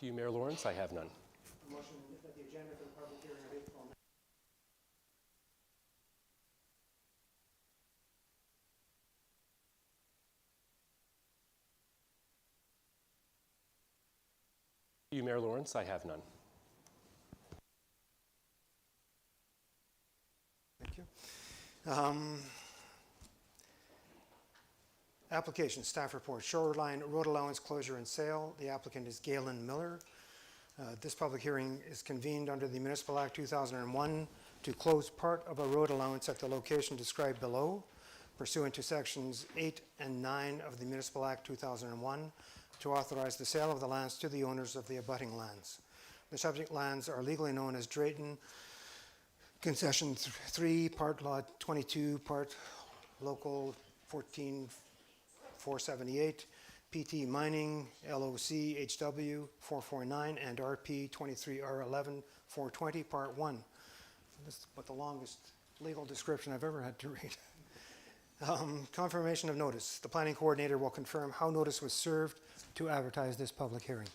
To you, Mayor Lawrence, I have none. A motion that the agenda for the public hearing of April 9th. To you, Mayor Lawrence, I have none. Thank you. Application, staff report, shoreline road allowance closure and sale. The applicant is Galen Miller. This public hearing is convened under the Municipal Act 2001 to close part of a road allowance at the location described below, pursuant to sections 8 and 9 of the Municipal Act 2001, to authorize the sale of the lands to the owners of the abutting lands. The subject lands are legally known as Drayton Concession 3, Part Lot 22, Part Local 14478, PT Mining, LOC HW 449, and RP 23R11 420, Part 1. This is about the longest legal description I've ever had to read. Confirmation of notice. The planning coordinator will confirm how notice was served to advertise this public hearing.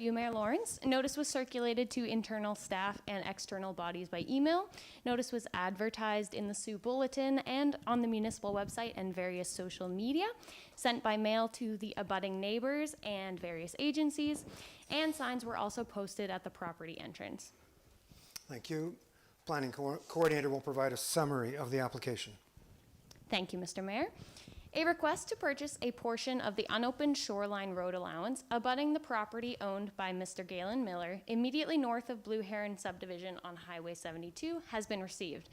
You, Mayor Lawrence. Notice was circulated to internal staff and external bodies by email. Notice was advertised in the Sioux Bulletin and on the municipal website and various social media, sent by mail to the abutting neighbors and various agencies, and signs were also posted at the property entrance. Thank you. Planning coordinator will provide a summary of the application. Thank you, Mr. Mayor. A request to purchase a portion of the unopened shoreline road allowance abutting the property owned by Mr. Galen Miller immediately north of Blue Heron subdivision on Highway 72 has been received.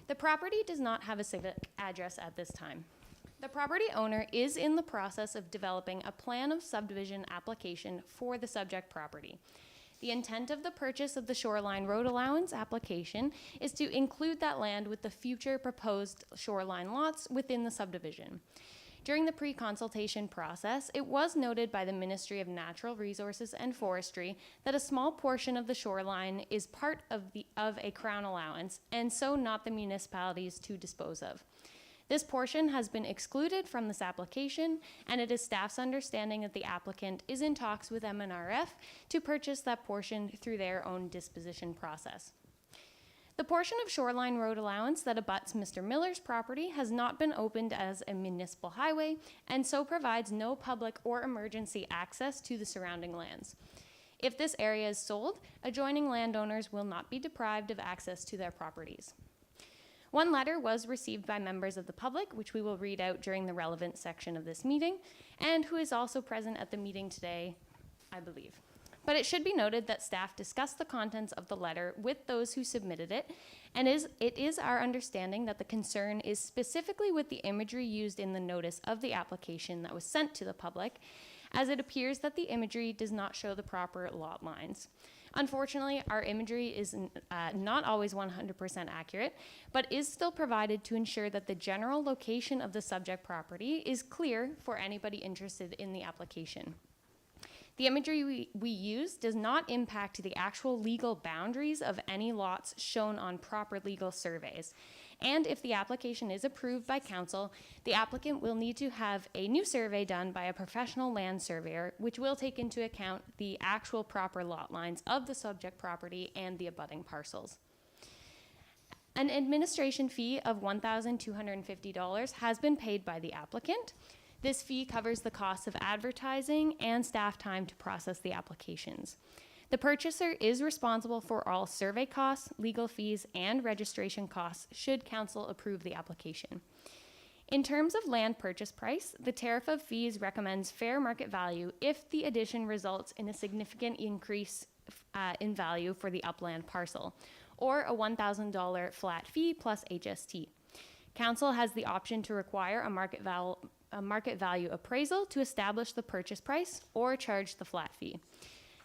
The property does not have a civic address at this time. The property owner is in the process of developing a plan of subdivision application for the subject property. The intent of the purchase of the shoreline road allowance application is to include that land with the future proposed shoreline lots within the subdivision. During the pre-consultation process, it was noted by the Ministry of Natural Resources and Forestry that a small portion of the shoreline is part of a crown allowance, and so not the municipalities to dispose of. This portion has been excluded from this application, and it is staff's understanding that the applicant is in talks with MNRF to purchase that portion through their own disposition process. The portion of shoreline road allowance that abuts Mr. Miller's property has not been opened as a municipal highway, and so provides no public or emergency access to the surrounding lands. If this area is sold, adjoining landowners will not be deprived of access to their properties. One letter was received by members of the public, which we will read out during the relevant section of this meeting, and who is also present at the meeting today, I believe. But it should be noted that staff discussed the contents of the letter with those who submitted it, and it is our understanding that the concern is specifically with the imagery used in the notice of the application that was sent to the public, as it appears that the imagery does not show the proper lot lines. Unfortunately, our imagery is not always 100% accurate, but is still provided to ensure that the general location of the subject property is clear for anybody interested in the application. The imagery we use does not impact the actual legal boundaries of any lots shown on proper legal surveys. And if the application is approved by council, the applicant will need to have a new survey done by a professional land surveyor, which will take into account the actual proper lot lines of the subject property and the abutting parcels. An administration fee of $1,250 has been paid by the applicant. This fee covers the costs of advertising and staff time to process the applications. The purchaser is responsible for all survey costs, legal fees, and registration costs should council approve the application. In terms of land purchase price, the tariff of fees recommends fair market value if the addition results in a significant increase in value for the upland parcel, or a $1,000 flat fee plus HST. Council has the option to require a market value appraisal to establish the purchase price or charge the flat fee.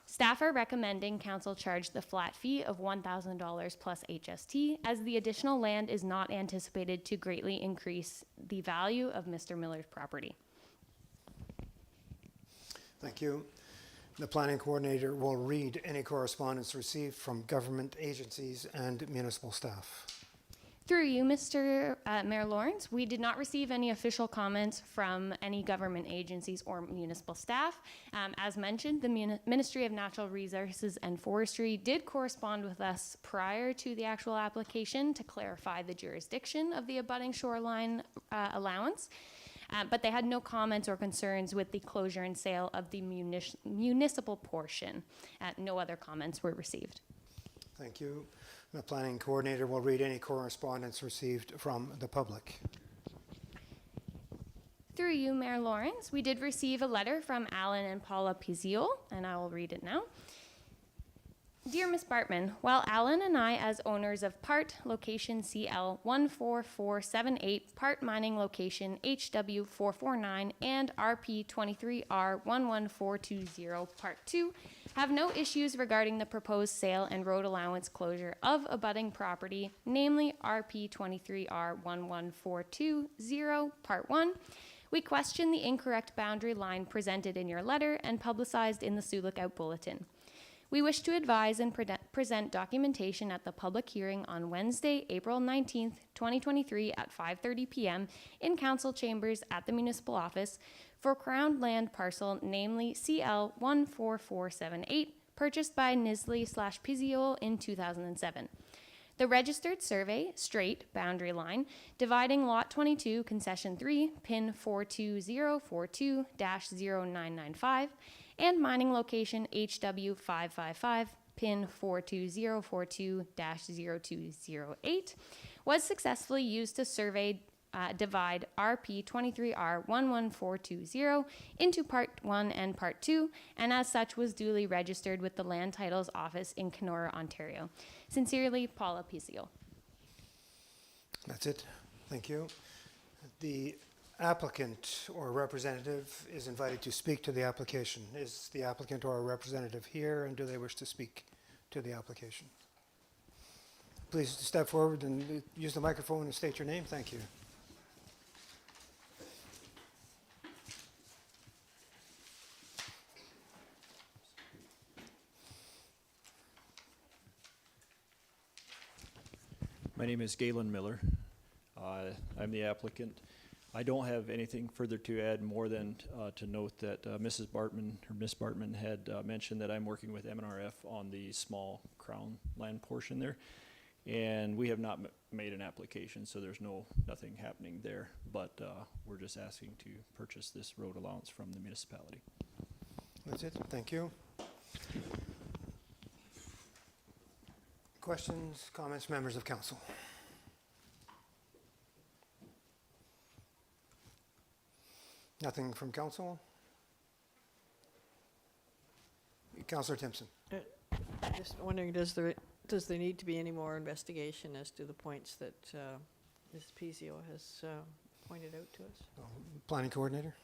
Staff are recommending council charge the flat fee of $1,000 plus HST, as the additional land is not anticipated to greatly increase the value of Mr. Miller's property. Thank you. The planning coordinator will read any correspondence received from government agencies and municipal staff. Through you, Mr. Mayor Lawrence, we did not receive any official comments from any government agencies or municipal staff. As mentioned, the Ministry of Natural Resources and Forestry did correspond with us prior to the actual application to clarify the jurisdiction of the abutting shoreline allowance. But they had no comments or concerns with the closure and sale of the municipal portion. No other comments were received. Thank you. The planning coordinator will read any correspondence received from the public. Through you, Mayor Lawrence, we did receive a letter from Alan and Paula Piziol, and I will read it now. Dear Ms. Bartman, while Alan and I, as owners of part location CL 14478, part mining location HW 449, and RP 23R 11420, part 2, have no issues regarding the proposed sale and road allowance closure of abutting property, namely RP 23R 11420, part 1, we question the incorrect boundary line presented in your letter and publicized in the Sioux Lookout Bulletin. We wish to advise and present documentation at the public hearing on Wednesday, April 19th, 2023 at 5:30 p.m. in council chambers at the municipal office for Crown land parcel, namely CL 14478, purchased by Nisley/Piziol in 2007. The registered survey, straight boundary line, dividing Lot 22, Concession 3, pin 42042-0995, and mining location HW555, pin 42042-0208, was successfully used to survey divide RP 23R 11420 into Part 1 and Part 2, and as such was duly registered with the Land Titles Office in Kenora, Ontario. Sincerely, Paula Piziol. That's it. Thank you. The applicant or representative is invited to speak to the application. Is the applicant or a representative here, and do they wish to speak to the application? Please step forward and use the microphone and state your name. Thank you. My name is Galen Miller. I'm the applicant. I don't have anything further to add more than to note that Miss Bartman had mentioned that I'm working with MNRF on the small Crown land portion there, and we have not made an application, so there's nothing happening there. But we're just asking to purchase this road allowance from the municipality. That's it. Thank you. Questions, comments, members of council? Nothing from council? Councillor Timpson. Just wondering, does there need to be any more investigation as to the points that Ms. Pizio has pointed out to us? Planning coordinator.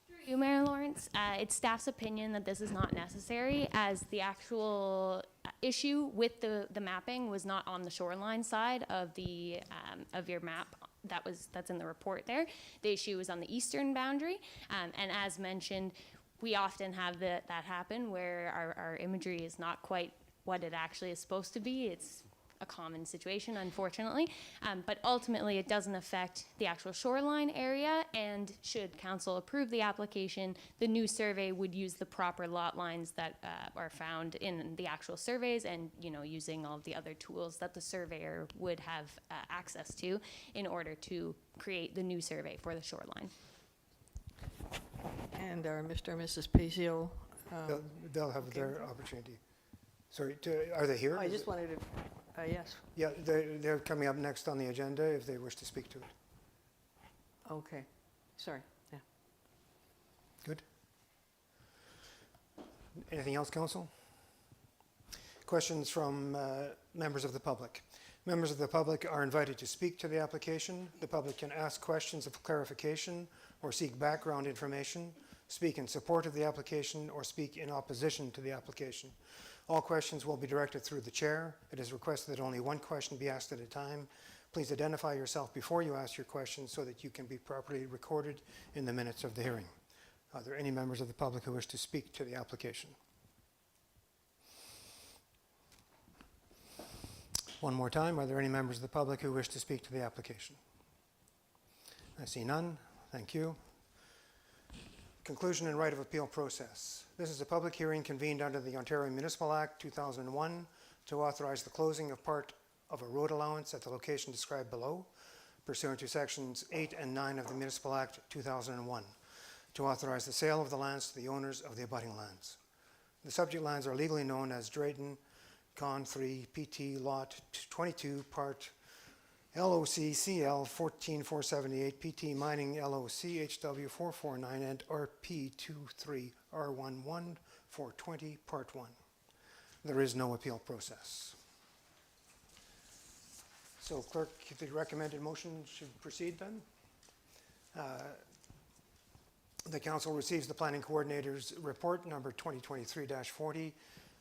Through you, Mayor Lawrence, it's staff's opinion that this is not necessary, as the actual issue with the mapping was not on the shoreline side of the of your map. That's in the report there. The issue was on the eastern boundary, and as mentioned, we often have that happen where our imagery is not quite what it actually is supposed to be. It's a common situation, unfortunately, but ultimately it doesn't affect the actual shoreline area, and should council approve the application, the new survey would use the proper lot lines that are found in the actual surveys, and using all of the other tools that the surveyor would have access to in order to create the new survey for the shoreline. And are Mr. and Mrs. Pizio? They'll have their opportunity. Sorry, are they here? I just wanted to, yes. Yeah, they're coming up next on the agenda if they wish to speak to it. Okay, sorry, yeah. Good. Anything else, council? Questions from members of the public. Members of the public are invited to speak to the application. The public can ask questions of clarification or seek background information, speak in support of the application, or speak in opposition to the application. All questions will be directed through the chair. It is requested that only one question be asked at a time. Please identify yourself before you ask your question so that you can be properly recorded in the minutes of the hearing. Are there any members of the public who wish to speak to the application? One more time, are there any members of the public who wish to speak to the application? I see none. Thank you. Conclusion and right of appeal process. This is a public hearing convened under the Ontario Municipal Act 2001 to authorize the closing of part of a road allowance at the location described below, pursuant to sections 8 and 9 of the Municipal Act 2001, to authorize the sale of the lands to the owners of the abutting lands. The subject lands are legally known as Drayton, Con 3, PT Lot 22, Part LOC CL 14478, PT Mining LOC HW 449, and RP 23 R11 420, Part 1. There is no appeal process. So clerk, the recommended motion should proceed then. The council receives the planning coordinator's report number 2023-40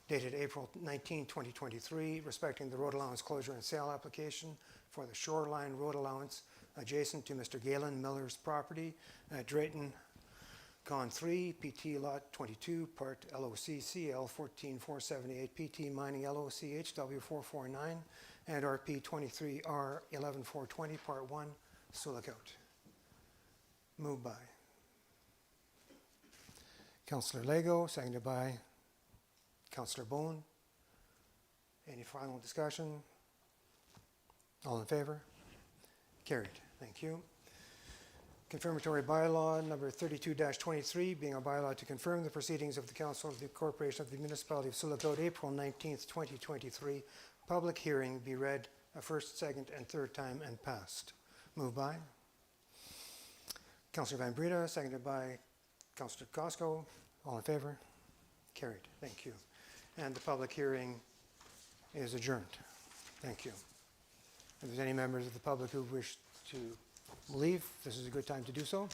dated April 19, 2023, respecting the road allowance closure and sale application for the Shoreline Road Allowance adjacent to Mr. Galen Miller's property at Drayton, Con 3, PT Lot 22, Part LOC CL 14478, PT Mining LOC HW 449, and RP 23R 11420, Part 1, Sioux. Moved by Councillor Lego, seconded by Councillor Bone. Any final discussion? All in favor? Carried. Thank you. Confirmatory bylaw number 32-23, being a bylaw to confirm the proceedings of the Council of the Corporation of the Municipality of Sioux, April 19th, 2023. Public hearing be read a first, second, and third time and passed. Moved by Councillor Van Breda, seconded by Councillor Cosco. All in favor? Carried. Thank you. And the public hearing is adjourned. Thank you. If there's any members of the public who wish to leave, this is a good time to do so.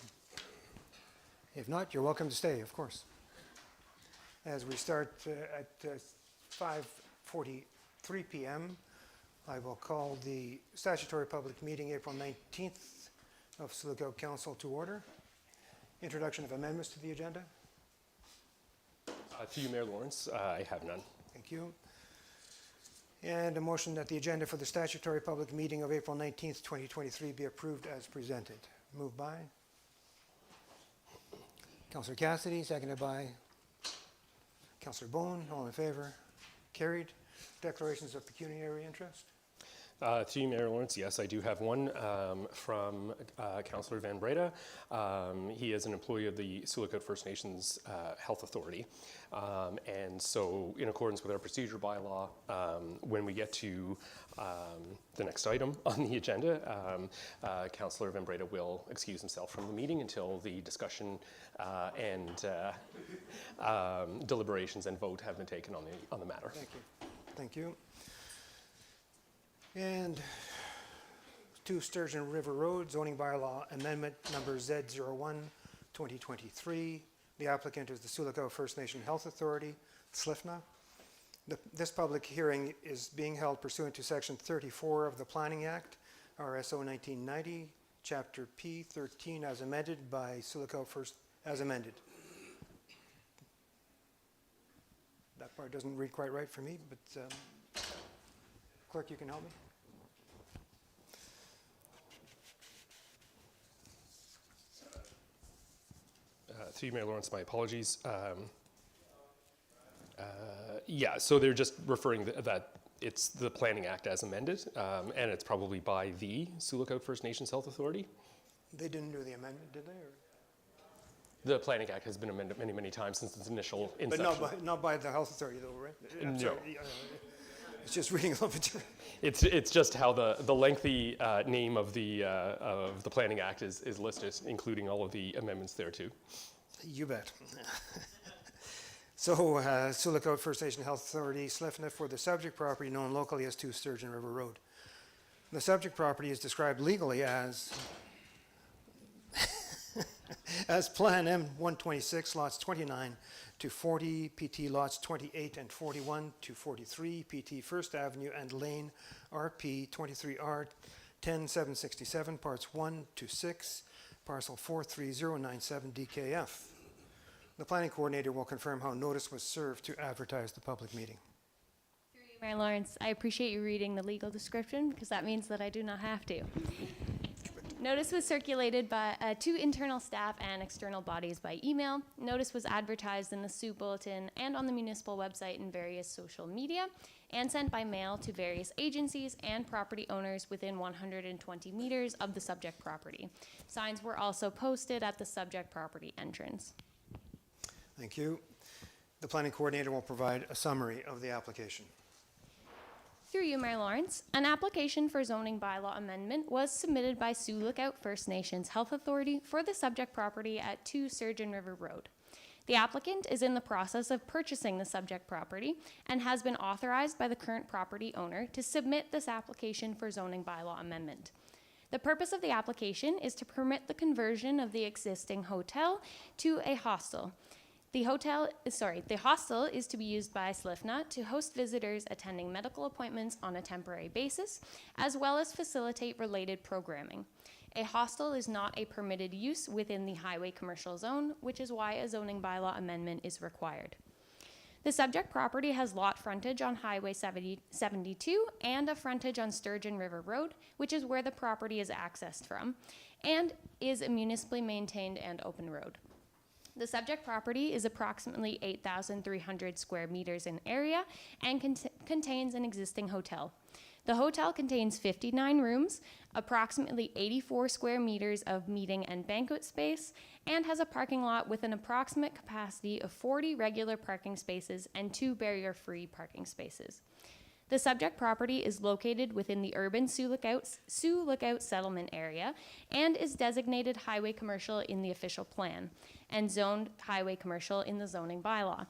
If not, you're welcome to stay, of course. As we start at 5:43 p.m., I will call the statutory public meeting April 19th of Sioux Council to order. Introduction of amendments to the agenda. Through you, Mayor Lawrence, I have none. Thank you. And a motion that the agenda for the statutory public meeting of April 19th, 2023 be approved as presented. Moved by Councillor Cassidy, seconded by Councillor Bone. All in favor? Carried. Declarations of pecuniary interest. Through you, Mayor Lawrence, yes, I do have one from Councillor Van Breda. He is an employee of the Sioux First Nations Health Authority. And so in accordance with our procedure bylaw, when we get to the next item on the agenda, Councillor Van Breda will excuse himself from the meeting until the discussion and deliberations and vote have been taken on the matter. Thank you. Thank you. And 2 Sturgeon River Road, zoning bylaw amendment number Z01, 2023. The applicant is the Sioux First Nation Health Authority, SLFNA. This public hearing is being held pursuant to Section 34 of the Planning Act, RSO 1990, Chapter P13, as amended by Sioux First, as amended. That part doesn't read quite right for me, but clerk, you can help me? Through you, Mayor Lawrence, my apologies. Yeah, so they're just referring that it's the Planning Act as amended, and it's probably by the Sioux First Nations Health Authority. They didn't do the amendment, did they? Or? The Planning Act has been amended many, many times since its initial inception. But not by the health authority though, right? I'm No. sorry, it's just reading a little bit different. It's just how the lengthy name of the Planning Act is listed, including all of the amendments thereto. You bet. So, Sioux First Nation Health Authority, SLFNA, for the subject property known locally as 2 Sturgeon River Road. The subject property is described legally as Plan M126, lots 29 to 40, PT lots 28 and 41 to 43, PT First Avenue and Lane, RP 23R 10767, parts 1 to 6, parcel 43097 DKF. The planning coordinator will confirm how notice was served to advertise the public meeting. Through you, Mayor Lawrence, I appreciate you reading the legal description because that means that I do not have to. Notice was circulated by to internal staff and external bodies by email. Notice was advertised in the Sioux Bulletin and on the municipal website and various social media, and sent by mail to various agencies and property owners within 120 meters of the subject property. Signs were also posted at the subject property entrance. Thank you. The planning coordinator will provide a summary of the application. Through you, Mayor Lawrence, an application for zoning bylaw amendment was submitted by Sioux Lookout First Nations Health Authority for the subject property at 2 Surgeon River Road. The applicant is in the process of purchasing the subject property and has been authorized by the current property owner to submit this application for zoning bylaw amendment. The purpose of the application is to permit the conversion of the existing hotel to a hostel. The hostel is to be used by SLIFNA to host visitors attending medical appointments on a temporary basis, as well as facilitate related programming. A hostel is not a permitted use within the highway commercial zone, which is why a zoning bylaw amendment is required. The subject property has lot frontage on Highway 72 and a frontage on Sturgeon River Road, which is where the property is accessed from, and is a municipally maintained and open road. The subject property is approximately 8,300 square meters in area and contains an existing hotel. The hotel contains 59 rooms, approximately 84 square meters of meeting and banquet space, and has a parking lot with an approximate capacity of 40 regular parking spaces and 2 barrier-free parking spaces. The subject property is located within the urban Sioux Lookout settlement area and is designated highway commercial in the official plan and zoned highway commercial in the zoning bylaw.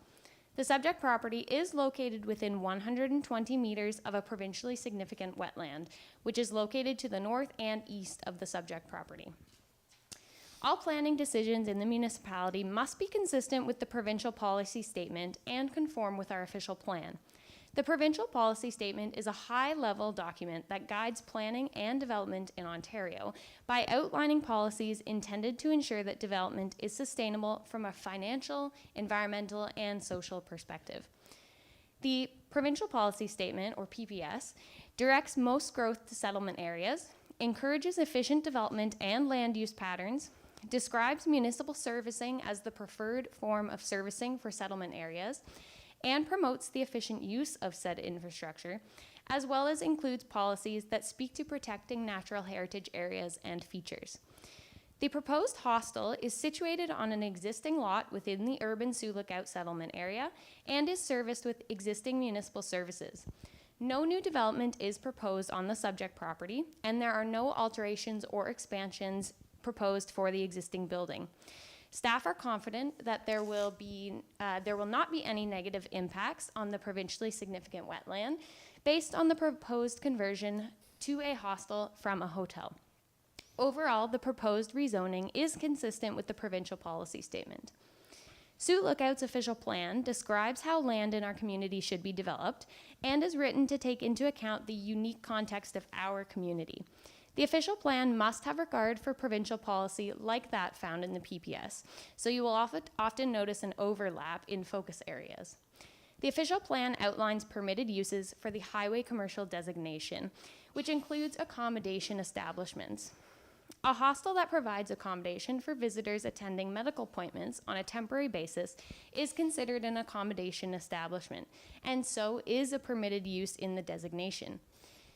The subject property is located within 120 meters of a provincially significant wetland, which is located to the north and east of the subject property. All planning decisions in the municipality must be consistent with the provincial policy statement and conform with our official plan. The provincial policy statement is a high-level document that guides planning and development in Ontario by outlining policies intended to ensure that development is sustainable from a financial, environmental, and social perspective. The provincial policy statement, or PPS, directs most growth to settlement areas, encourages efficient development and land use patterns, describes municipal servicing as the preferred form of servicing for settlement areas, and promotes the efficient use of said infrastructure, as well as includes policies that speak to protecting natural heritage areas and features. The proposed hostel is situated on an existing lot within the urban Sioux Lookout settlement area and is serviced with existing municipal services. No new development is proposed on the subject property, and there are no alterations or expansions proposed for the existing building. Staff are confident that there will not be any negative impacts on the provincially significant wetland based on the proposed conversion to a hostel from a hotel. Overall, the proposed rezoning is consistent with the provincial policy statement. Sioux Lookout's official plan describes how land in our community should be developed and is written to take into account the unique context of our community. The official plan must have regard for provincial policy like that found in the PPS, so you will often notice an overlap in focus areas. The official plan outlines permitted uses for the highway commercial designation, which includes accommodation establishments. A hostel that provides accommodation for visitors attending medical appointments on a temporary basis is considered an accommodation establishment, and so is a permitted use in the designation.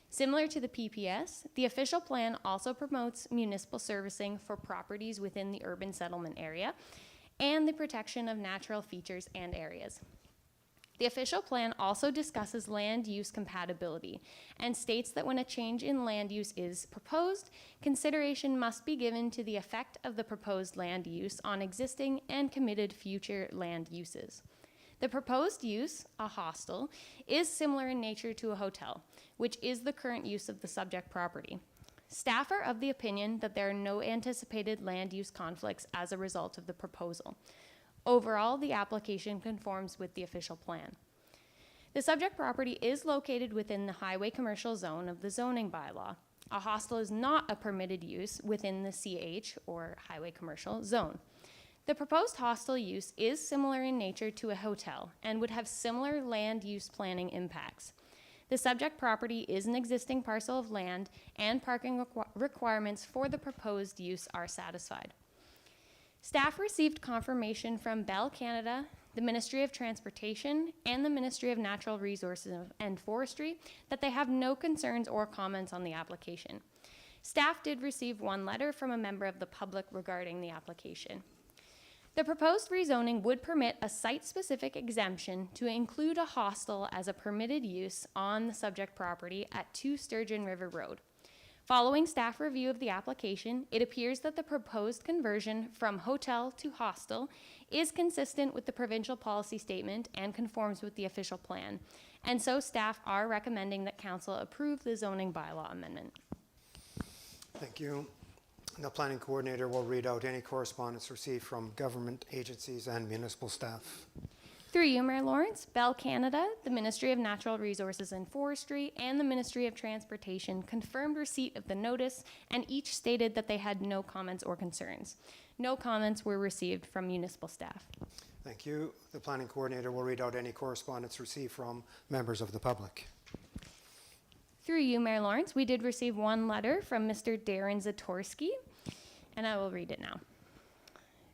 Similar to the PPS, the official plan also promotes municipal servicing for properties within the urban settlement area and the protection of natural features and areas. The official plan also discusses land use compatibility and states that when a change in land use is proposed, consideration must be given to the effect of the proposed land use on existing and committed future land uses. The proposed use, a hostel, is similar in nature to a hotel, which is the current use of the subject property. Staff are of the opinion that there are no anticipated land use conflicts as a result of the proposal. Overall, the application conforms with the official plan. The subject property is located within the highway commercial zone of the zoning bylaw. A hostel is not a permitted use within the CH, or highway commercial, zone. The proposed hostel use is similar in nature to a hotel and would have similar land use planning impacts. The subject property is an existing parcel of land, and parking requirements for the proposed use are satisfied. Staff received confirmation from Bell Canada, the Ministry of Transportation, and the Ministry of Natural Resources and Forestry that they have no concerns or comments on the application. Staff did receive one letter from a member of the public regarding the application. The proposed rezoning would permit a site-specific exemption to include a hostel as a permitted use on the subject property at 2 Sturgeon River Road. Following staff review of the application, it appears that the proposed conversion from hotel to hostel is consistent with the provincial policy statement and conforms with the official plan. And so staff are recommending that council approve the zoning bylaw amendment. Thank you. The planning coordinator will read out any correspondence received from government agencies and municipal staff. Through you, Mayor Lawrence, Bell Canada, the Ministry of Natural Resources and Forestry, and the Ministry of Transportation confirmed receipt of the notice, and each stated that they had no comments or concerns. No comments were received from municipal staff. Thank you. The planning coordinator will read out any correspondence received from members of the public. Through you, Mayor Lawrence, we did receive one letter from Mr. Darren Zatorsky, and I will read it now.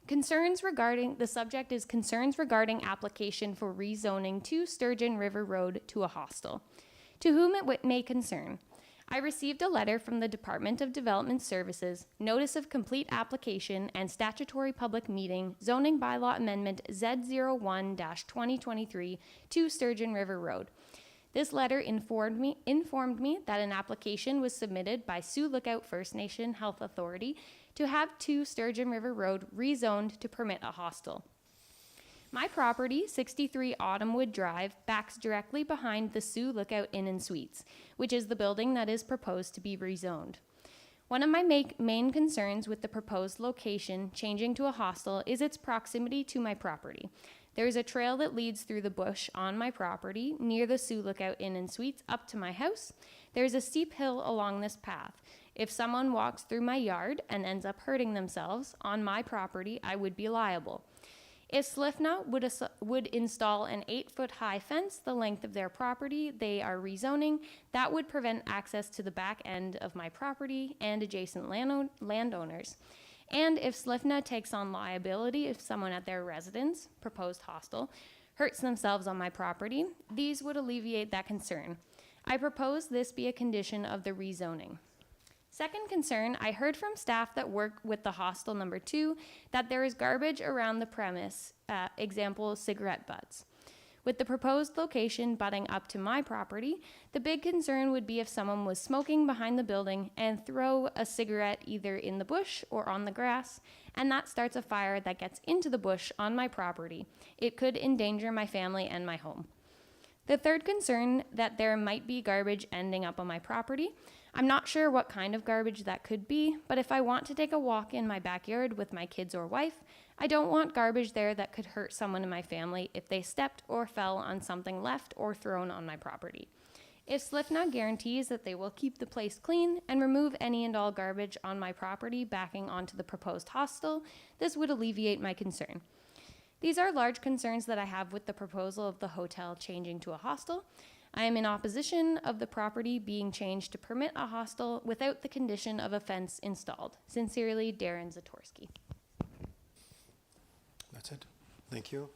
The subject is concerns regarding application for rezoning 2 Sturgeon River Road to a hostel. To whom it may concern, I received a letter from the Department of Development Services, notice of complete application and statutory public meeting, zoning bylaw amendment Z01-2023 to Sturgeon River Road. This letter informed me that an application was submitted by Sioux Lookout First Nation Health Authority to have 2 Sturgeon River Road rezoned to permit a hostel. My property, 63 Autumnwood Drive, backs directly behind the Sioux Lookout Inn and Suites, which is the building that is proposed to be rezoned. One of my main concerns with the proposed location changing to a hostel is its proximity to my property. There is a trail that leads through the bush on my property near the Sioux Lookout Inn and Suites up to my house. There is a steep hill along this path. If someone walks through my yard and ends up hurting themselves on my property, I would be liable. If Slifna would install an 8-foot-high fence the length of their property they are rezoning, that would prevent access to the back end of my property and adjacent landowners. And if Slifna takes on liability if someone at their residence, proposed hostel, hurts themselves on my property, these would alleviate that concern. I propose this be a condition of the rezoning. Second concern, I heard from staff that work with the hostel number 2 that there is garbage around the premise, example, cigarette butts. With the proposed location butting up to my property, the big concern would be if someone was smoking behind the building and throw a cigarette either in the bush or on the grass, and that starts a fire that gets into the bush on my property. It could endanger my family and my home. The third concern, that there might be garbage ending up on my property. I'm not sure what kind of garbage that could be, but if I want to take a walk in my backyard with my kids or wife, I don't want garbage there that could hurt someone in my family if they stepped or fell on something left or thrown on my property. If Slifna guarantees that they will keep the place clean and remove any and all garbage on my property backing onto the proposed hostel, this would alleviate my concern. These are large concerns that I have with the proposal of the hotel changing to a hostel. I am in opposition of the property being changed to permit a hostel without the condition of a fence installed. Sincerely, Darren Zatorsky. That's it. Thank you.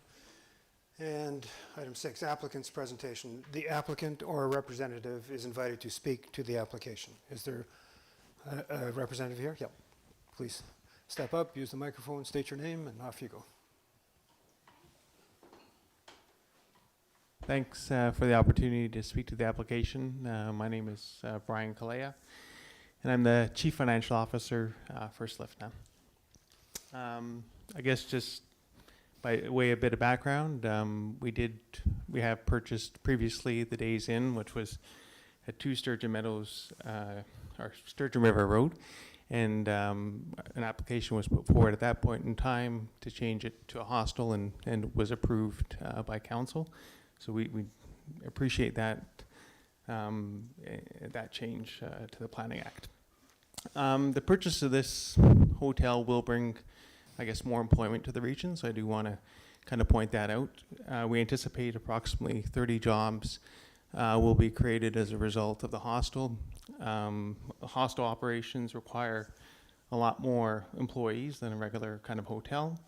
And item 6, applicant's presentation. The applicant or a representative is invited to speak to the application. Is there a representative here? Yep. Please step up, use the microphone, state your name, and off you go. Thanks for the opportunity to speak to the application. My name is Brian Kalea, and I'm the Chief Financial Officer for Slifna. I guess just by way of a bit of background, we have purchased previously the Days Inn, which was at 2 Sturgeon Meadows, or Sturgeon River Road, and an application was put forward at that point in time to change it to a hostel, and was approved by council. So we appreciate that change to the Planning Act. The purchase of this hotel will bring, I guess, more employment to the region, so I do want to kind of point that out. We anticipate approximately 30 jobs will be created as a result of the hostel. Hostel operations require a lot more employees than a regular kind of hotel.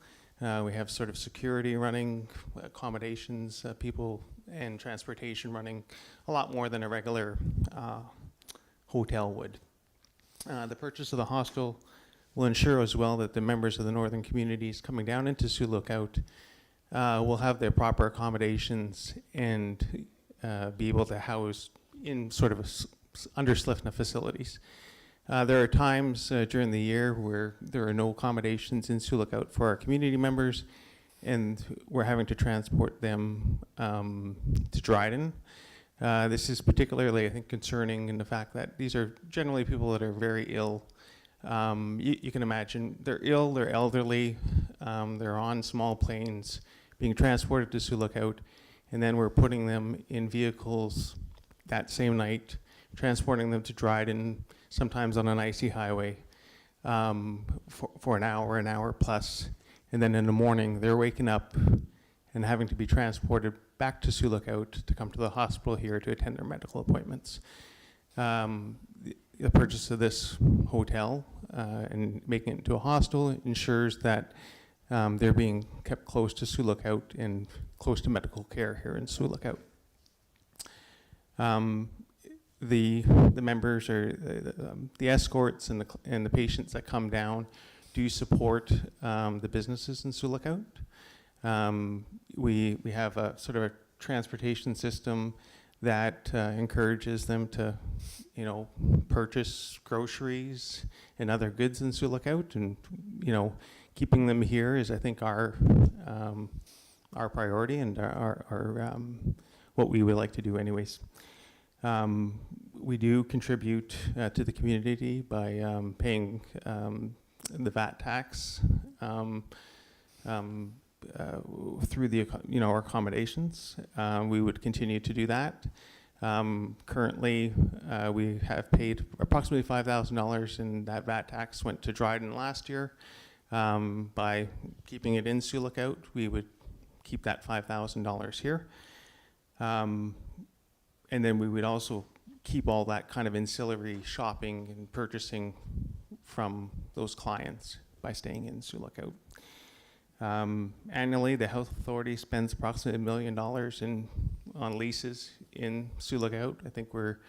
We have sort of security running, accommodations, people, and transportation running a lot more than a regular hotel would. The purchase of the hostel will ensure as well that the members of the northern communities coming down into Sioux Lookout will have their proper accommodations and be able to house in sort of under SLIFNA facilities. There are times during the year where there are no accommodations in Sioux Lookout for our community members, and we're having to transport them to Dryden. This is particularly, I think, concerning in the fact that these are generally people that are very ill. You can imagine they're ill, they're elderly, they're on small planes being transported to Sioux Lookout, and then we're putting them in vehicles that same night, transporting them to Dryden, sometimes on an icy highway, for an hour plus. And then in the morning, they're waking up and having to be transported back to Sioux Lookout to come to the hospital here to attend their medical appointments. The purchase of this hotel and making it into a hostel ensures that they're being kept close to Sioux Lookout and close to medical care here in Sioux Lookout. The members or the escorts and the patients that come down do support the businesses in Sioux Lookout. We have a sort of a transportation system that encourages them to, purchase groceries and other goods in Sioux Lookout, and keeping them here is, I think, our priority and our what we would like to do, anyways. We do contribute to the community by paying the VAT tax through the our accommodations. We would continue to do that. Currently, we have paid approximately $5,000, and that VAT tax went to Dryden last year. By keeping it in Sioux Lookout, we would keep that $5,000 here. And then we would also keep all that kind of ancillary shopping and purchasing from those clients by staying in Sioux Lookout. Annually, the health authority spends approximately $1 million on leases in Sioux Lookout. I think we're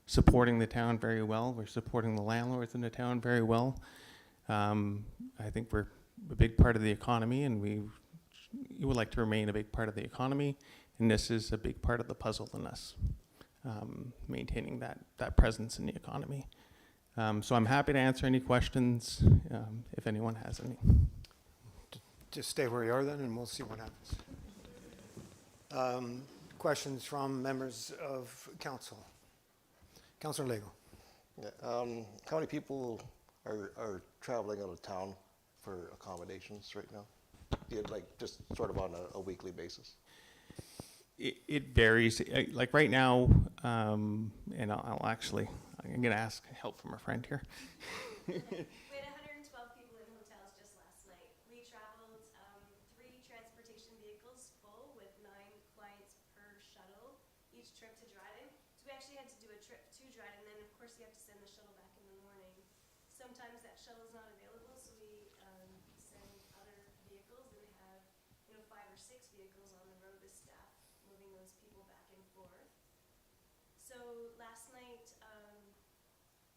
supporting the town very well. We're supporting the landlords in the town very well. I think we're a big part of the economy, and we would like to remain a big part of the economy, and this is a big part of the puzzle in us, maintaining that presence in the economy. So I'm happy to answer any questions if anyone has any. Just stay where you are then, and we'll see what happens. Questions from members of council? Councilor Lego. Yeah, how many people are traveling out of town for accommodations right now? Yeah, like just sort of on a weekly basis. It varies. Like right now, and I'm going to ask help from a friend here. We had 112 people in hotels just last night. We traveled 3 transportation vehicles full with 9 clients per shuttle, each trip to Dryden. So we actually had to do a trip to Dryden, and then of course you have to send the shuttle back in the morning. Sometimes that shuttle is not available, so we send other vehicles, and we have 5 or 6 vehicles on the road with staff moving those people back and forth. So last night,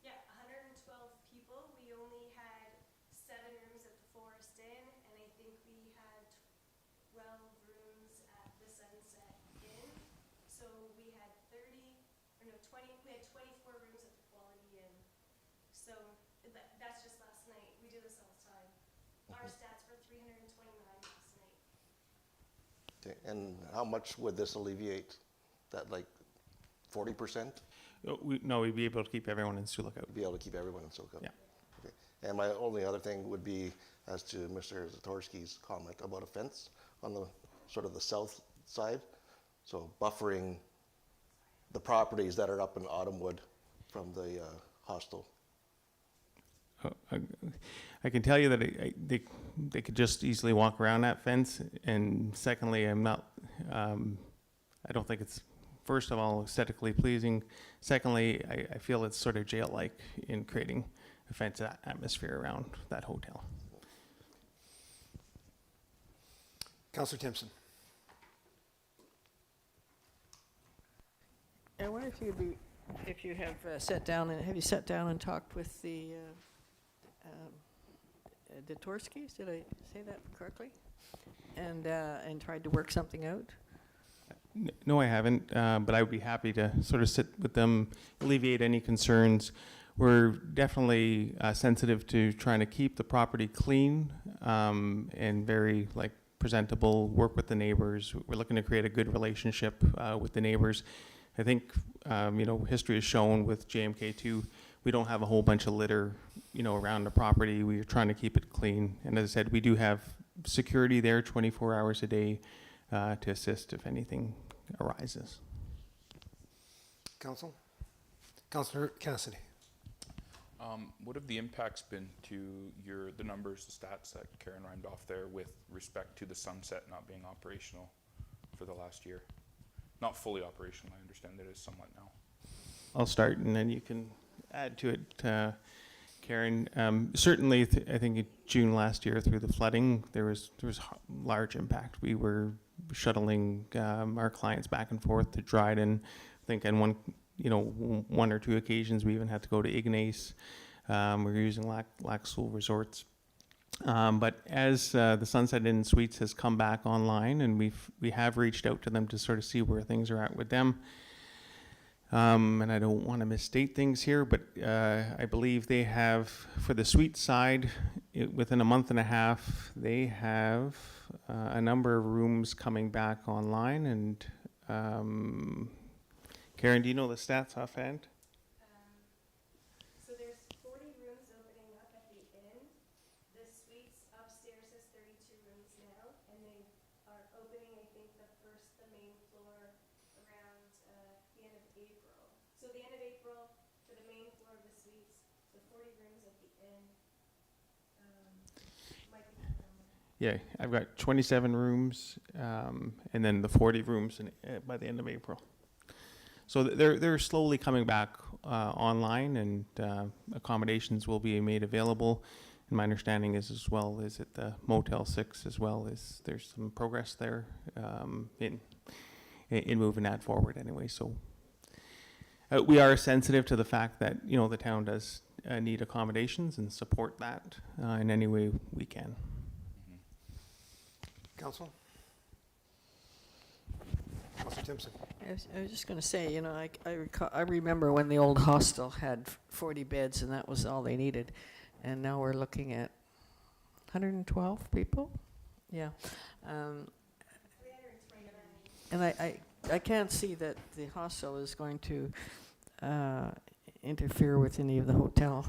112 people. We only had 7 rooms at the Forest Inn, and I think we had 12 rooms at the Sunset Inn. So we had 20, we had 24 rooms at the Quality Inn. So that's just last night. We do this all the time. Our stats were 329 last night. Okay, and how much would this alleviate? That like 40%? No, we'd be able to keep everyone in Sioux Lookout. Be able to keep everyone in SoCal? Yeah. Okay. And my only other thing would be as to Mr. Zatorsky's comment about a fence on the sort of the south side. So buffering the properties that are up in Autumnwood from the hostel. I can tell you that they could just easily walk around that fence. And secondly, I don't think it's first of all, aesthetically pleasing. Secondly, I feel it's sort of jail-like in creating a fenced atmosphere around that hotel. Councillor Timpson. I wonder if you'd be, if you have sat down and, have you sat down and talked with the Dvorskys? Did I say that correctly? And tried to work something out? No, I haven't, but I would be happy to sort of sit with them, alleviate any concerns. We're definitely sensitive to trying to keep the property clean and very presentable, work with the neighbors. We're looking to create a good relationship with the neighbors. I think, history has shown with JMK2, we don't have a whole bunch of litter, around the property. We are trying to keep it clean. And as I said, we do have security there 24 hours a day to assist if anything arises. Council? Councillor Cassidy. What have the impacts been to the numbers, the stats that Karen rhymed off there with respect to the Sunset not being operational for the last year? Not fully operational, I understand it is somewhat now. I'll start and then you can add to it, Karen. Certainly, I think in June last year through the flooding, there was large impact. We were shuttling our clients back and forth to Dryden. I think on one or two occasions we even had to go to Ignace. We were using Lac Seul Resorts. But as the Sunset Inn Suites has come back online, and we have reached out to them to sort of see where things are at with them. And I don't want to misstate things here, but I believe they have, for the suite side, within a month and a half, they have a number of rooms coming back online. And Karen, do you know the stats offhand? So there's 40 rooms opening up at the inn. The suites upstairs has 32 rooms now, and they are opening, I think, the main floor around the end of April. So the end of April for the main floor of the suites, the 40 rooms at the inn. Might be the number. Yeah, I've got 27 rooms, and then the 40 rooms by the end of April. So they're slowly coming back online, and accommodations will be made available. And my understanding is as well is at the Motel 6 as well is there's some progress there in moving that forward anyway. So we are sensitive to the fact that the town does need accommodations and support that in any way we can. Council? Councillor Timpson. I was just going to say, I remember when the old hostel had 40 beds and that was all they needed. And now we're looking at 112 people? Yeah. And I can't see that the hostel is going to interfere with any of the hotel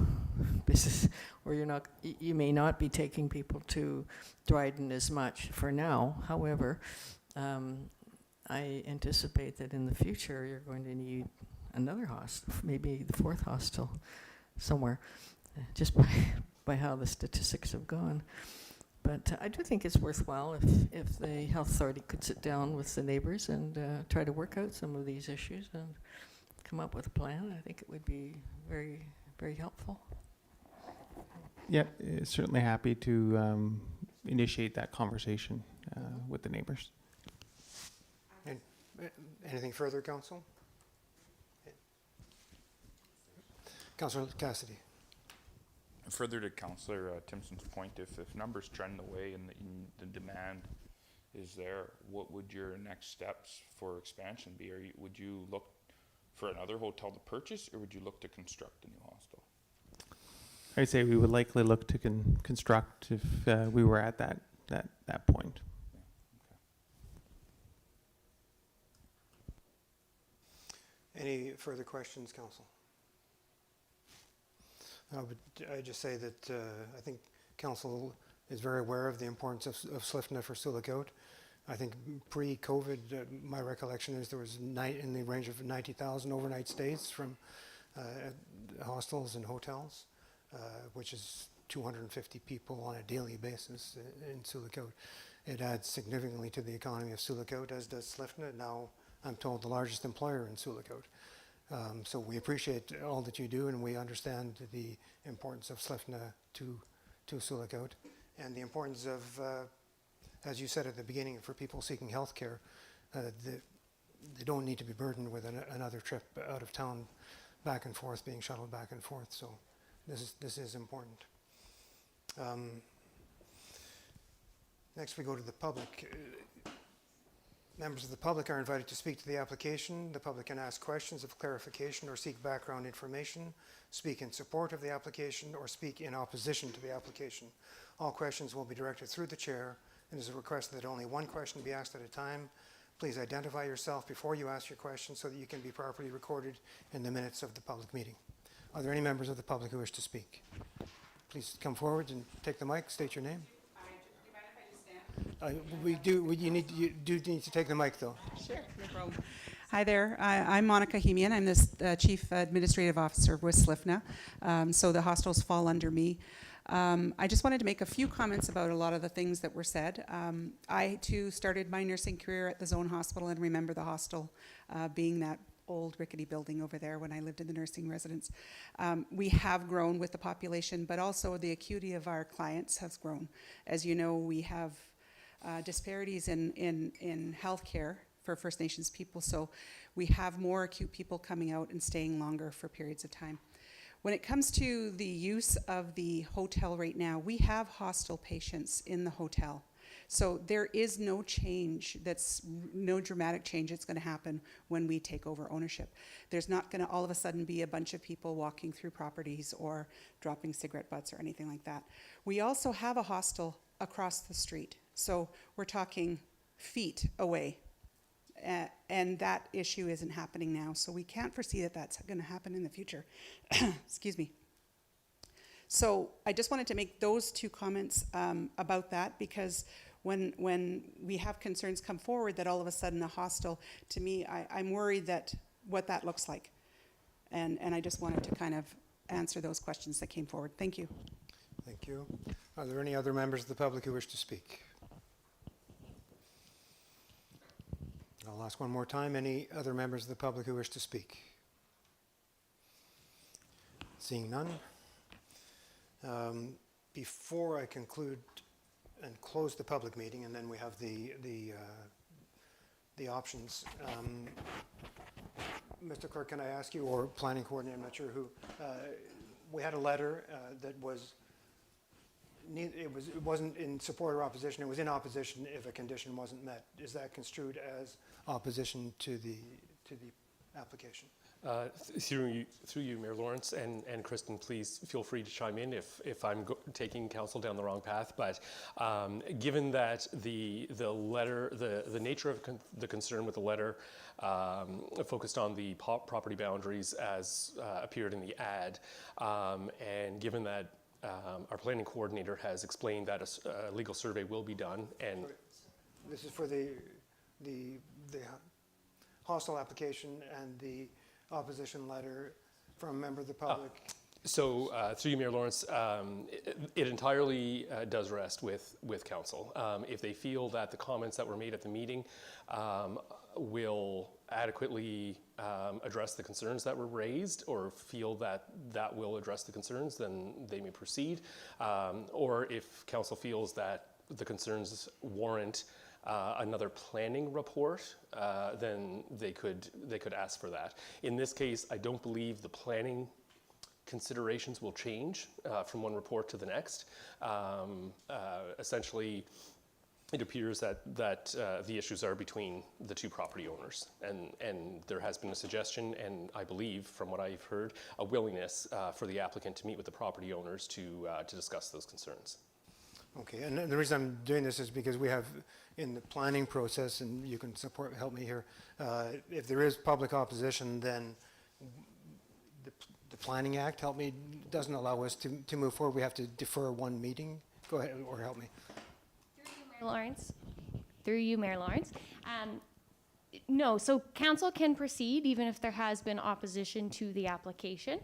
business, or you may not be taking people to Dryden as much for now. However, I anticipate that in the future you're going to need another hostel, maybe the fourth hostel somewhere, just by how the statistics have gone. But I do think it's worthwhile if the health authority could sit down with the neighbors and try to work out some of these issues and come up with a plan. I think it would be very, very helpful. Yeah, certainly happy to initiate that conversation with the neighbors. Anything further, Council? Councillor Cassidy. Further to Councillor Timpson's point, if numbers trend the way and the demand is there, what would your next steps for expansion be? Would you look for another hotel to purchase, or would you look to construct a new hostel? I'd say we would likely look to construct if we were at that point. Any further questions, Council? No, but I just say that I think Council is very aware of the importance of SLFNA for Sioux Lookout. I think pre-COVID, my recollection is there was in the range of 90,000 overnight stays from hostels and hotels, which is 250 people on a daily basis in Sioux Lookout. It adds significantly to the economy of Sioux Lookout, as does SLFNA. Now I'm told, the largest employer in Sioux. So we appreciate all that you do, and we understand the importance of SLIFNA to Sioux and the importance of, as you said at the beginning, for people seeking health care, they don't need to be burdened with another trip out of town, back and forth, being shuttled back and forth. So this is important. Next, we go to the public. Members of the public are invited to speak to the application. The public can ask questions of clarification or seek background information, speak in support of the application, or speak in opposition to the application. All questions will be directed through the chair. It is a request that only one question be asked at a time. Please identify yourself before you ask your question so that you can be properly recorded in the minutes of the public meeting. Are there any members of the public who wish to speak? Please come forward and take the mic, state your name. You do need to take the mic, though. Sure, no problem. Hi there, I'm Monica Hemian. I'm the Chief Administrative Officer with SLIFNA, so the hostels fall under me. I just wanted to make a few comments about a lot of the things that were said. I, too, started my nursing career at the Zone Hospital and remember the hostel being that old rickety building over there when I lived in the nursing residence. We have grown with the population, but also the acuity of our clients has grown. As you know, we have disparities in healthcare for First Nations people, so we have more acute people coming out and staying longer for periods of time. When it comes to the use of the hotel right now, we have hostel patients in the hotel. So there is no change, no dramatic change that's gonna happen when we take over ownership. There's not gonna all of a sudden be a bunch of people walking through properties or dropping cigarette butts or anything like that. We also have a hostel across the street. So we're talking feet away. And that issue isn't happening now. So we can't foresee that that's gonna happen in the future. Excuse me. So I just wanted to make those two comments about that, because when we have concerns come forward that all of a sudden a hostel, to me, I'm worried that what that looks like. And I just wanted to kind of answer those questions that came forward. Thank you. Thank you. Are there any other members of the public who wish to speak? I'll ask one more time. Any other members of the public who wish to speak? Seeing none. Before I conclude and close the public meeting, and then we have the options. Mr. Clerk, can I ask you, or planning coordinator, I'm not sure who, we had a letter that was, it wasn't in support or opposition, it was in opposition if a condition wasn't met. Is that construed as opposition to the application? Through you, Mayor Lawrence, and Kristen, please feel free to chime in if I'm taking council down the wrong path. But given that the letter, the nature of the concern with the letter focused on the property boundaries as appeared in the ad, and given that our planning coordinator has explained that a legal survey will be done, and this is for the hostile application and the opposition letter from a member of the public. So through you, Mayor Lawrence, it entirely does rest with council. If they feel that the comments that were made at the meeting will adequately address the concerns that were raised, or feel that that will address the concerns, then they may proceed. Or if council feels that the concerns warrant another planning report, then they could ask for that. In this case, I don't believe the planning considerations will change from one report to the next. Essentially, it appears that the issues are between the two property owners, and there has been a suggestion, and I believe, from what I've heard, a willingness for the applicant to meet with the property owners to discuss those concerns. Okay, and the reason I'm doing this is because we have in the planning process, and you can help me here, if there is public opposition, then the Planning Act, doesn't allow us to move forward. We have to defer one meeting. Go ahead, or help me. Through you, Mayor Lawrence. No, so council can proceed even if there has been opposition to the application.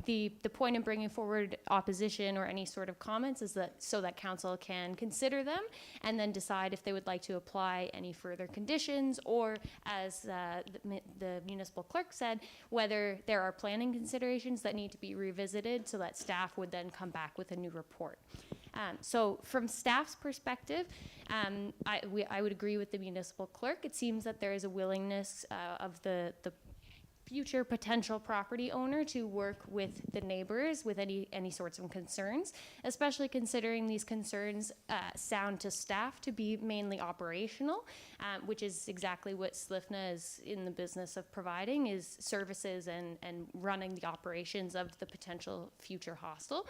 The point in bringing forward opposition or any sort of comments is that so that council can consider them and then decide if they would like to apply any further conditions, or as the municipal clerk said, whether there are planning considerations that need to be revisited so that staff would then come back with a new report. So from staff's perspective, I would agree with the municipal clerk. It seems that there is a willingness of the future potential property owner to work with the neighbors with any sorts of concerns, especially considering these concerns sound to staff to be mainly operational, which is exactly what SLIFNA is in the business of providing, is services and running the operations of the potential future hostel.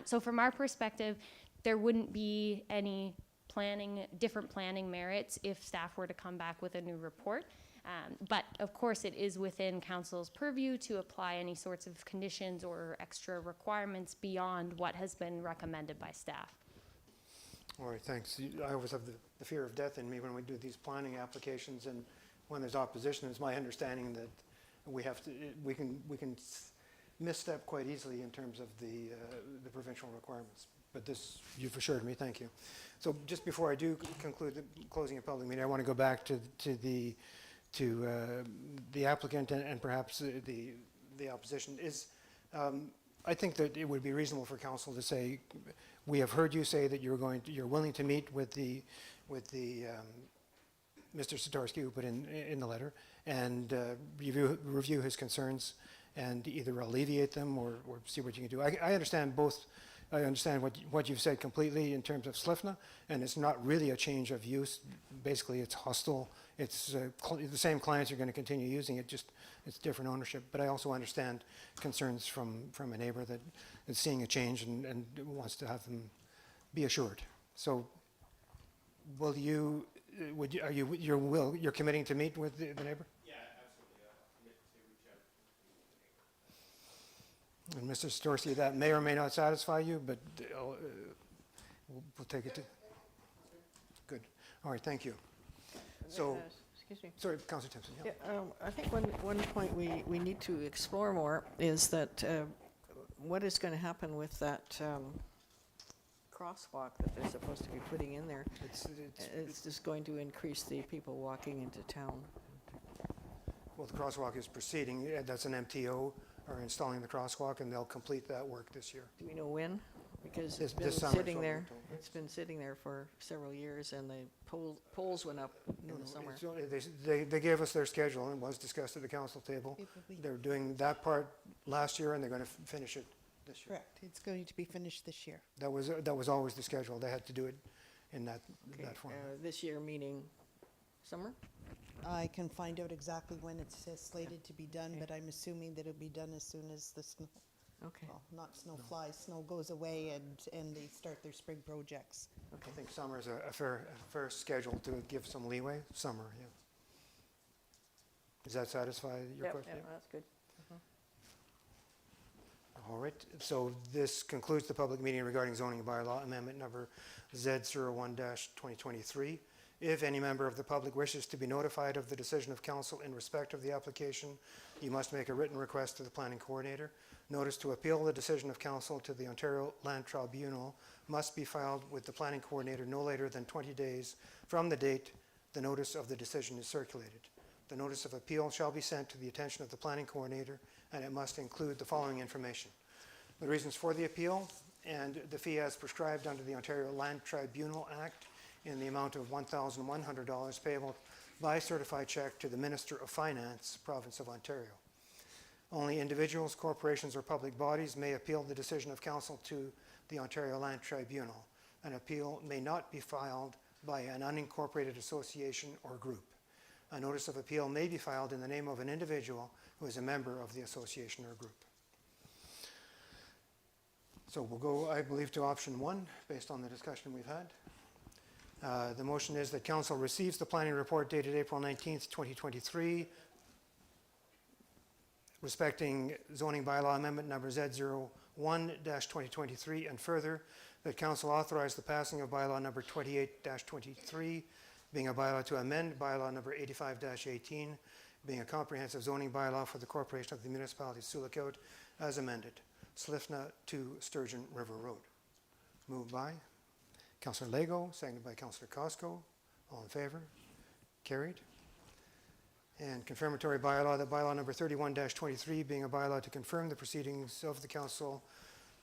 So from our perspective, there wouldn't be any different planning merits if staff were to come back with a new report. But of course, it is within council's purview to apply any sorts of conditions or extra requirements beyond what has been recommended by staff. All right, thanks. I always have the fear of death in me when we do these planning applications, and when there's opposition, it's my understanding that we can misstep quite easily in terms of the provincial requirements. But this, you've assured me, thank you. So just before I do conclude the closing of public meeting, I want to go back to the applicant and perhaps the opposition. I think that it would be reasonable for council to say, we have heard you say that you're willing to meet with the Mr. Satorsky, who put in the letter, and review his concerns and either alleviate them or see what you can do. I understand both. I understand what you've said completely in terms of SLIFNA, and it's not really a change of use. Basically, it's hostile. It's the same clients are going to continue using it, just it's different ownership. But I also understand concerns from a neighbor that is seeing a change and wants to have them be assured. So, you're committing to meet with the neighbor? And Mr. Storsky, that may or may not satisfy you, but we'll take it to. Good. All right, thank you. So, excuse me. sorry, Councillor Timpson. Yeah. Yeah, I think one point we need to explore more is that what is going to happen with that crosswalk that they're supposed to be putting in there. It's just going to increase the people walking into town. Well, the crosswalk is proceeding. That's an MTO, are installing the crosswalk, and they'll complete that work this year. Do we know when? Because it's This been summer, sitting so there. we're told. It's been sitting there for several years, and the poles went up in the summer. They gave us their schedule, and it was discussed at the council table. They're doing that part last year, and they're going to finish it this year. Correct. It's going to be finished this year. That was always the schedule. They had to do it in that form. This year meaning summer? I can find out exactly when it's slated to be done, but I'm assuming that it'll be done as soon as the snow, Okay. well, not snow flies, snow goes away and they start their spring projects. I think summer is a fair schedule to give some leeway. Summer, yeah. Does that satisfy your question? Yeah, that's good. All right, so this concludes the public meeting regarding zoning bylaw amendment number Z01-2023. If any member of the public wishes to be notified of the decision of council in respect of the application, you must make a written request to the planning coordinator. Notice to appeal the decision of council to the Ontario Land Tribunal must be filed with the planning coordinator no later than 20 days from the date the notice of the decision is circulated. The notice of appeal shall be sent to the attention of the planning coordinator, and it must include the following information: the reasons for the appeal and the fee as prescribed under the Ontario Land Tribunal Act in the amount of $1,100 payable by certified check to the Minister of Finance, Province of Ontario. Only individuals, corporations, or public bodies may appeal the decision of council to the Ontario Land Tribunal. An appeal may not be filed by an unincorporated association or group. A notice of appeal may be filed in the name of an individual who is a member of the association or group. So we'll go, I believe, to option one, based on the discussion we've had. The motion is that council receives the planning report dated April 19th, 2023, respecting zoning bylaw amendment number Z01-2023, and further, that council authorize the passing of bylaw number 28-23 being a bylaw to amend bylaw number 85-18, being a comprehensive zoning bylaw for the corporation of the municipality of Sioux as amended, Slifna to Sturgeon River Road. Moved by Councillor Lego, seconded by Councillor Cosco. All in favor? Carried. And confirmatory bylaw, the bylaw number 31-23, being a bylaw to confirm the proceedings of the Council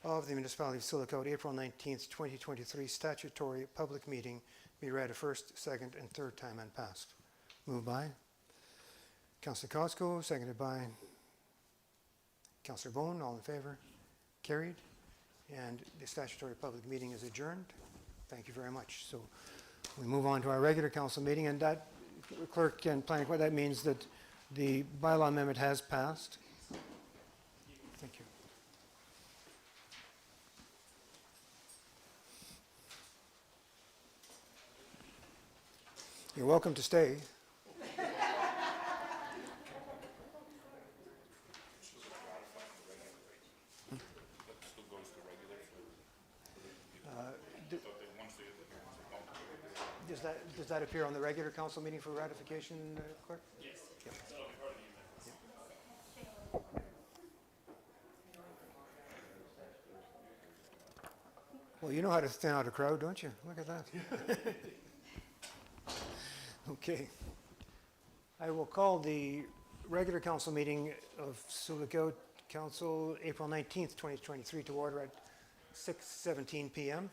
of the Municipality of Sioux April 19th, 2023 statutory public meeting be read a first, second, and third time and passed. Moved by Councillor Cosco, seconded by Councillor Bone. All in favor? Carried. And the statutory public meeting is adjourned. Thank you very much. So we move on to our regular council meeting, and that, clerk and planning, what that means that the bylaw amendment has passed. Thank you. You're welcome to stay. Does that appear on the regular council meeting for ratification, clerk? Yes. Yep. Well, you know how to thin out a crowd, don't you? Look at that. Okay. I will call the regular council meeting of Sioux Council, April 19th, 2023, to order at 6:17 p.m.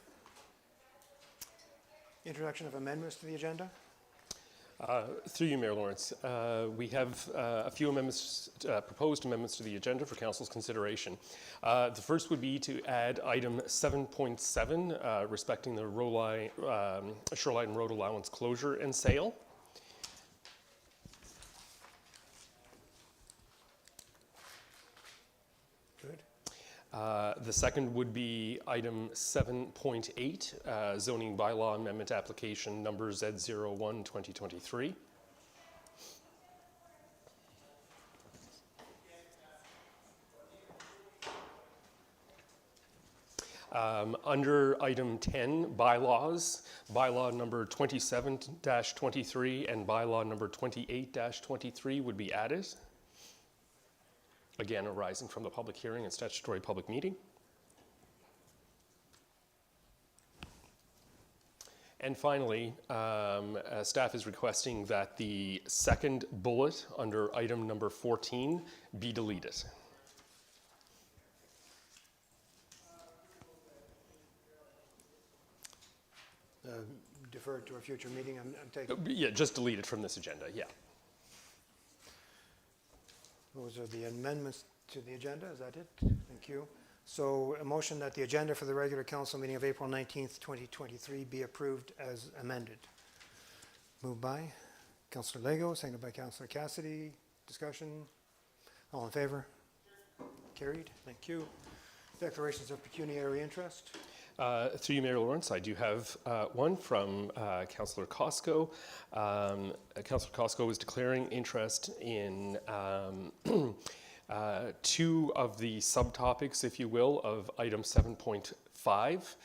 Introduction of amendments to the agenda. Through you, Mayor Lawrence, we have a few amendments, proposed amendments to the agenda for Council's consideration. The first would be to add item 7.7, respecting the shoreline road allowance closure and sale. Good. The second would be item 7.8, zoning bylaw amendment application number Z01 2023. Under item 10, bylaws, bylaw number 27-23 and bylaw number 28-23 would be added. Again, arising from the public hearing and statutory public meeting. And finally, staff is requesting that the second bullet under item number 14 be deleted. Deferred to a future meeting, I'm taking. Yeah, just delete it from this agenda, yeah. Those are the amendments to the agenda, is that it? Thank you. So a motion that the agenda for the regular council meeting of April 19th, 2023 be approved as amended. Moved by Councillor Lego, seconded by Councillor Cassidy. Discussion? All in favor? Carried. Thank you. Declarations of pecuniary interest. Through you, Mayor Lawrence, I do have one from Councillor Cosco. Councillor Cosco is declaring interest in two of the subtopics, if you will, of item 7.5,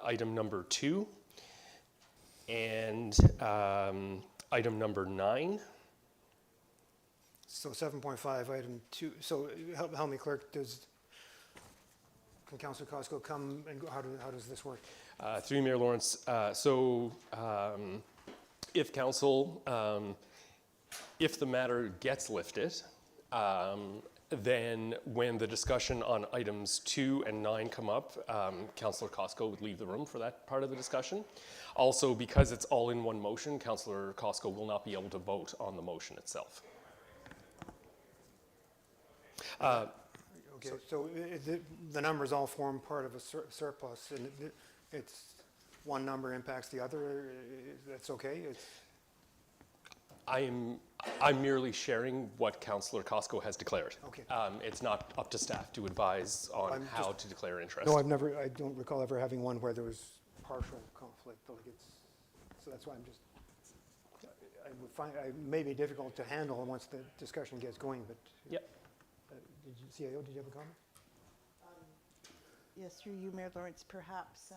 item number 2, and item number 9. So 7.5, item 2. So help me, clerk. Can Councillor Cosco come and go? How does this work? Through you, Mayor Lawrence, if council, if the matter gets lifted, then when the discussion on items 2 and 9 come up, Councillor Cosco would leave the room for that part of the discussion. Also, because it's all in one motion, Councillor Cosco will not be able to vote on the motion itself. Okay, so the numbers all form part of a surplus, and it's one number impacts the other. That's okay. I'm merely sharing what Councillor Cosco has declared. Okay. It's not up to staff to advise on I'm how to declare interest. No, I don't recall ever having one where there was partial conflict. So that's why I'm just. I would find it may be difficult to handle once the discussion gets going, but. Yep. CAO, did you have a comment? Yes, through you, Mayor Lawrence, perhaps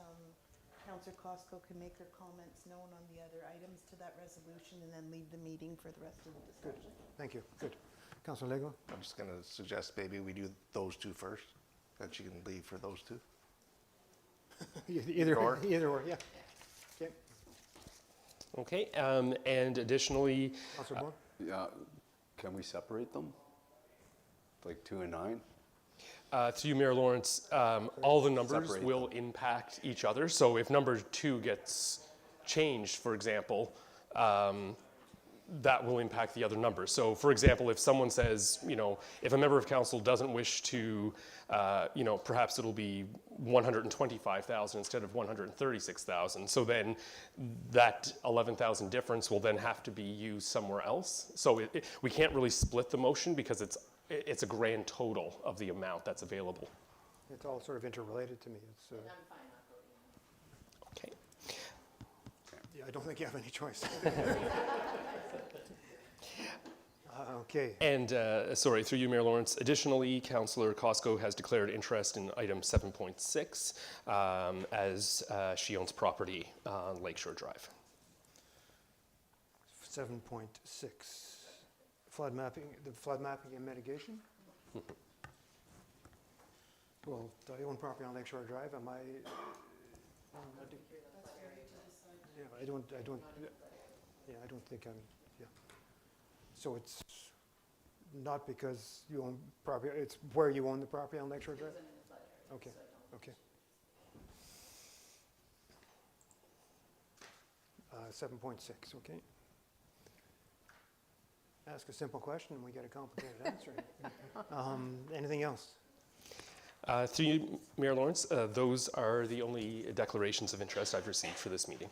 Councillor Costco can make her comments known on the other items to that resolution and then leave the meeting for the rest of the discussion. Thank you. Good. Councillor Lego? I'm just gonna suggest maybe we do those two first, then she can leave for those two. Either Or? either or, yeah. Okay. Okay, and additionally, Councillor Bone? Yeah, can we separate them? Like 2 and 9? through you, Mayor Lawrence, all the numbers Separate will impact each other. So if number 2 gets changed, for example, that will impact the other numbers. So for example, if someone says, if a member of council doesn't wish to, perhaps it'll be 125,000 instead of 136,000. So then that 11,000 difference will then have to be used somewhere else. So we can't really split the motion because it's a grand total of the amount that's available. It's all sort of interrelated to me. It's, Okay. yeah, I don't think you have any choice. Okay. And, sorry, through you, Mayor Lawrence, additionally, Councillor Costco has declared interest in item 7.6 as she owns property on Lakeshore Drive. 7.6. Flood mapping, the flood mapping and mitigation? Well, do I own property on Lakeshore Drive? Am I? Yeah, I don't think I'm, yeah. So it's not because you own property, it's where you own the property on Lakeshore Drive? Okay, okay. 7.6, okay. Ask a simple question and we get a complicated answer. Anything else? Through you, Mayor Lawrence, those are the only declarations of interest I've received for this meeting.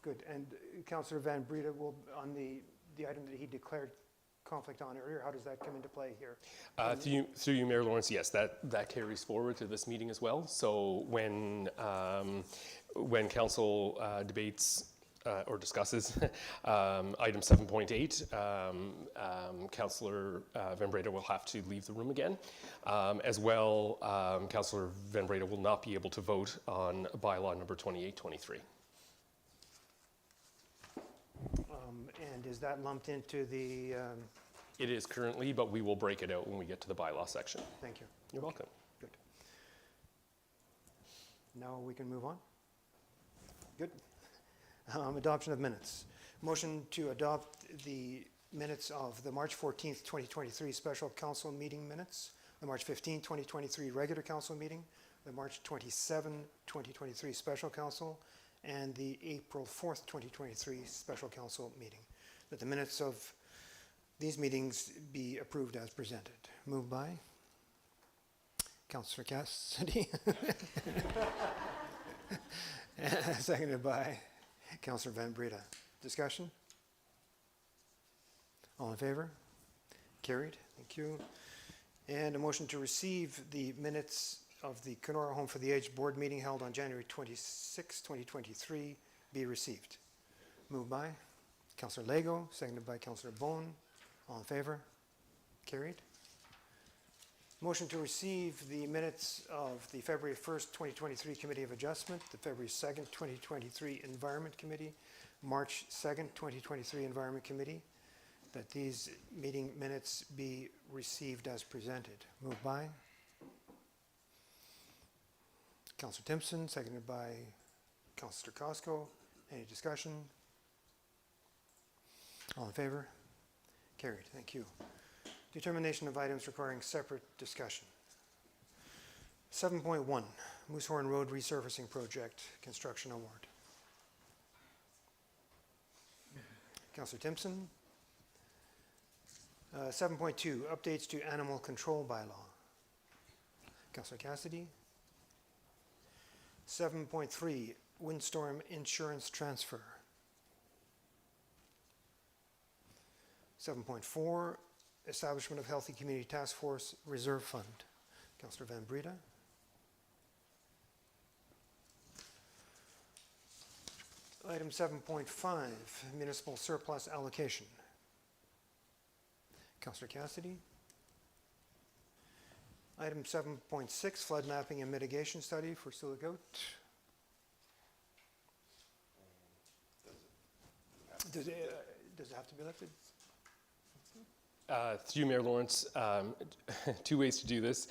Good, and Councillor Van Breda will, on the item that he declared conflict on earlier, how does that come into play here? Through you, Mayor Lawrence, yes, that carries forward to this meeting as well. So when council debates or discusses item 7.8, Councillor Van Breda will have to leave the room again. As well, Councillor Van Breda will not be able to vote on bylaw number 2823. And is that lumped into the, It is currently, but we will break it out when we get to the bylaw section. thank you. You're welcome. Good. Now we can move on? Good. Adoption of minutes. Motion to adopt the minutes of the March 14th, 2023 special council meeting minutes, the March 15th, 2023 regular council meeting, the March 27, 2023 special council, and the April 4th, 2023 special council meeting. That the minutes of these meetings be approved as presented. Moved by Councillor Cassidy. Seconded by Councillor Van Breda. Discussion? All in favor? Carried. Thank you. And a motion to receive the minutes of the Kenora Home for the Aged Board meeting held on January 26, 2023 be received. Moved by Councillor Lego, seconded by Councillor Bone. All in favor? Carried. Motion to receive the minutes of the February 1st, 2023 Committee of Adjustment, the February 2nd, 2023 Environment Committee, March 2nd, 2023 Environment Committee, that these meeting minutes be received as presented. Moved by Councillor Timpson, seconded by Councillor Costco. Any discussion? All in favor? Carried. Thank you. Determination of items requiring separate discussion. 7.1, Moosehorn Road Resurfacing Project Construction Award. Councillor Timpson. 7.2, Updates to Animal Control Bylaw. Councillor Cassidy. 7.3, Windstorm Insurance Transfer. 7.4, Establishment of Healthy Community Task Force Reserve Fund. Councillor Van Breda. Item 7.5, Municipal Surplus Allocation. Councillor Cassidy. Item 7.6, Flood Mapping and Mitigation Study for Sioux. Does it have to be lifted? Through Mayor Lawrence, two ways to do this.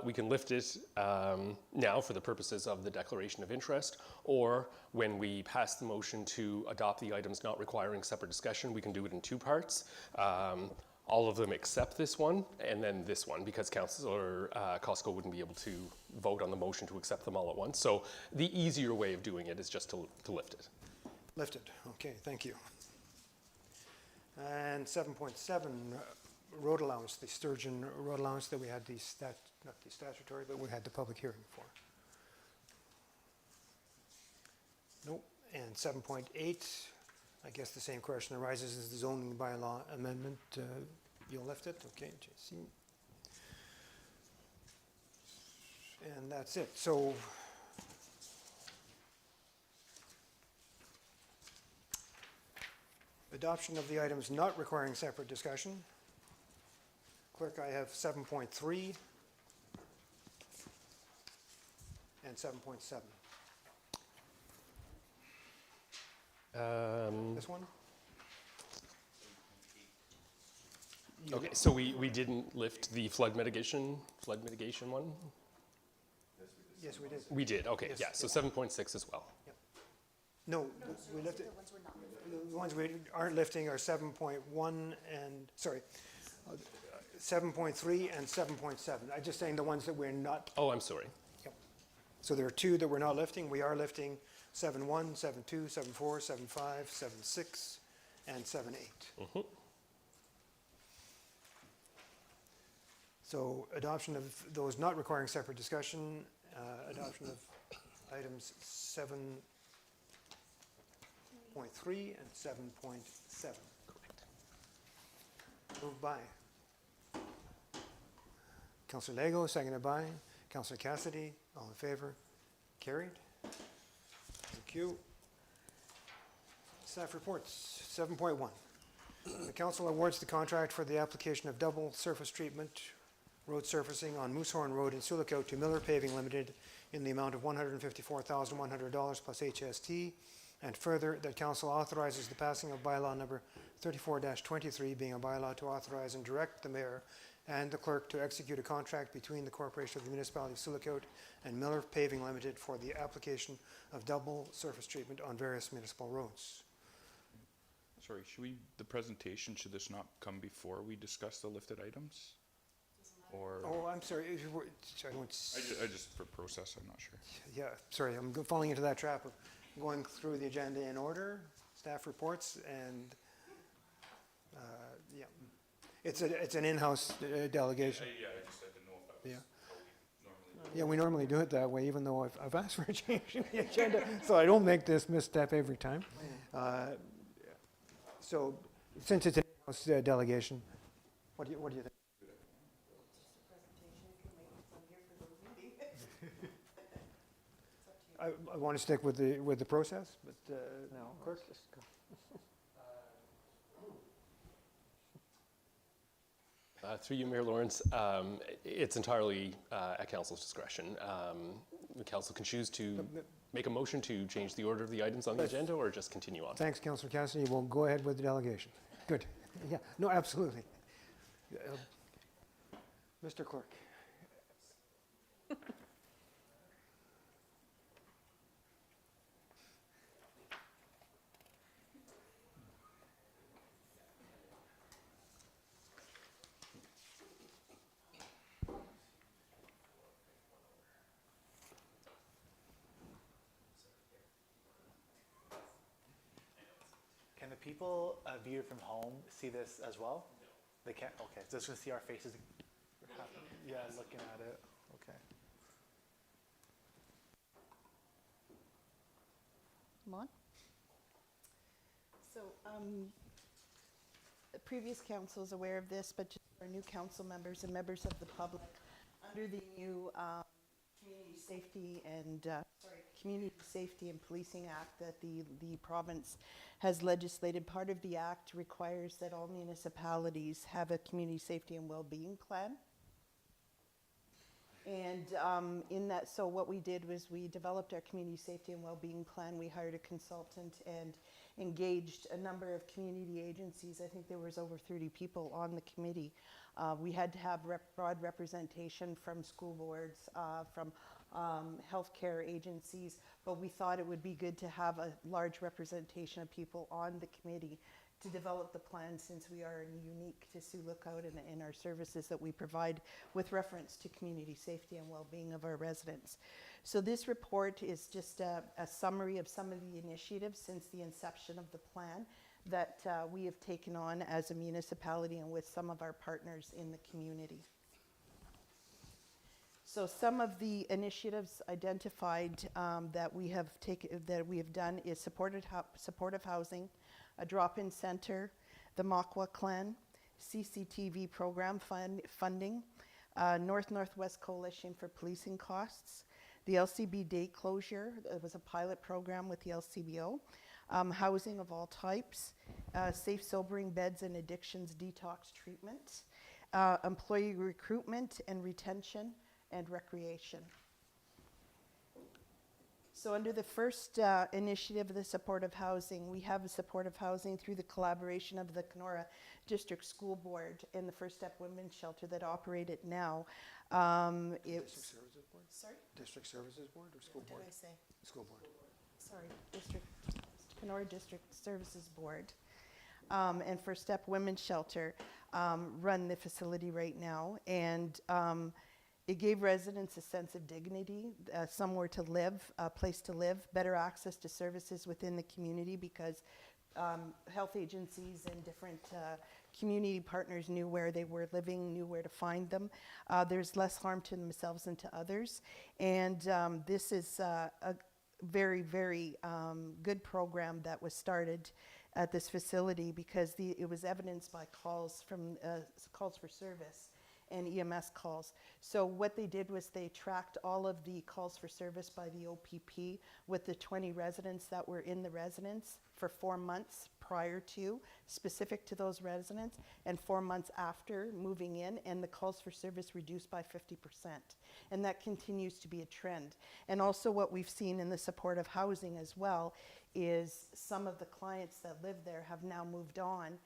We can lift it now for the purposes of the declaration of interest, or when we pass the motion to adopt the items not requiring separate discussion, we can do it in two parts. All of them except this one, and then this one, because Councillor Costco wouldn't be able to vote on the motion to accept them all at once. So the easier way of doing it is just to lift it. Lifted, okay, thank you. And 7.7, road allowance, the Sturgeon road allowance that we had not the statutory, but we had the public hearing for. Nope, and 7.8, I guess the same question arises as the zoning bylaw amendment. You'll lift it, okay, JC. And that's it, so. Adoption of the items not requiring separate discussion. Clerk, I have 7.3 and 7.7. This one? Okay, so we didn't lift the flood mitigation one? Yes, we did. We did, okay, Yes, yeah, so 7.6 as well. No, we lifted. The ones we aren't lifting are 7.1 and, sorry, 7.3 and 7.7. I'm just saying the ones that we're not. Oh, I'm sorry. Yep. So there are two that we're not lifting. We are lifting 7.1, 7.2, 7.4, 7.5, 7.6, and 7.8. So adoption of those not requiring separate discussion, adoption of items 7.3 and 7.7. Correct. Moved by Councillor Lego, seconded by Councillor Cassidy. All in favor? Carried. Thank you. Staff reports, 7.1. The council awards the contract for the application of double surface treatment road surfacing on Moosehorn Road in Sioux to Miller Paving Limited in the amount of $154,100 plus HST. And further, that council authorizes the passing of bylaw number 34-23, being a bylaw to authorize and direct the mayor and the clerk to execute a contract between the Corporation of the Municipality of Sioux and Miller Paving Limited for the application of double surface treatment on various municipal roads. Sorry, the presentation, should this not come before we discuss the lifted items? Or, Oh, I'm sorry. I just for process, I'm not sure. Yeah, sorry, I'm falling into that trap of going through the agenda in order, staff reports, and yeah, it's an in-house delegation. Yeah, I just didn't know if that was Yeah. how we normally Yeah, we normally do it that way, even though I've asked for a change in the agenda, so I don't make this misstep every time. So, since it's an in-house delegation, what do you think? I want to stick with the process, but No, clerk? let's just go. Through you, Mayor Lawrence, it's entirely at council's discretion. The council can choose to make a motion to change the order of the items on the agenda or just continue on. Thanks, Councillor Cassidy. We'll go ahead with the delegation. Good. Yeah, no, absolutely. Mr. Clerk. Can the people viewed from home see this as well? They can't, okay, so just gonna see our faces. Yeah, looking at it, okay. Come on. So, the previous council is aware of this, but just for new council members and members of the public, under the new Community Safety and Policing Act that the province has legislated, part of the act requires that all municipalities have a community safety and well-being plan. And in that, so what we did was we developed our community safety and well-being plan. We hired a consultant and engaged a number of community agencies. I think there was over 30 people on the committee. We had to have broad representation from school boards, from healthcare agencies, but we thought it would be good to have a large representation of people on the committee to develop the plan, since we are unique to Sioux Lookout in our services that we provide with reference to community safety and well-being of our residents. So this report is just a summary of some of the initiatives since the inception of the plan that we have taken on as a municipality and with some of our partners in the community. So some of the initiatives identified that we have done is supportive housing, a drop-in center, the Makwa Clan, CCTV program funding, North-Northwest Coalition for Policing Costs, the LCB day closure. It was a pilot program with the LCBO, housing of all types, safe sobering beds and addictions detox treatment, employee recruitment and retention, and recreation. So under the first initiative, the supportive housing, we have a supportive housing through the collaboration of the Kenora District School Board and the First Step Women's Shelter that operate it now. District Services Board? Sorry? District Services Board or School Board? What did I say? School Board. Sorry, Kenora District Services Board. And First Step Women's Shelter run the facility right now. And it gave residents a sense of dignity, somewhere to live, a place to live, better access to services within the community, because health agencies and different community partners knew where they were living, knew where to find them. There's less harm to themselves and to others. And this is a very, very good program that was started at this facility, because it was evidenced by calls for service and EMS calls. So what they did was they tracked all of the calls for service by the OPP with the 20 residents that were in the residence for 4 months prior to, specific to those residents, and 4 months after moving in, and the calls for service reduced by 50%. And that continues to be a trend. And also what we've seen in the supportive housing as well is some of the clients that live there have now moved on,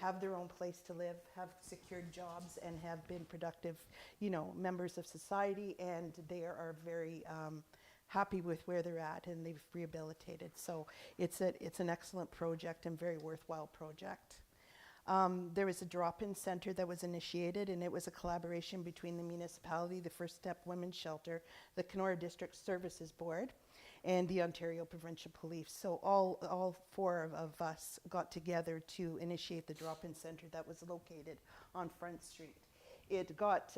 have their own place to live, have secured jobs, and have been productive, members of society, and they are very happy with where they're at, and they've rehabilitated. So it's an excellent project and very worthwhile project. There was a drop-in center that was initiated, and it was a collaboration between the municipality, the First Step Women's Shelter, the Kenora District Services Board, and the Ontario Provincial Police. So all four of us got together to initiate the drop-in center that was located on Front Street. It got,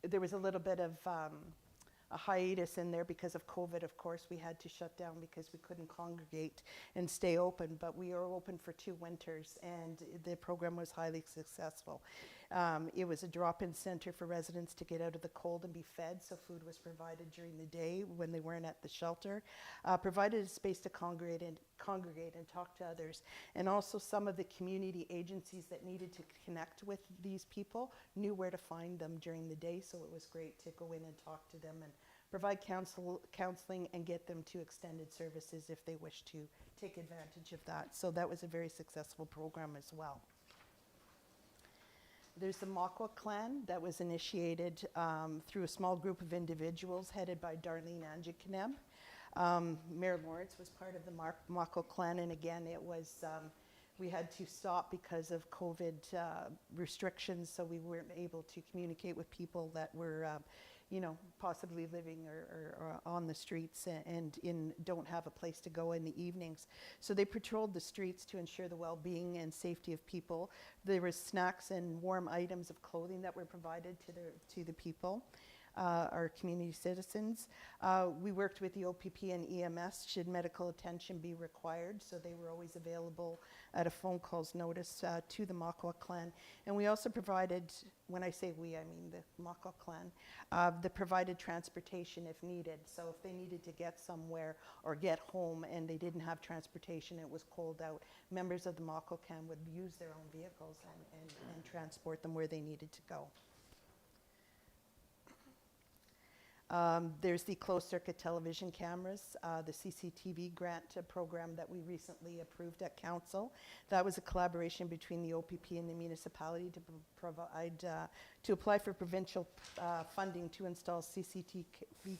there was a little bit of a hiatus in there because of COVID, of course. We had to shut down because we couldn't congregate and stay open, but we are open for 2 winters, and the program was highly successful. It was a drop-in center for residents to get out of the cold and be fed, so food was provided during the day when they weren't at the shelter. Provided a space to congregate and talk to others. And also some of the community agencies that needed to connect with these people knew where to find them during the day, so it was great to go in and talk to them and provide counseling and get them to extended services if they wish to take advantage of that. So that was a very successful program as well. There's the Makwa Clan that was initiated through a small group of individuals headed by Darlene Anjikaneb. Mayor Lawrence was part of the Makwa Clan, and again, it was, we had to stop because of COVID restrictions, so we weren't able to communicate with people that were possibly living or on the streets and don't have a place to go in the evenings. So they patrolled the streets to ensure the well-being and safety of people. There was snacks and warm items of clothing that were provided to the people, our community citizens. We worked with the OPP and EMS should medical attention be required, so they were always available at a phone call's notice to the Makwa Clan. And we also provided, when I say we, I mean the Makwa Clan, that provided transportation if needed. So if they needed to get somewhere or get home and they didn't have transportation, it was cold out, members of the Makwa Clan would use their own vehicles and transport them where they needed to go. There's the closed circuit television cameras, the CCTV grant program that we recently approved at council. That was a collaboration between the OPP and the municipality to provide, to apply for provincial funding to install CCTV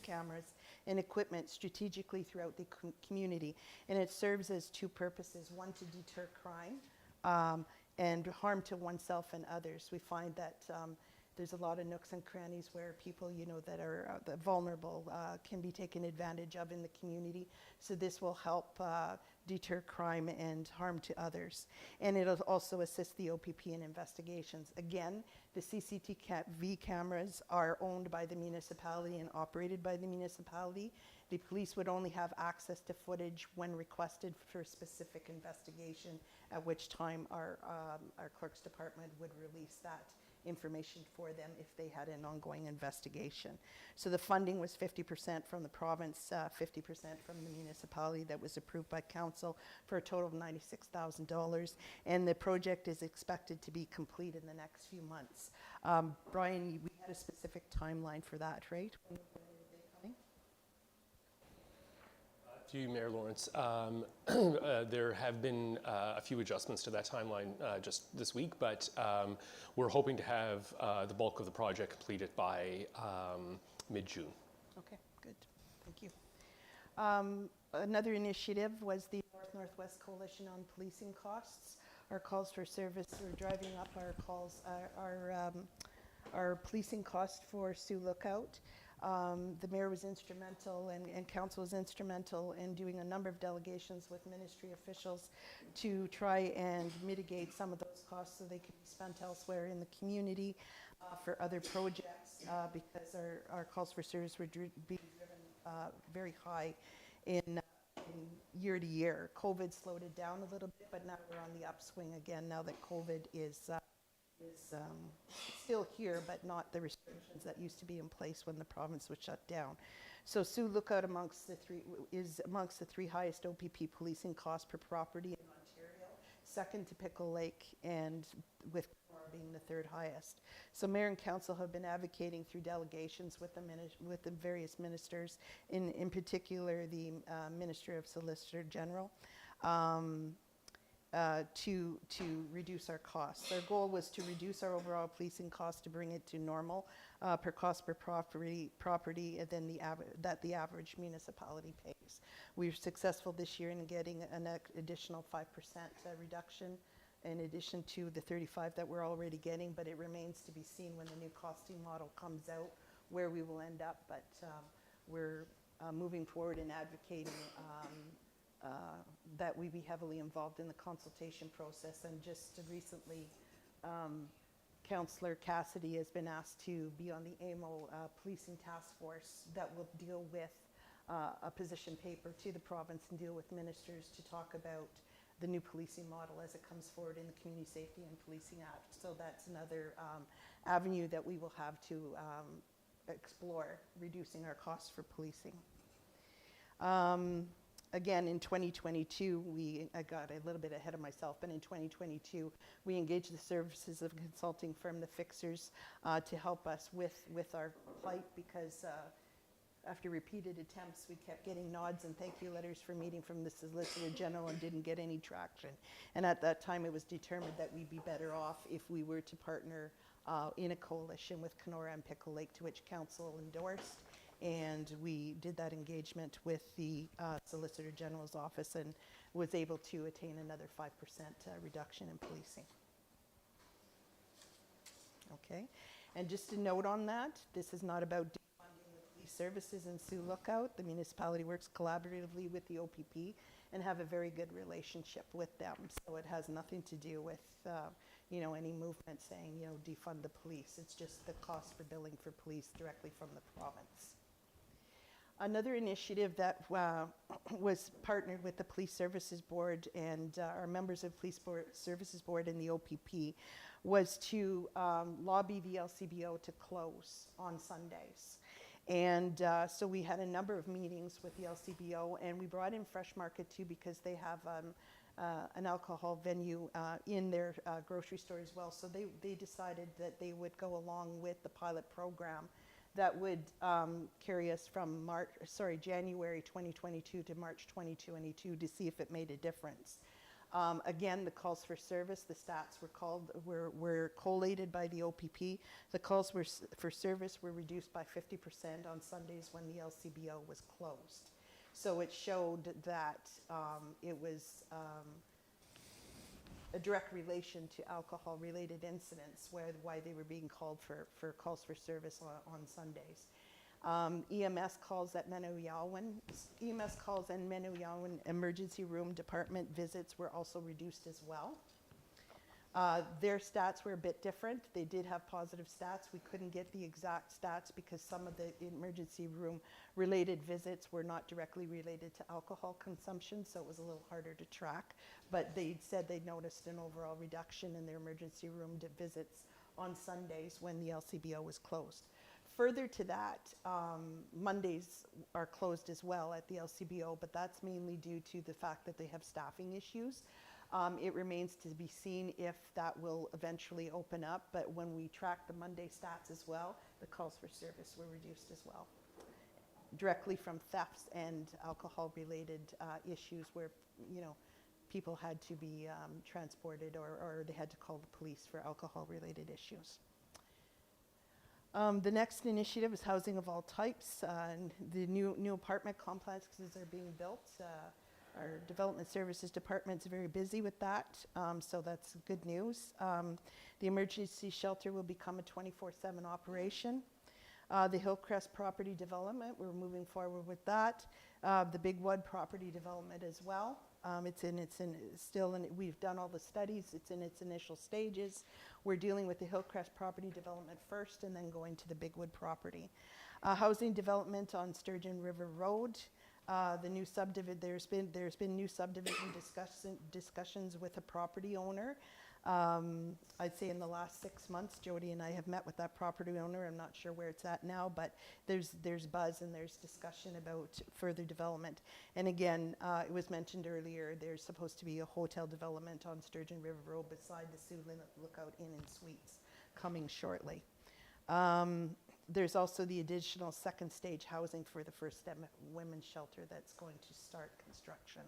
cameras and equipment strategically throughout the community. And it serves as two purposes: one, to deter crime and harm to oneself and others. We find that there's a lot of nooks and crannies where people, that are vulnerable can be taken advantage of in the community. So this will help deter crime and harm to others. And it'll also assist the OPP in investigations. Again, the CCTV cameras are owned by the municipality and operated by the municipality. The police would only have access to footage when requested for a specific investigation, at which time our clerk's department would release that information for them if they had an ongoing investigation. So the funding was 50% from the province, 50% from the municipality. That was approved by council for a total of $96,000. And the project is expected to be complete in the next few months. Brian, we had a specific timeline for that, right? When are they coming? To you, Mayor Lawrence. There have been a few adjustments to that timeline just this week, but we're hoping to have the bulk of the project completed by mid-June. Okay, good. Thank you. Another initiative was the North-Northwest Coalition on Policing Costs. Our calls for service, we're driving up our calls, our policing costs for Sioux Lookout. The mayor was instrumental and council was instrumental in doing a number of delegations with ministry officials to try and mitigate some of those costs so they could be spent elsewhere in the community for other projects because our calls for service were being driven very high in year to year. COVID slowed it down a little bit, but now we're on the upswing again now that COVID is still here, but not the restrictions that used to be in place when the province was shut down. So Sioux Lookout is amongst the three highest OPP policing costs per property in Ontario, second to Pickle Lake, and with Kenora being the third highest. So mayor and council have been advocating through delegations with the various ministers, in particular the Minister of Solicitor General, to reduce our costs. Our goal was to reduce our overall policing costs to bring it to normal per cost per property than that the average municipality pays. We were successful this year in getting an additional 5% reduction in addition to the 35 that we're already getting, but it remains to be seen when the new costing model comes out where we will end up, but we're moving forward and advocating that we be heavily involved in the consultation process. And just recently, Councillor Cassidy has been asked to be on the AMO policing task force that will deal with a position paper to the province and deal with ministers to talk about the new policing model as it comes forward in the Community Safety and Policing Act. So that's another avenue that we will have to explore, reducing our costs for policing. Again, in 2022, I got a little bit ahead of myself, but in 2022, we engaged the services of a consulting firm, the Fixers, to help us with our plight because after repeated attempts, we kept getting nods and thank you letters for meeting from the Solicitor General and didn't get any traction. And at that time, it was determined that we'd be better off if we were to partner in a coalition with Kenora and Pickle Lake, to which council endorsed. And we did that engagement with the Solicitor General's office and was able to attain another 5% reduction in policing. Okay, and just a note on that, this is not about defunding the police services in Sioux Lookout. The municipality works collaboratively with the OPP and have a very good relationship with them. So it has nothing to do with any movement saying, defund the police. It's just the cost for billing for police directly from the province. Another initiative that was partnered with the Police Services Board and our members of Police Services Board and the OPP was to lobby the LCBO to close on Sundays. And so we had a number of meetings with the LCBO, and we brought in Fresh Market too because they have an alcohol venue in their grocery store as well. So they decided that they would go along with the pilot program that would carry us from January 2022 to March 2022 to see if it made a difference. Again, the calls for service, the stats were collated by the OPP. The calls for service were reduced by 50% on Sundays when the LCBO was closed. So it showed that it was a direct relation to alcohol-related incidents, why they were being called for calls for service on Sundays. EMS calls and Menouyawan emergency room department visits were also reduced as well. Their stats were a bit different. They did have positive stats. We couldn't get the exact stats because some of the emergency room related visits were not directly related to alcohol consumption, so it was a little harder to track. But they said they noticed an overall reduction in their emergency room visits on Sundays when the LCBO was closed. Further to that, Mondays are closed as well at the LCBO, but that's mainly due to the fact that they have staffing issues. It remains to be seen if that will eventually open up, but when we track the Monday stats as well, the calls for service were reduced as well, directly from thefts and alcohol-related issues where, people had to be transported or they had to call the police for alcohol-related issues. The next initiative is housing of all types. And the new apartment complexes are being built. Our Development Services Department is very busy with that, so that's good news. The emergency shelter will become a 24/7 operation. The Hillcrest property development, we're moving forward with that. The Big Wood property development as well. We've done all the studies. It's in its initial stages. We're dealing with the Hillcrest property development first and then going to the Big Wood property. Housing development on Sturgeon River Road. The new subdivision, there's been new subdivision discussions with a property owner. I'd say in the last 6 months, Jody and I have met with that property owner. I'm not sure where it's at now, but there's buzz and there's discussion about further development. And again, it was mentioned earlier, there's supposed to be a hotel development on Sturgeon River Road beside the Sioux Lookout Inn and Suites coming shortly. There's also the additional second stage housing for the First Step Women's Shelter that's going to start construction.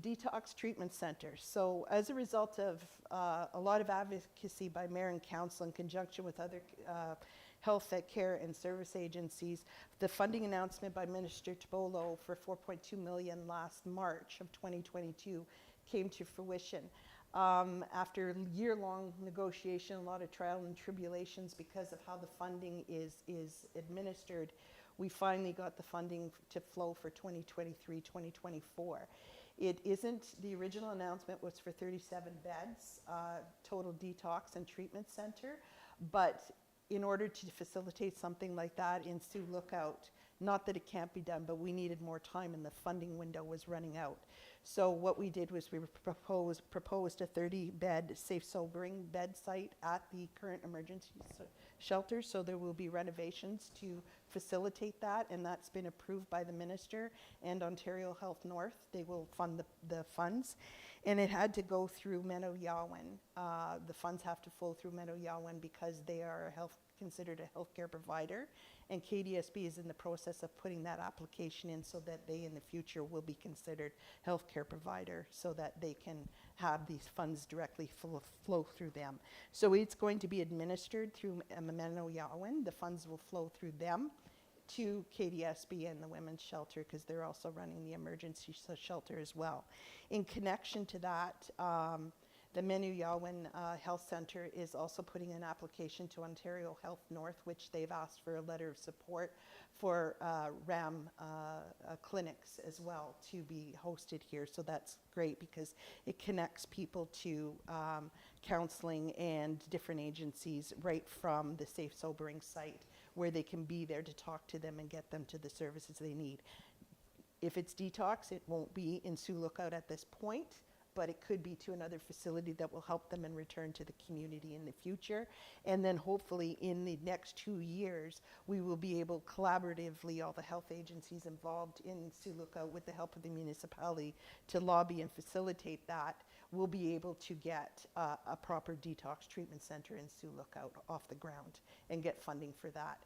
Detox treatment centers. So as a result of a lot of advocacy by mayor and council in conjunction with other health care and service agencies, the funding announcement by Minister Tobolo for $4.2 million last March of 2022 came to fruition. After year-long negotiation, a lot of trial and tribulations because of how the funding is administered, we finally got the funding to flow for 2023-2024. It isn't, the original announcement was for 37 beds, total detox and treatment center, but in order to facilitate something like that in Sioux Lookout, not that it can't be done, but we needed more time and the funding window was running out. So what we did was we proposed a 30-bed safe sobering bed site at the current emergency shelter. So there will be renovations to facilitate that, and that's been approved by the minister and Ontario Health North. They will fund the funds, and it had to go through Menouyawan. The funds have to flow through Menouyawan because they are considered a healthcare provider, and KDSB is in the process of putting that application in so that they in the future will be considered healthcare provider so that they can have these funds directly flow through them. So it's going to be administered through Menouyawan. The funds will flow through them to KDSB and the women's shelter because they're also running the emergency shelter as well. In connection to that, the Menouyawan Health Centre is also putting an application to Ontario Health North, which they've asked for a letter of support for RAM clinics as well to be hosted here. So that's great because it connects people to counseling and different agencies right from the safe sobering site where they can be there to talk to them and get them to the services they need. If it's detox, it won't be in Sioux Lookout at this point. but it could be to another facility that will help them and return to the community in the future. And then hopefully in the next 2 years, we will be able collaboratively, all the health agencies involved in Sioux Lookout with the help of the municipality to lobby and facilitate that. We'll be able to get a proper detox treatment center in Sioux Lookout off the ground and get funding for that.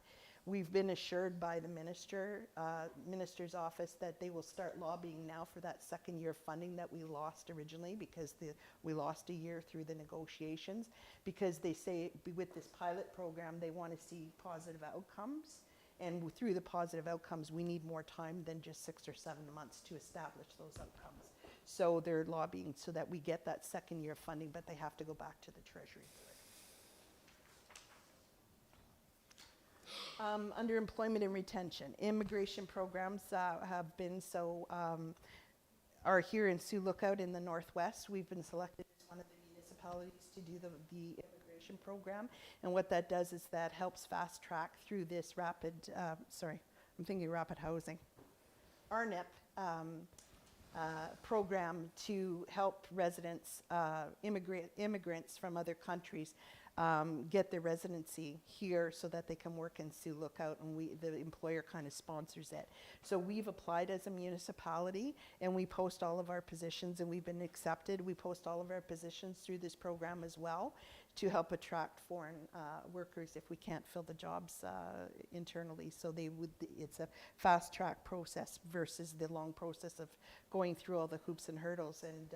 We've been assured by the minister's office that they will start lobbying now for that second year funding that we lost originally, because we lost a year through the negotiations, because they say with this pilot program they want to see positive outcomes, and through the positive outcomes we need more time than just 6 or 7 months to establish those outcomes. So they're lobbying so that we get that second year funding, but they have to go back to the Treasury for it. Under employment and retention, immigration programs are here in Sioux Lookout in the Northwest. We've been selected as one of the municipalities to do the immigration program, and what that does is that helps fast track through this rapid housing, RNEP program to help residents, immigrants from other countries get their residency here so that they can work in Sioux Lookout, and the employer kind of sponsors it. So we've applied as a municipality, and we post all of our positions, and we've been accepted. We post all of our positions through this program as well to help attract foreign workers if we can't fill the jobs internally. So it's a fast track process versus the long process of going through all the hoops and hurdles. And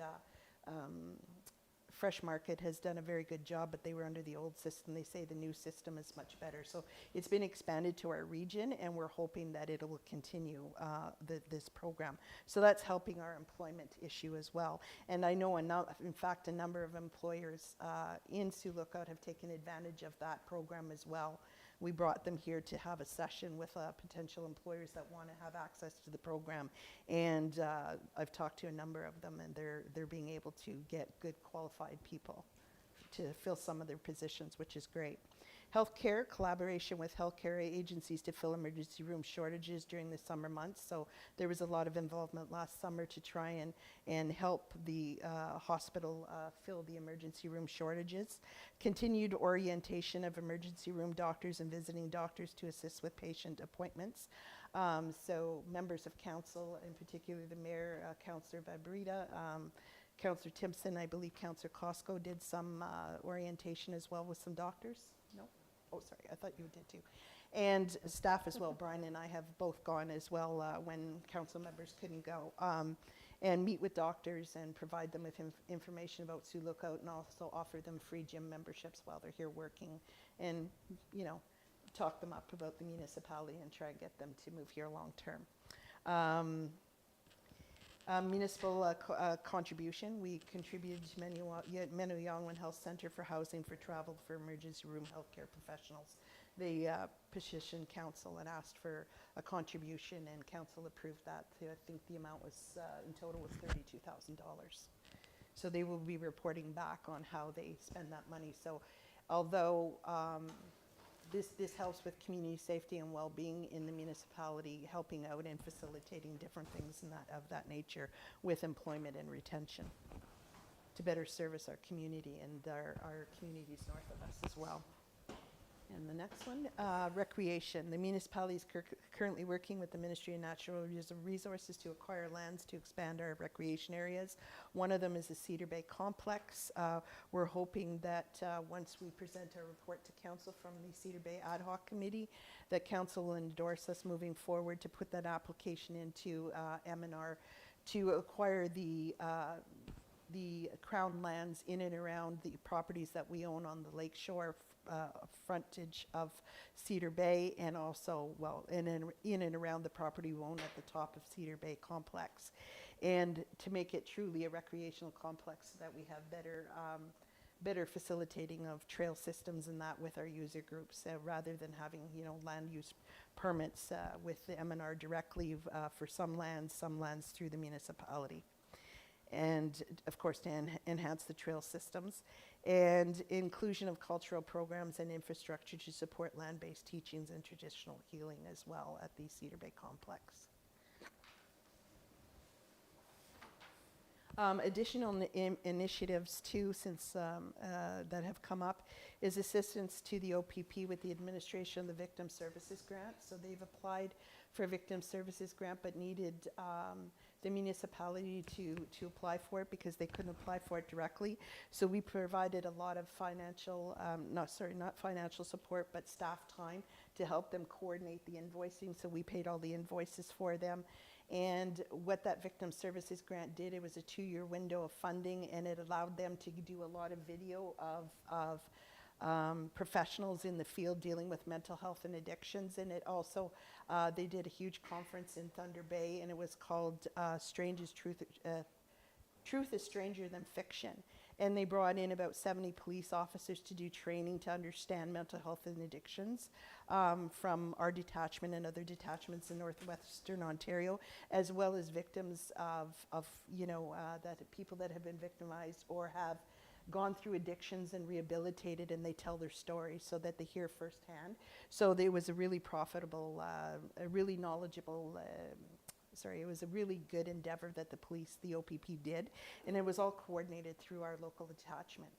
Fresh Market has done a very good job, but they were under the old system. They say the new system is much better. So it's been expanded to our region, and we're hoping that it will continue this program. So that's helping our employment issue as well. And I know, in fact, a number of employers in Sioux Lookout have taken advantage of that program as well. We brought them here to have a session with potential employers that want to have access to the program, and I've talked to a number of them, and they're being able to get good qualified people to fill some of their positions, which is great. Healthcare, collaboration with healthcare agencies to fill emergency room shortages during the summer months. So there was a lot of involvement last summer to try and help the hospital fill the emergency room shortages. Continued orientation of emergency room doctors and visiting doctors to assist with patient appointments. So members of council, in particular the mayor, Councillor Vabrita, Councillor Timpson, I believe Councillor Costco did some orientation as well with some doctors. No? Oh, sorry, I thought you did too. And staff as well. Brian and I have both gone as well when council members couldn't go. And meet with doctors and provide them with information about Sioux Lookout, and also offer them free gym memberships while they're here working, and, you know, talk them up about the municipality and try and get them to move here long term. Municipal contribution. We contributed to Menuyongwin Health Center for housing, for travel, for emergency room healthcare professionals. They petitioned council and asked for a contribution, and council approved that. I think the amount was, in total, was $32,000. So they will be reporting back on how they spend that money. So although this helps with community safety and well-being in the municipality, helping out and facilitating different things of that nature with employment and retention to better service our community and our communities north of us as well. And the next one, recreation. The municipality is currently working with the Ministry of Natural Resources to acquire lands to expand our recreation areas. One of them is the Cedar Bay Complex. We're hoping that once we present our report to council from the Cedar Bay Ad Hoc Committee, that council will endorse us moving forward to put that application into M&R to acquire the crown lands in and around the properties that we own on the lakeshore frontage of Cedar Bay, and also, well, in and around the property we own at the top of Cedar Bay Complex, and to make it truly a recreational complex so that we have better facilitating of trail systems and that with our user groups, rather than having, you know, land use permits with the M&R directly for some lands through the municipality. And of course to enhance the trail systems, and inclusion of cultural programs and infrastructure to support land-based teachings and traditional healing as well at the Cedar Bay Complex. Additional initiatives too, since that have come up, is assistance to the OPP with the administration of the Victim Services Grant. So they've applied for a Victim Services Grant, but needed the municipality to apply for it because they couldn't apply for it directly. So we provided a lot of financial, not financial support, but staff time to help them coordinate the invoicing. So we paid all the invoices for them. And what that Victim Services Grant did, it was a 2-year window of funding, and it allowed them to do a lot of video of professionals in the field dealing with mental health and addictions. And it also, they did a huge conference in Thunder Bay, and it was called Truth is Stranger Than Fiction. And they brought in about 70 police officers to do training to understand mental health and addictions from our detachment and other detachments in northwestern Ontario, as well as victims of that people that have been victimized or have gone through addictions and rehabilitated, and they tell their story so that they hear firsthand. So it was a really profitable, a really knowledgeable, it was a really good endeavor that the OPP did, and it was all coordinated through our local detachment.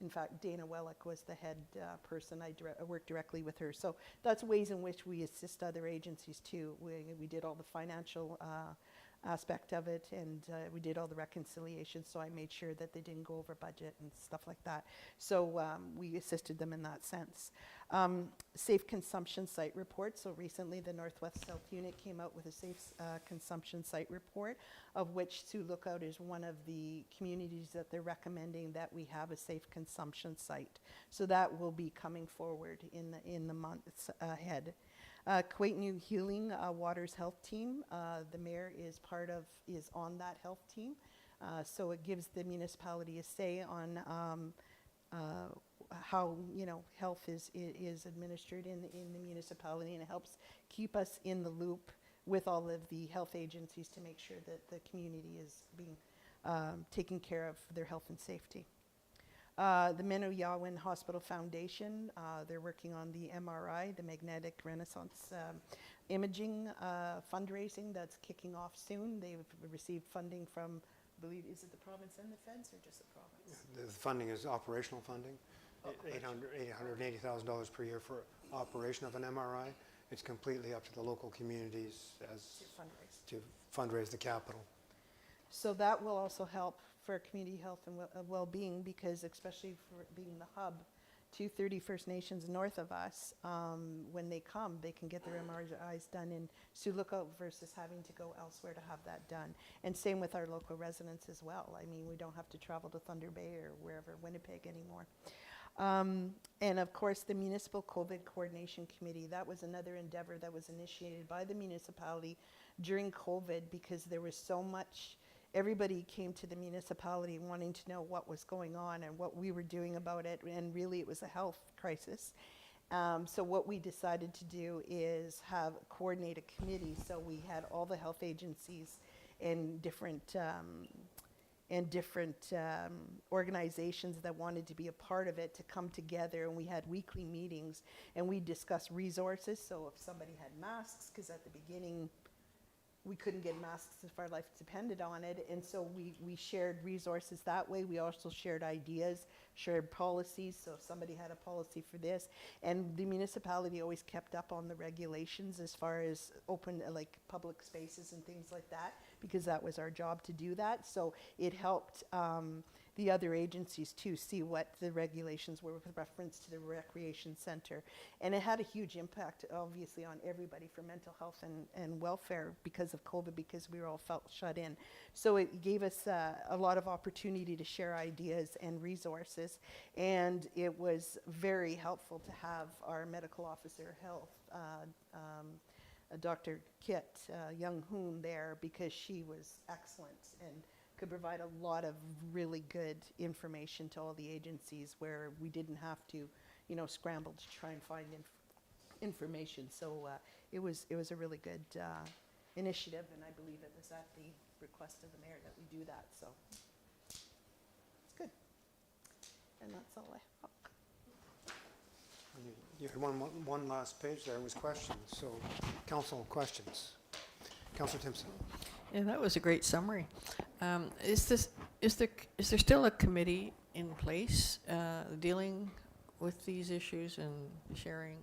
In fact, Dana Wellick was the head person. I worked directly with her. So that's ways in which we assist other agencies too. We did all the financial aspect of it, and we did all the reconciliation, so I made sure that they didn't go over budget and stuff like that. So we assisted them in that sense. Safe consumption site report. So recently the Northwest South Unit came out with a safe consumption site report, of which Sioux Lookout is one of the communities that they're recommending that we have a safe consumption site. So that will be coming forward in the months ahead. Kuwait New Healing Waters Health Team, the mayor is on that health team. So it gives the municipality a say on how health is administered in the municipality, and it helps keep us in the loop with all of the health agencies to make sure that the community is being taken care of their health and safety. The Menno Yawin Hospital Foundation, they're working on the MRI, the Magnetic Resonance Imaging fundraising that's kicking off soon. They've received funding from, I believe, is it the province and the feds, or just the province? The funding is operational funding, $880,000 per year for operation of an MRI. It's completely up to the local communities to fundraise the capital. So that will also help for community health and well-being, because especially for being the hub to 30 First Nations north of us, when they come, they can get their MRIs done in Sioux Lookout versus having to go elsewhere to have that done. And same with our local residents as well. I mean, we don't have to travel to Thunder Bay or wherever, Winnipeg anymore. And of course, the Municipal COVID Coordination Committee, that was another endeavor that was initiated by the municipality during COVID, because there was so much. Everybody came to the municipality wanting to know what was going on and what we were doing about it, and really it was a health crisis. So what we decided to do is coordinate a committee. So we had all the health agencies and different organizations that wanted to be a part of it to come together, and we had weekly meetings, and we discussed resources. So if somebody had masks, because at the beginning we couldn't get masks if our life depended on it, and so we shared resources that way. We also shared ideas, shared policies, so if somebody had a policy for this, and the municipality always kept up on the regulations as far as open, like public spaces and things like that, because that was our job to do that. So it helped the other agencies to see what the regulations were with reference to the recreation center. And it had a huge impact, obviously, on everybody for mental health and welfare because of COVID, because we were all felt shut in. So it gave us a lot of opportunity to share ideas and resources. And it was very helpful to have our medical officer of health, Dr. Kit Young-Hoon there, because she was excellent and could provide a lot of really good information to all the agencies where we didn't have to, scramble to try and find information. So it was a really good initiative, and I believe it was at the request of the mayor that we do that. So it's good, and that's all I have. You had one last page there was questions. So council questions. Councillor Timpson. Yeah, that was a great summary. Is there still a committee in place dealing with these issues and sharing,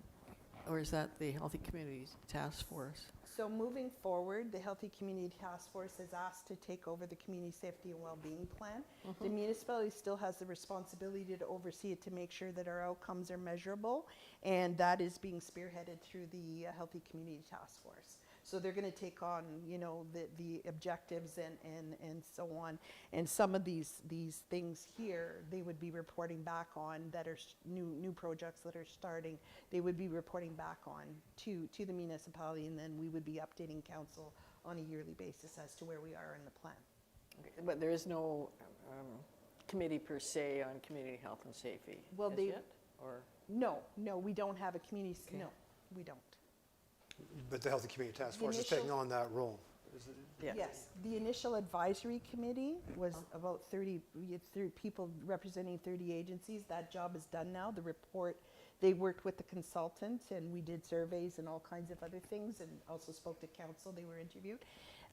or is that the Healthy Communities Task Force? So moving forward, the Healthy Community Task Force is asked to take over the Community Safety and Wellbeing Plan. The municipality still has the responsibility to oversee it to make sure that our outcomes are measurable, and that is being spearheaded through the Healthy Community Task Force. So they're going to take on, you know, the objectives and so on. And some of these things here, they would be reporting back on that are new projects that are starting. They would be reporting back on to the municipality, and then we would be updating council on a yearly basis as to where we are in the plan. Okay, but there is no committee per se on community health and safety Well, as they- yet? Or No, we don't have a community, Okay. no, we don't. But the Healthy Community Task The Force is initial- taking on that role. Is it- yeah. Yes, the initial advisory committee was about 30 people representing 30 agencies. That job is done now. The report, they worked with the consultant, and we did surveys and all kinds of other things, and also spoke to council. They were interviewed.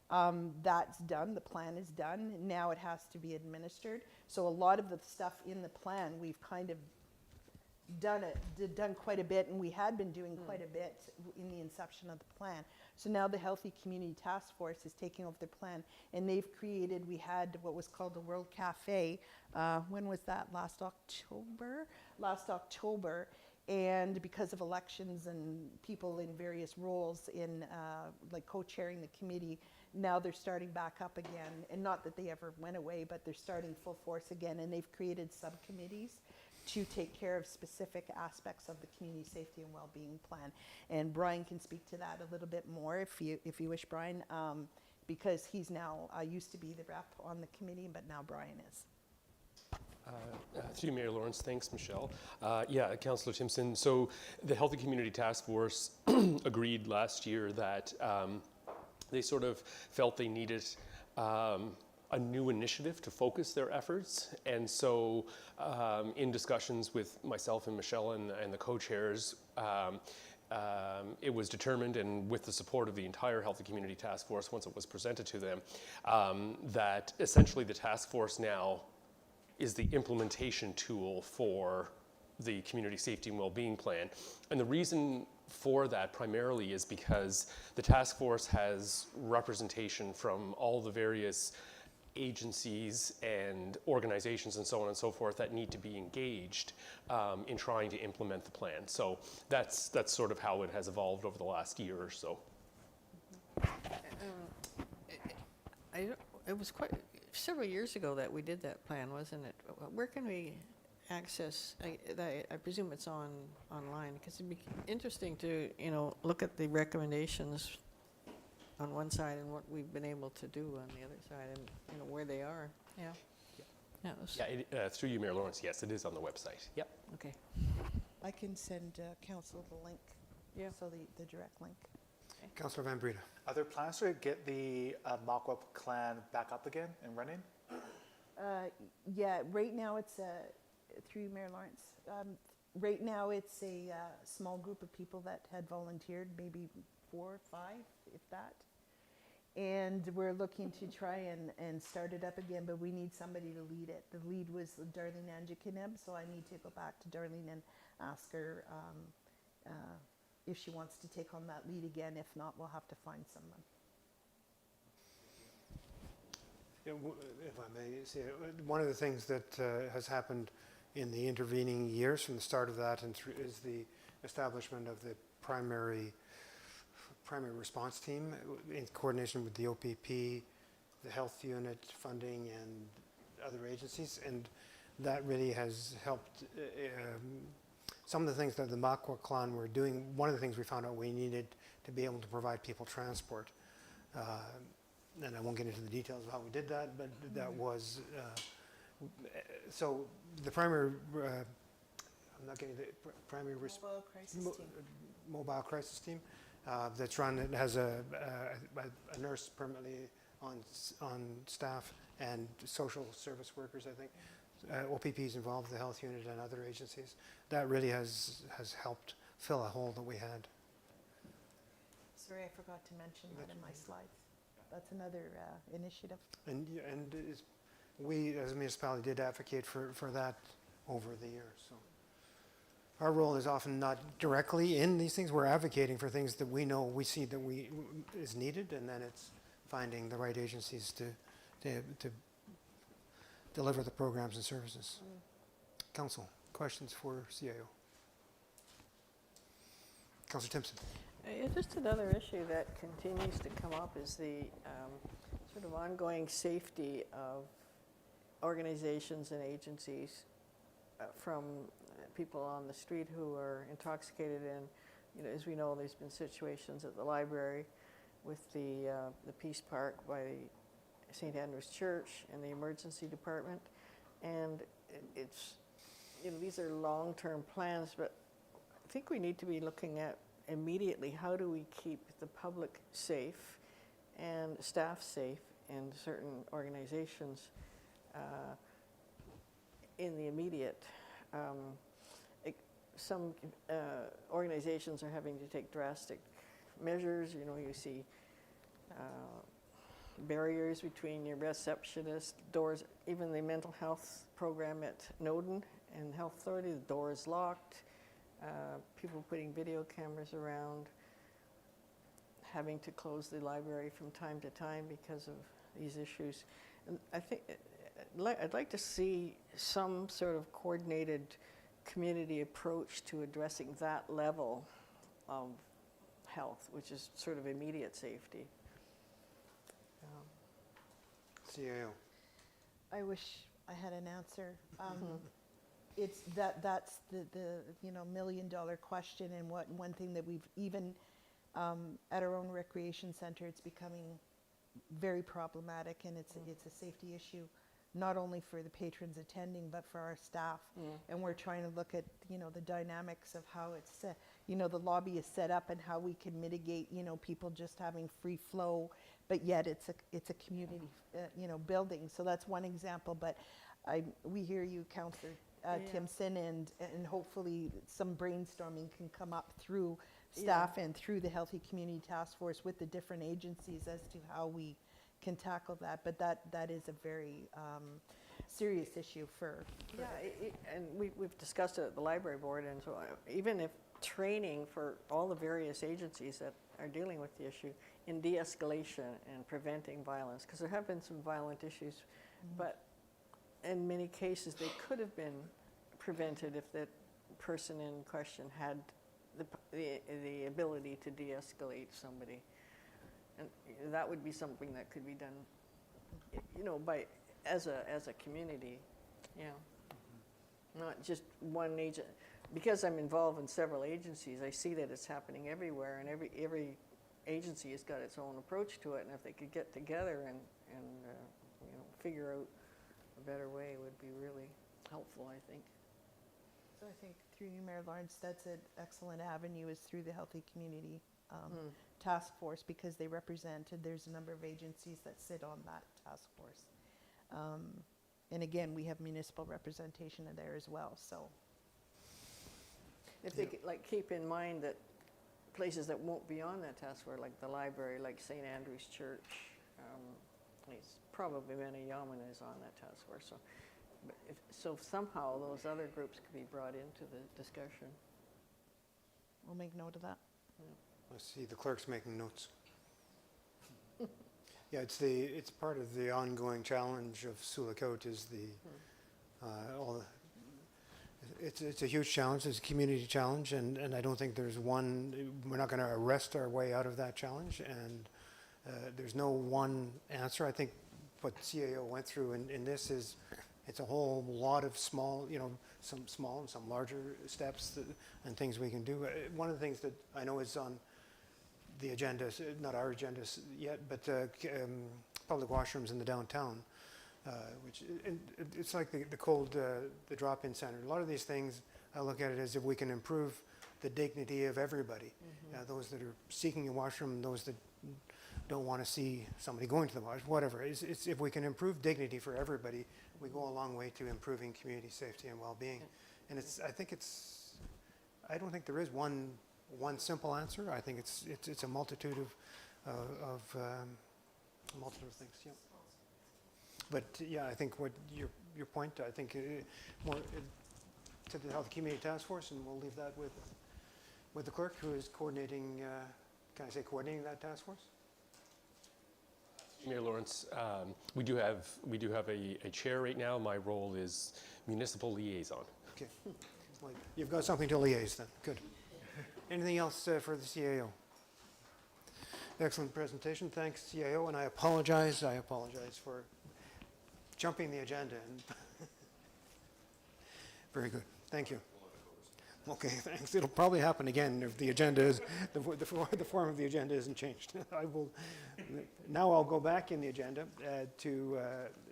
That's done. The plan is done. Now it has to be administered. So a lot of the stuff in the plan, we've kind of done quite a bit, and we had been doing quite a bit in the inception of the plan. So now the Healthy Community Task Force is taking over the plan, and they've created, we had what was called the World Cafe. When was that? Last October. And because of elections and people in various roles in like co-chairing the committee, now they're starting back up again. And not that they ever went away, but they're starting full force again, and they've created subcommittees to take care of specific aspects of the community safety and well-being plan. And Brian can speak to that a little bit more if you wish, Brian, because he's now, used to be the rep on the committee, but now Brian is. Through Mayor Lawrence, thanks, Michelle. Yeah, Councillor Timpson. So the Healthy Community Task Force agreed last year that they sort of felt they needed a new initiative to focus their efforts. And so in discussions with myself and Michelle and the co-chairs, it was determined, and with the support of the entire Healthy Community Task Force, once it was presented to them, that essentially the task force now is the implementation tool for the Community Safety and Wellbeing Plan. And the reason for that primarily is because the task force has representation from all the various agencies and organizations and so on and so forth that need to be engaged in trying to implement the plan. So that's sort of how it has evolved over the last year or so. It was quite several years ago that we did that plan, wasn't it? Where can we access? I presume it's online, because it'd be interesting to look at the recommendations on one side and what we've been able to do on the other side, and where they are. Yeah. Yeah. Yeah, through you, Mayor Lawrence, yes, it is on the website. Yep. Okay. I can send council the link. Yeah. So the direct link. Councillor Van Breda. Are there plans to get the mock-up clan back up again and running? Yeah, right now it's through you, Mayor Lawrence. Right now it's a small group of people that had volunteered, maybe 4 or 5, if that. And we're looking to try and start it up again, but we need somebody to lead it. The lead was Darlene Anjikineb, so I need to go back to Darlene and ask her if she wants to take on that lead again. If not, we'll have to find someone. Yeah, if I may say, one of the things that has happened in the intervening years from the start of that and through is the establishment of the primary response team in coordination with the OPP, the health unit funding, and other agencies, and that really has helped. Some of the things that the Makwa clan were doing, one of the things we found out we needed to be able to provide people transport. And I won't get into the details of how we did that, but that was, so the primary, I'm not getting the primary Mobile crisis team. mobile crisis team that's run, it has a nurse permanently on staff and social service workers, I think. OPP is involved, the health unit and other agencies. That really has helped fill a hole that we had. Sorry, I forgot to mention that in my slides. that's another initiative. And we, as a municipality, did advocate for that over the years. So our role is often not directly in these things. We're advocating for things that we know, we see that is needed, and then it's finding the right agencies to deliver the programs and services. Council, questions for CIO? Councillor Timpson. Just another issue that continues to come up is the sort of ongoing safety of organizations and agencies from people on the street who are intoxicated. And as we know, there's been situations at the library with the Peace Park by St. Andrew's Church and the emergency department. And it's, these are long-term plans, but I think we need to be looking at immediately how do we keep the public safe and staff safe in certain organizations in the immediate. Some organizations are having to take drastic measures. You see barriers between your receptionist, doors, even the mental health program at Noden and Health Authority, the door is locked. People putting video cameras around, having to close the library from time to time because of these issues. And I think I'd like to see some sort of coordinated community approach to addressing that level of health, which is sort of immediate safety. CIO. I wish I had an answer. It's that's the $1 million question, and one thing that we've even at our own recreation center, it's becoming very problematic, and it's a safety issue, not only for the patrons attending but for our staff. And we're trying to look at the dynamics of how it's the lobby is set up and how we can mitigate people just having free flow, but yet it's a community building. So that's one example. But we hear you, Councillor Timpson, and hopefully some brainstorming can come up through staff and through the Healthy Community Task Force with the different agencies as to how we can tackle that. But that is a very serious issue for and we've discussed it at the library board, and so even if training for all the various agencies that are dealing with the issue in de-escalation and preventing violence, because there have been some violent issues, but in many cases they could have been prevented if that person in question had the ability to de-escalate somebody. And that would be something that could be done, by as a community, not just one agent. Because I'm involved in several agencies, I see that it's happening everywhere, and every agency has got its own approach to it. And if they could get together and figure out a better way, it would be really helpful, I think. So I think through you, Mayor Lawrence, that's an excellent avenue, is through the Healthy Community Task Force, because they represented, there's a number of agencies that sit on that task force. And again, we have municipal representation in there as well, so. If they could, keep in mind that places that won't be on that task force, like the library, like St. Andrew's Church, it's probably Yaman is on that task force. So, so somehow those other groups could be brought into the discussion. We'll make note of that. I see the clerk's making notes. Yeah, it's part of the ongoing challenge of Sioux is it's a huge challenge. It's a community challenge, and I don't think there's one. We're not going to arrest our way out of that challenge, and there's no one answer. I think what CAO went through in this is it's a whole lot of small, some small and some larger steps and things we can do. One of the things that I know is on the agenda, not our agenda yet, but public washrooms in the downtown, which it's like the drop-in center. A lot of these things, I look at it as if we can improve the dignity of everybody, those that are seeking a washroom, those that don't want to see somebody going to the washroom, whatever. It's if we can improve dignity for everybody, we go a long way to improving community safety and well-being. And I don't think there is one simple answer. I think it's a multitude of A multitude of things, yeah. But, yeah, I think what your point, I think more to the Health Community Task Force, and we'll leave that with the clerk, who is coordinating, can I say coordinating that task force? Mayor Lawrence, we do have a chair right now. My role is municipal liaison. Okay. Well, you've got something to liaise then. Good. Anything else for the CAO? Excellent presentation. Thanks, CAO. And I apologize for jumping the agenda. Very good. Thank you. Okay, thanks. It'll probably happen again if the agenda is, the form of the agenda isn't changed. Now I'll go back in the agenda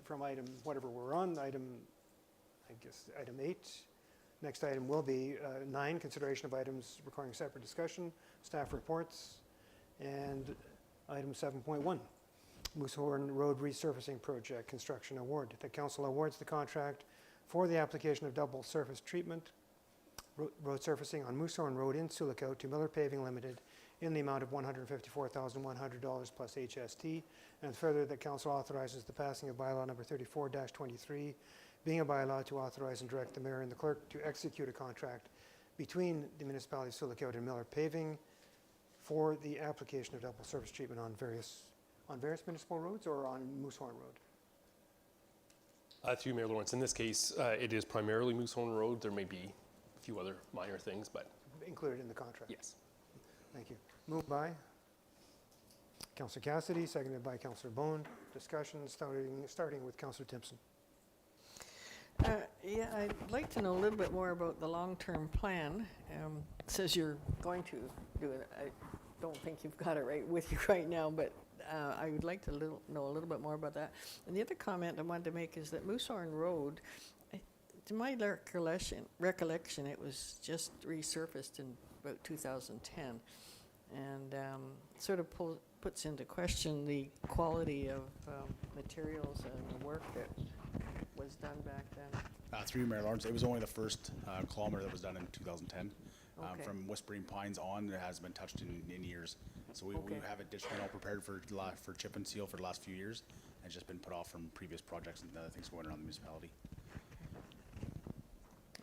from item, whatever we're on, item 8. Next item will be 9, consideration of items requiring separate discussion, staff reports, and item 7.1, Moosehorn Road Resurfacing Project Construction Award. The council awards the contract for the application of double surface treatment road surfacing on Moosehorn Road in Sioux to Miller Paving Limited in the amount of $154,100 plus HST, and further that council authorizes the passing of bylaw number 34-23, being a bylaw to authorize and direct the mayor and the clerk to execute a contract between the municipality of Sioux and Miller Paving for the application of double surface treatment on various municipal roads or on Moosehorn Road. Through Mayor Lawrence, in this case, it is primarily Moosehorn Road. There may be a few other minor things, but included in the contract. yes. Thank you. Moved by Councillor Cassidy, seconded by Councillor Bone. Discussion starting with Councillor Timpson. Yeah, I'd like to know a little bit more about the long-term plan. It says you're going to do it. I don't think you've got it right with you right now, but I would like to know a little bit more about that. And the other comment I wanted to make is that Moosehorn Road, to my recollection, it was just resurfaced in about 2010, and sort of puts into question the quality of materials and the work that was done back then. Through Mayor Lawrence, it was only the first kilometer that was done in 2010. Okay. From Whispering Pines on, it hasn't been touched in years. So we have it ditched and all prepared for chip and seal for the last few years. And it's just been put off from previous projects and other things going around the municipality.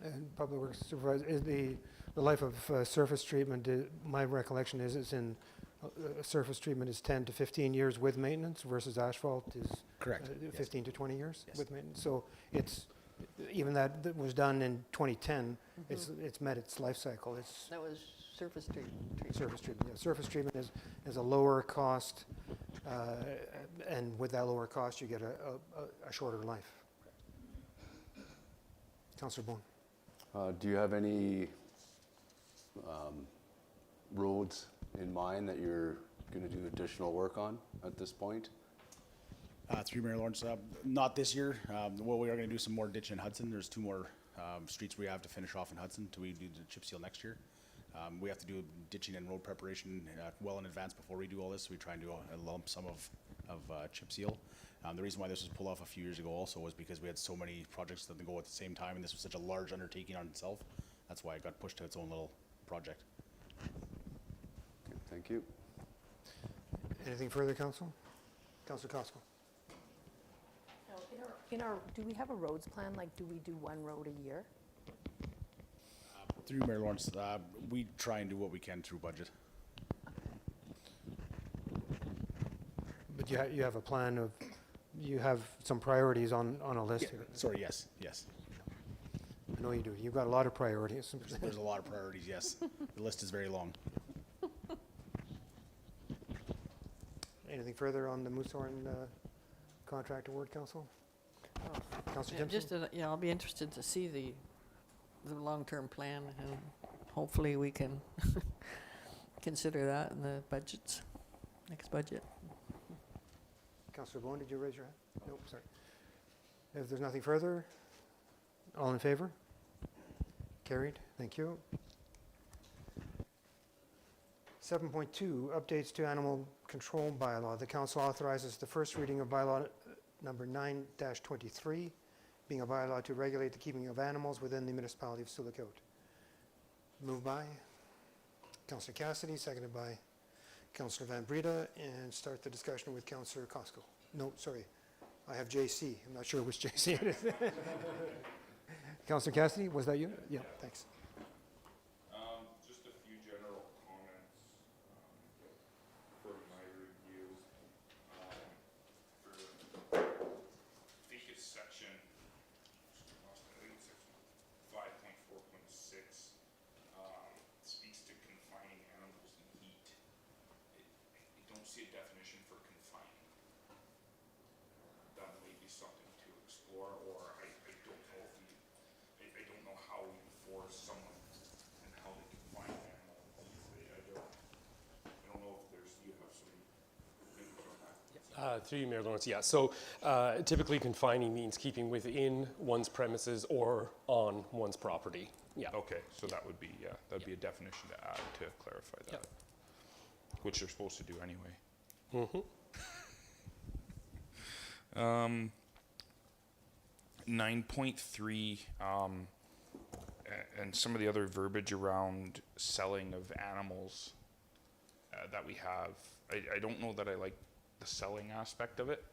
And Public Works Supervisor, is the life of surface treatment, my recollection is it's in surface treatment is 10 to 15 years with maintenance versus asphalt is Correct. 15 to 20 years Yes. with maintenance. So it's, even that was done in 2010, it's met its life cycle. It's That was surface treatment. surface treatment. Yeah. Surface treatment is a lower cost, and with that lower cost, you get a shorter life. Councillor Bone. Do you have any roads in mind that you're going to do additional work on at this point? Through Mayor Lawrence, not this year. Well, we are going to do some more ditch in Hudson. There's 2 more streets we have to finish off in Hudson till we do the chip seal next year. We have to do ditching and road preparation well in advance before we do all this. So we try and do a lump sum of chip seal. The reason why this was pulled off a few years ago also was because we had so many projects that go at the same time, and this was such a large undertaking on itself. That's why it got pushed to its own little project. Okay, thank you. Anything further, Council? Councillor Costco. Do we have a roads plan? Like, do we do one road a year? Through Mayor Lawrence, we try and do what we can through budget. But you have a plan of, you have some priorities on a list. Yeah, sorry, yes. I know you do. You've got a lot of priorities. There's a lot of priorities, yes. The list is very long. Anything further on the Moosehorn contract award, Council? Councillor Yeah, Timpson? I'll be interested to see the long-term plan, and hopefully we can consider that in the budgets, next budget. Councillor Bone, did you raise your hand? Nope, sorry. If there's nothing further, all in favor? Carried, thank you. 7.2, updates to animal control bylaw. The council authorizes the first reading of bylaw number 9-23, being a bylaw to regulate the keeping of animals within the municipality of Sioux. Moved by Councillor Cassidy, seconded by Councillor Van Breda and start the discussion with Councillor Costco. No, sorry, I have JC. I'm not sure which JC it is. Councillor Cassidy, was that you? Yeah, thanks. Just a few general comments from my review. I think it's section, I think it's section 5.4.6 speaks to confining animals in heat. I don't see a definition for confining. That may be something to explore, or I don't know if I don't know how we force someone and how they confine an animal in heat. I don't know if there's, you have some input on that. Through you, Mayor Lawrence, yeah. So typically confining means keeping within one's premises or on one's property. Yeah. Okay, so that would be, that'd be a definition to add to clarify that, which they're supposed to do anyway. Mm-hmm. 9.3, and some of the other verbiage around selling of animals that we have. I don't know that I like the selling aspect of it.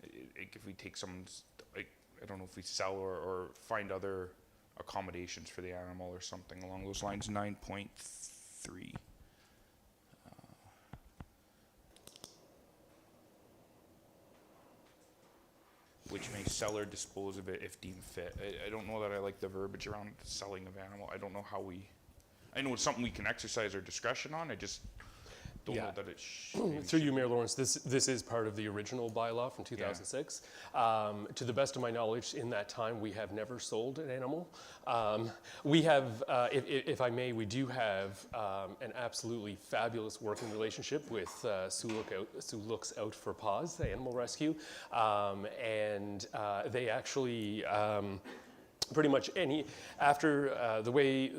If we take someone's, I don't know if we sell or find other accommodations for the animal or something along those lines. 9.3. Which may sell or dispose of it if deemed fit. I don't know that I like the verbiage around selling of animal. I don't know how I know it's something we can exercise our discretion on. I just don't know that it Through you, Mayor Lawrence, this is part of the original bylaw from 2006. To the best of my knowledge, in that time, we have never sold an animal. We have, if I may, we do have an absolutely fabulous working relationship with Sioux Looks Out for Paws, the animal rescue, and they actually. Pretty much after the way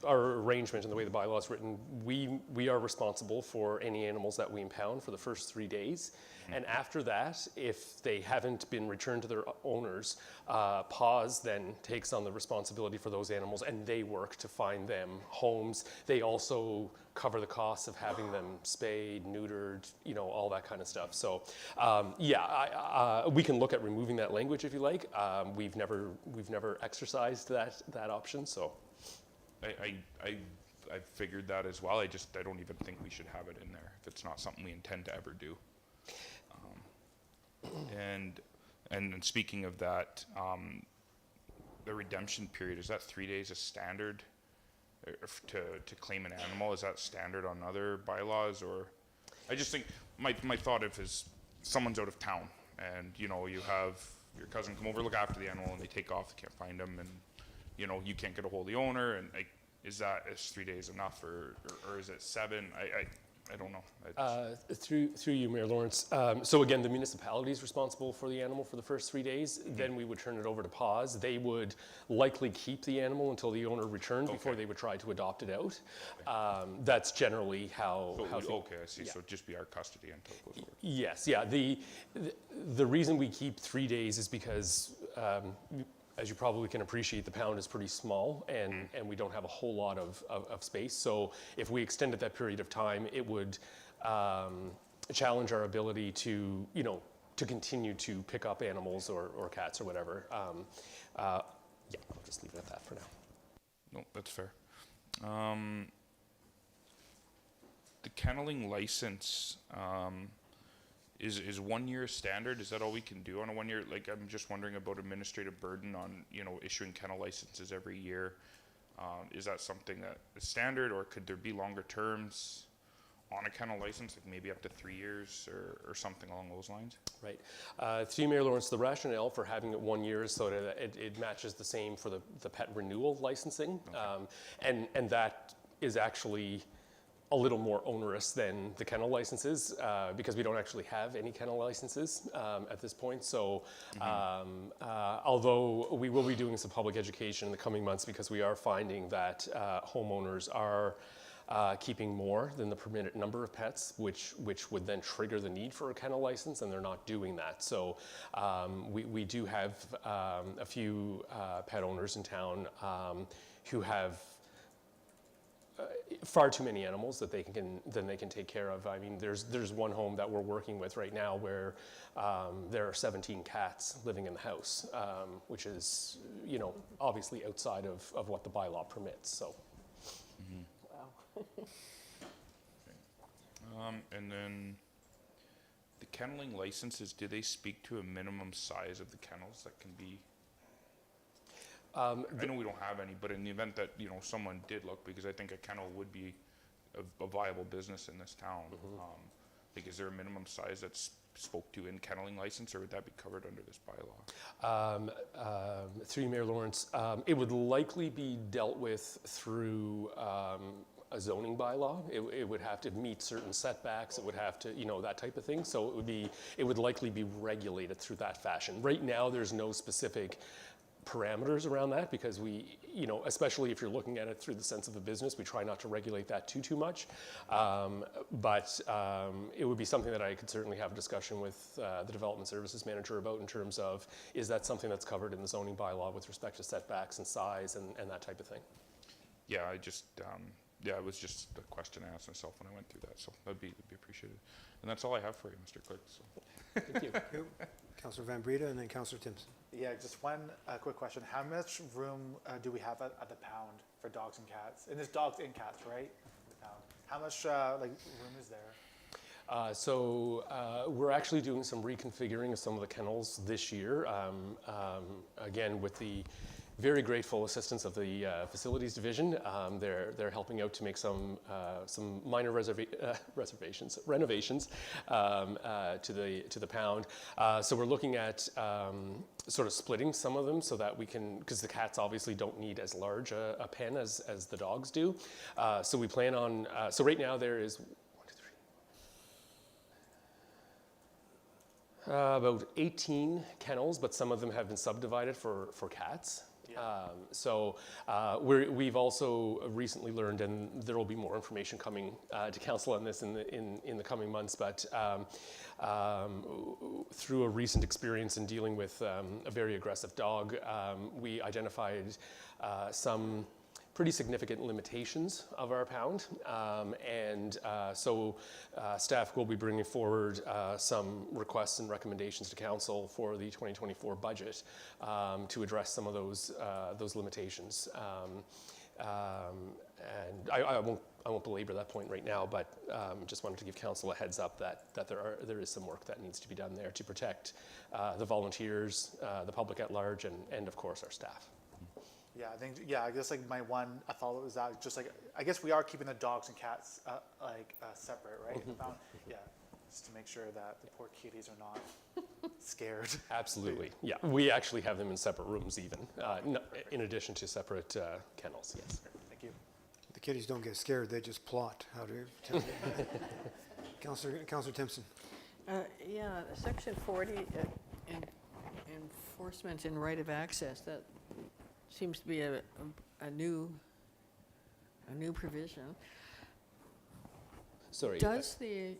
our arrangement and the way the bylaw is written, we are responsible for any animals that we impound for the first 3 days. And after that, if they haven't been returned to their owners, PAWS then takes on the responsibility for those animals, and they work to find them homes. They also cover the costs of having them spayed, neutered, all that kind of stuff. So, we can look at removing that language if you like. We've never exercised that option. So, I figured that as well. I don't even think we should have it in there if it's not something we intend to ever do. And speaking of that, the redemption period, is that 3 days a standard to claim an animal? Is that standard on other bylaws? Or I just think my thought is someone's out of town and you have your cousin come over, look after the animal, and they take off, they can't find them, and you can't get a hold of the owner, and is 3 days enough or is it 7? I don't know. Through you, Mayor Lawrence. So again, the municipality is responsible for the animal for the first 3 days. Then we would turn it over to PAWS. They would likely keep the animal until the owner returned before they would try to adopt it out. That's generally how. Okay, I see. Yeah. So it'd just be our custody until it goes forward. Yes, yeah. The reason we keep 3 days is because. As you probably can appreciate, the pound is pretty small, and we don't have a whole lot of space. So if we extended that period of time, it would challenge our ability to continue to pick up animals or cats or whatever. I'll just leave it at that for now. No, that's fair. The kenneling license, is 1 year standard? Is that all we can do on a 1 year? Like, I'm just wondering about administrative burden on, issuing kennel licenses every year. Is that something that is standard, or could there be longer terms on a kennel license, like maybe up to 3 years or something along those lines? Right. Through Mayor Lawrence, the rationale for having it 1 year is so that it matches the same for the pet renewal licensing. Okay. And that is actually a little more onerous than the kennel licenses because we don't actually have any kennel licenses at this point. So although we will be doing some public education in the coming months, because we are finding that homeowners are keeping more than the permitted number of pets, which would then trigger the need for a kennel license, and they're not doing that. So we do have a few pet owners in town who have far too many animals that they can take care of. I mean, there's one home that we're working with right now where there are 17 cats living in the house, which is, you know, obviously outside of what the bylaw permits. So. Wow. And then the kenneling licenses, do they speak to a minimum size of the kennels that can be? I know we don't have any, but in the event that, you know, someone did look, because I think a kennel would be a viable business in this town. Like, is there a minimum size that's spoke to in kenneling license, or would that be covered under this bylaw? Through you, Mayor Lawrence, it would likely be dealt with through a zoning bylaw. It would have to meet certain setbacks. It would have to, you know, that type of thing. So it would likely be regulated through that fashion. Right now, there's no specific parameters around that because we, you know, especially if you're looking at it through the sense of a business, we try not to regulate that too much. But it would be something that I could certainly have a discussion with the development services manager about in terms of, is that something that's covered in the zoning bylaw with respect to setbacks and size and that type of thing? Yeah, I just, yeah, it was just a question I asked myself when I went through that, so that'd be appreciated. And that's all I have for you, Mr. Clerk. So. Thank you. Councillor Van Breda and then Councillor Timpson. Yeah, just one quick question. How much room do we have at the pound for dogs and cats? And it's dogs and cats, right? The pound. How much like room is there? So we're actually doing some reconfiguring of some of the kennels this year. Again, with the very grateful assistance of the facilities division. They're helping out to make some minor renovations to the pound. So we're looking at sort of splitting some of them so that we can, because the cats obviously don't need as large a pen as the dogs do. So we plan on, so right now there is about 18 kennels, but some of them have been subdivided for cats. So we've also recently learned, and there will be more information coming to council on this in the coming months, but through a recent experience in dealing with a very aggressive dog, we identified some pretty significant limitations of our pound. So staff will be bringing forward some requests and recommendations to council for the 2024 budget to address some of those limitations. And I won't belabor that point right now, but just wanted to give council a heads up that there is some work that needs to be done there to protect the volunteers, the public at large, and of course our staff. Yeah, I think, yeah, I guess like my one, I thought was that just like, I guess we are keeping the dogs and cats separate, right? Yeah, just to make sure that the poor kitties are not scared. Absolutely, yeah. We actually have them in separate rooms even, in addition to separate kennels, yes. Thank you. The kitties don't get scared, they just plot. How do you tell you? Councillor Timpson. Yeah, Section 40, enforcement and right of access, that seems to be a new provision. Sorry. Does the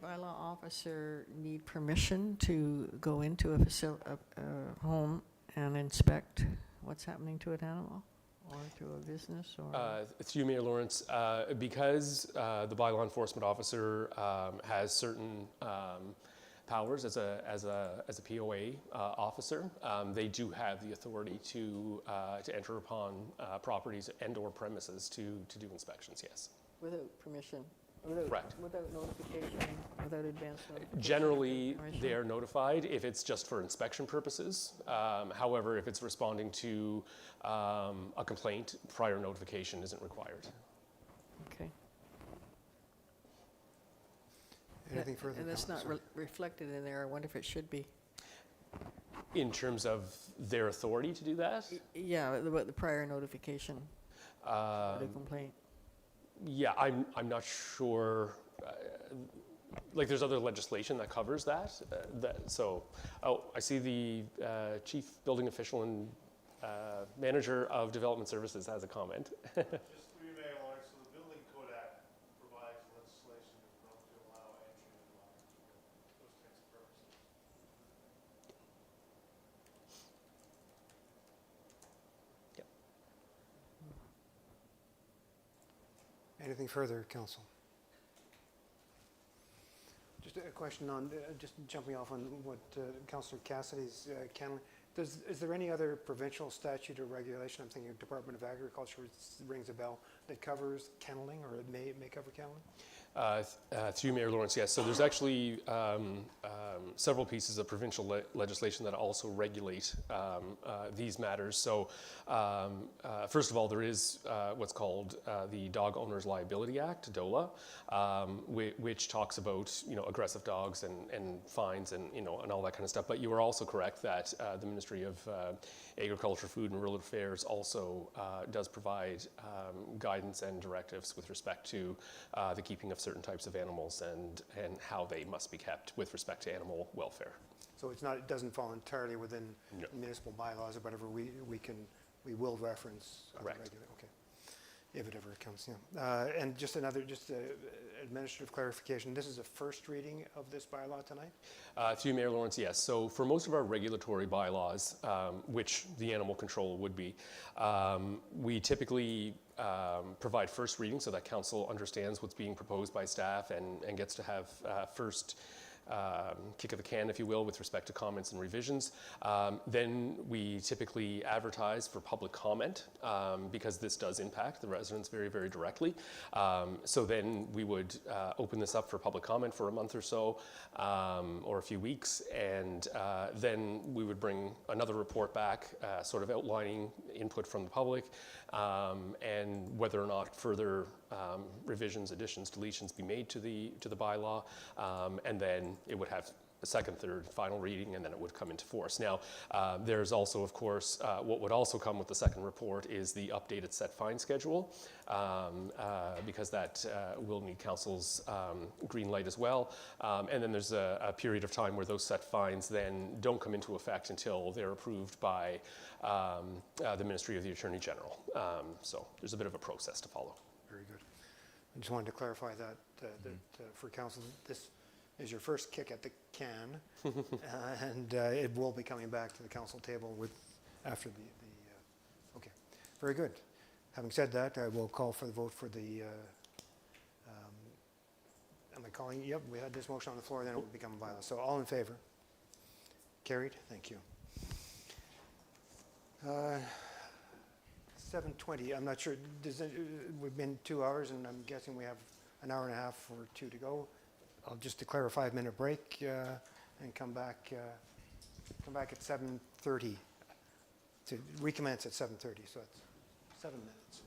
bylaw officer need permission to go into a home and inspect what's happening to an animal or to a business? Or Through Mayor Lawrence, because the bylaw enforcement officer has certain powers as a POA officer, they do have the authority to enter upon properties and/or premises to do inspections. Yes. Without permission. Correct. Without notification, without advance notification. Generally, they are notified if it's just for inspection purposes. However, if it's responding to a complaint, prior notification isn't required. Okay. Anything further? And that's not reflected in there. I wonder if it should be. In terms of their authority to do that? Yeah, about the prior notification of the complaint. Yeah, I'm not sure. Like, there's other legislation that covers that. I see the chief building official and manager of development services has a comment. Anything further, council? Just a question on, just jumping off on what Councillor Cassidy's canneling. Is there any other provincial statute or regulation, I'm thinking Department of Agriculture rings a bell, that covers kenneling, or it may cover kenneling? Through Mayor Lawrence, yes. So there's actually several pieces of provincial legislation that also regulate these matters. So first of all, there is what's called the Dog Owners Liability Act, DOLA, which talks about aggressive dogs and fines and and all that kind of stuff. But you are also correct that the Ministry of Agriculture, Food and Rural Affairs also does provide guidance and directives with respect to the keeping of certain types of animals and how they must be kept with respect to animal welfare. So it doesn't fall entirely within municipal bylaws or whatever. We will reference. Correct. Okay. If it ever comes, and just administrative clarification. This is a first reading of this bylaw tonight? Through Mayor Lawrence, yes. So for most of our regulatory bylaws, which the animal control would be, we typically provide first reading so that council understands what's being proposed by staff and gets to have first kick of the can, if you will, with respect to comments and revisions. Then we typically advertise for public comment because this does impact the residents very, very directly. So then we would open this up for public comment for a month or so, or a few weeks, and then we would bring another report back, sort of outlining input from the public, and whether or not further revisions, additions, deletions be made to the bylaw, and then it would have a second, third, final reading, and then it would come into force. Now, there's also, of course, what would also come with the second report is the updated set fine schedule, because that will need council's green light as well. And then there's a period of time where those set fines then don't come into effect until they're approved by the Ministry of the Attorney General. So there's a bit of a process to follow. Very good. I just wanted to clarify that, for council, this is your first kick at the can, and it will be coming back to the council table after the okay. Very good. Having said that, I will call for the vote for the, am I calling? Yep, we had this motion on the floor, then it will become a bylaw. So all in favor? Carried. Thank you. 7:20, I'm not sure, we've been 2 hours, and I'm guessing we have an hour and a half or two to go. I'll just declare a 5-minute break and come back at 7:30 to recommence at 7:30, so it's 7 minutes.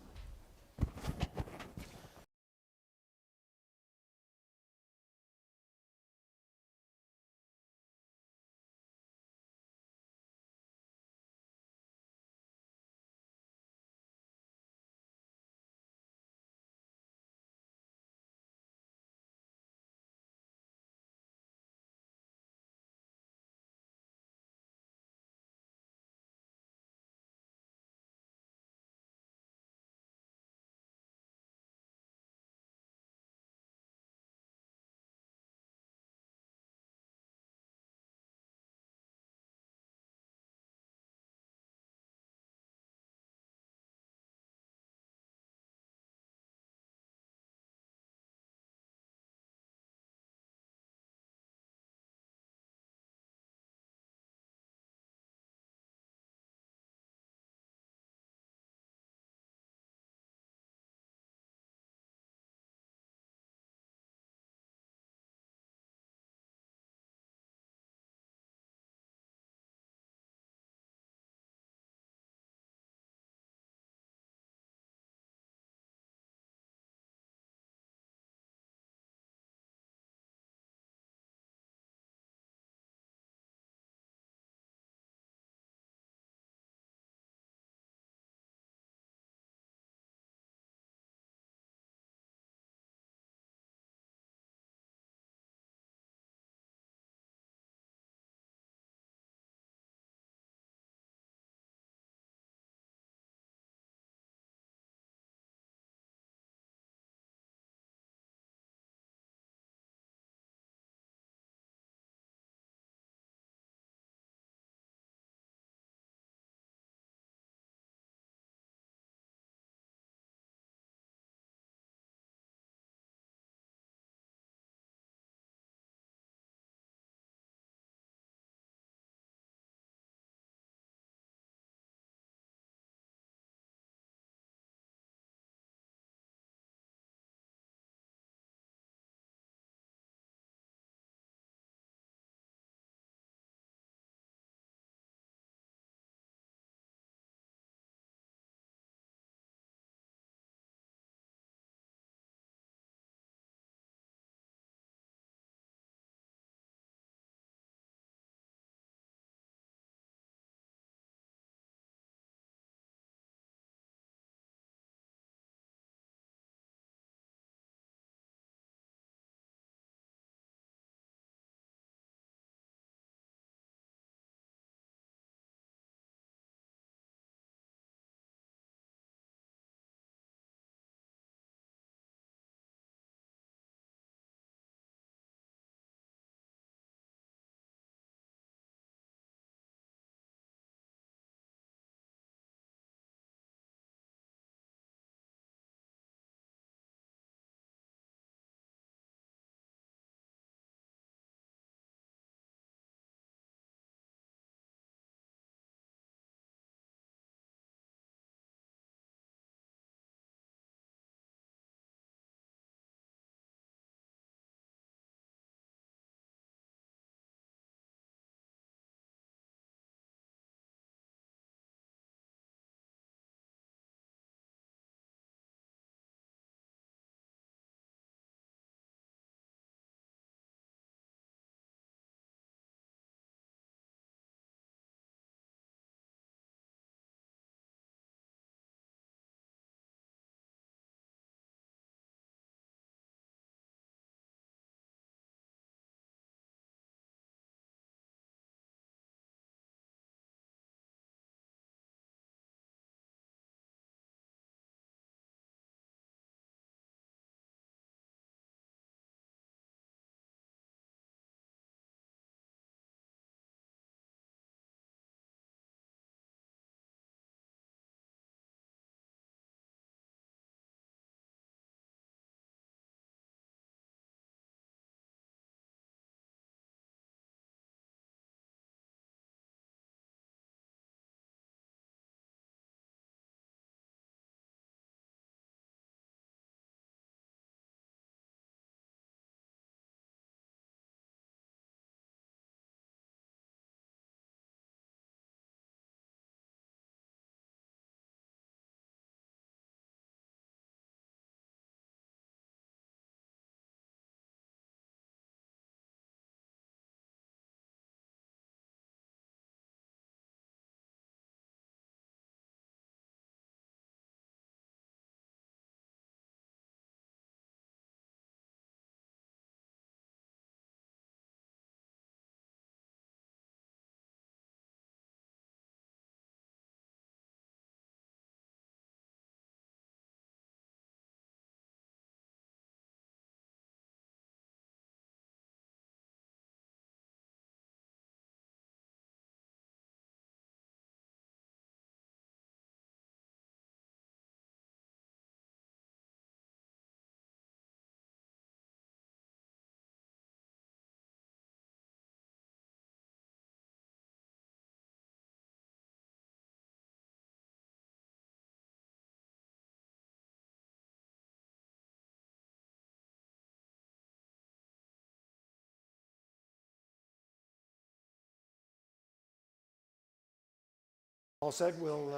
All said, we'll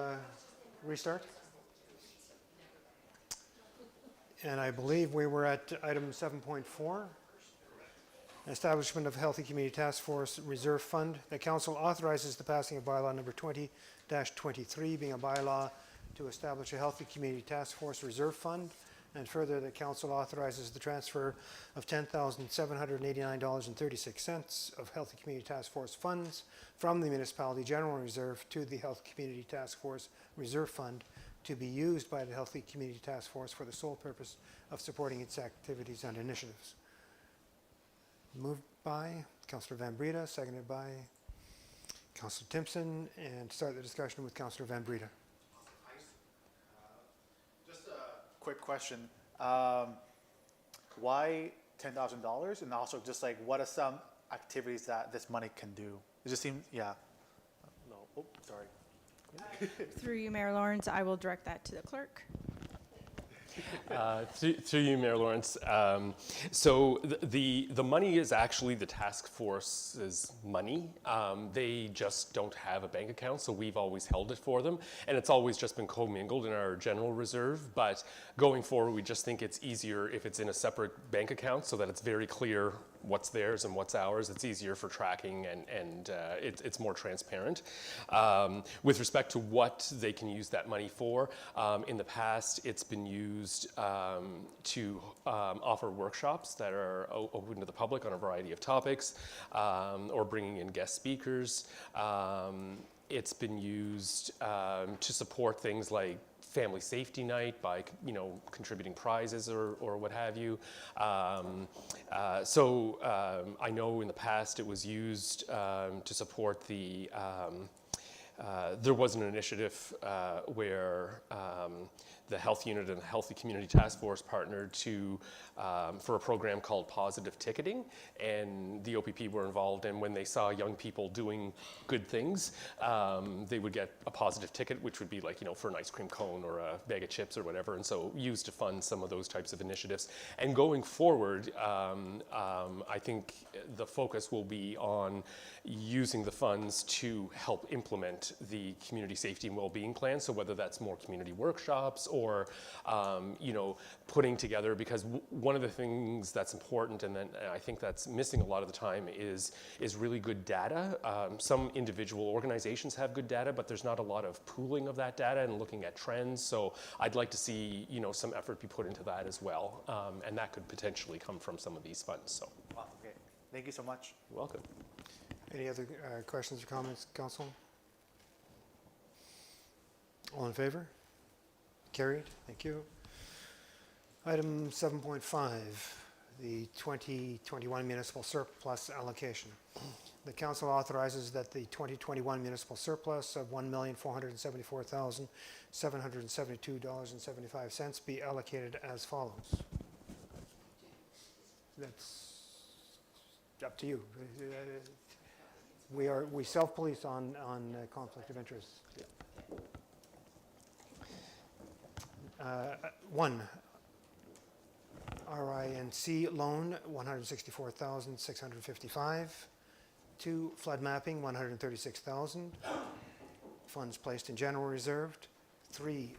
restart. And I believe we were at item 7.4, establishment of Healthy Community Task Force Reserve Fund. The council authorizes the passing of bylaw number 20-23, being a bylaw to establish a Healthy Community Task Force Reserve Fund. And further, the council authorizes the transfer of $10,789.36 of Healthy Community Task Force funds from the Municipality General Reserve to the Healthy Community Task Force Reserve Fund to be used by the Healthy Community Task Force for the sole purpose of supporting its activities and initiatives. Moved by Councillor Van Breda, seconded by Councillor Timpson, and start the discussion with Councillor Van Breda. Just a quick question. Why $10,000? And also just like, what are some activities that this money can do? It just seems, yeah. No, oh, sorry. Through you, Mayor Lawrence, I will direct that to the clerk. Through you, Mayor Lawrence. So the money is actually the task force's money. They just don't have a bank account, so we've always held it for them. And it's always just been commingled in our general reserve. But going forward, we just think it's easier if it's in a separate bank account so that it's very clear what's theirs and what's ours. It's easier for tracking and it's more transparent. With respect to what they can use that money for, in the past it's been used to offer workshops that are open to the public on a variety of topics, or bringing in guest speakers. It's been used to support things like Family Safety Night by, contributing prizes or what have you. So I know in the past it was used to support the, there was an initiative where the Health Unit and the Healthy Community Task Force partnered to, for a program called Positive Ticketing, and the OPP were involved, and when they saw young people doing good things, they would get a positive ticket, which would be like, for an ice cream cone or a bag of chips or whatever, and so used to fund some of those types of initiatives. And going forward, I think the focus will be on using the funds to help implement the community safety and well-being plan, so whether that's more community workshops or putting together, because one of the things that's important and then I think that's missing a lot of the time is really good data. Some individual organizations have good data, but there's not a lot of pooling of that data and looking at trends. So I'd like to see some effort be put into that as well, and that could potentially come from some of these funds. So. Wow, okay. Thank you so much. You're welcome. Any other questions or comments, Council? All in favor? Carried. Thank you. Item 7.5, the 2021 municipal surplus allocation. The council authorizes that the 2021 municipal surplus of $1,474,772.75 be allocated as follows. That's up to you. We self-police on conflict of interest. One, RINC loan, $164,655. Two, flood mapping, $136,000. Funds placed in general reserved. Three,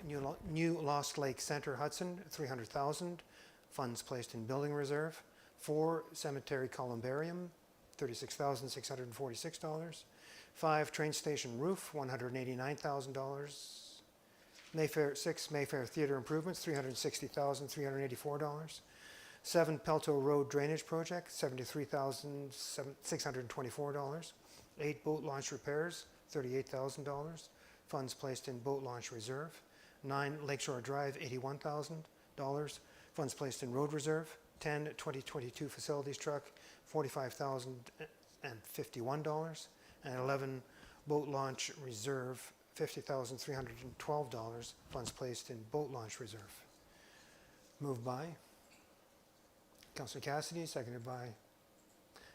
new Lost Lake Center Hudson, $300,000. Funds placed in building reserve. Four, cemetery columbarium, $36,646. Five, train station roof, $189,000. Mayfair Theatre improvements, $360,384. 7, Pelto Road drainage project, $73,624. 8, boat launch repairs, $38,000. Funds placed in boat launch reserve. 9, Lakeshore Drive, $81,000. Funds placed in road reserve. 10, 2022 facilities truck, $45,051. And 11, boat launch reserve, $50,312, funds placed in boat launch reserve. Moved by Councillor Cassidy, seconded by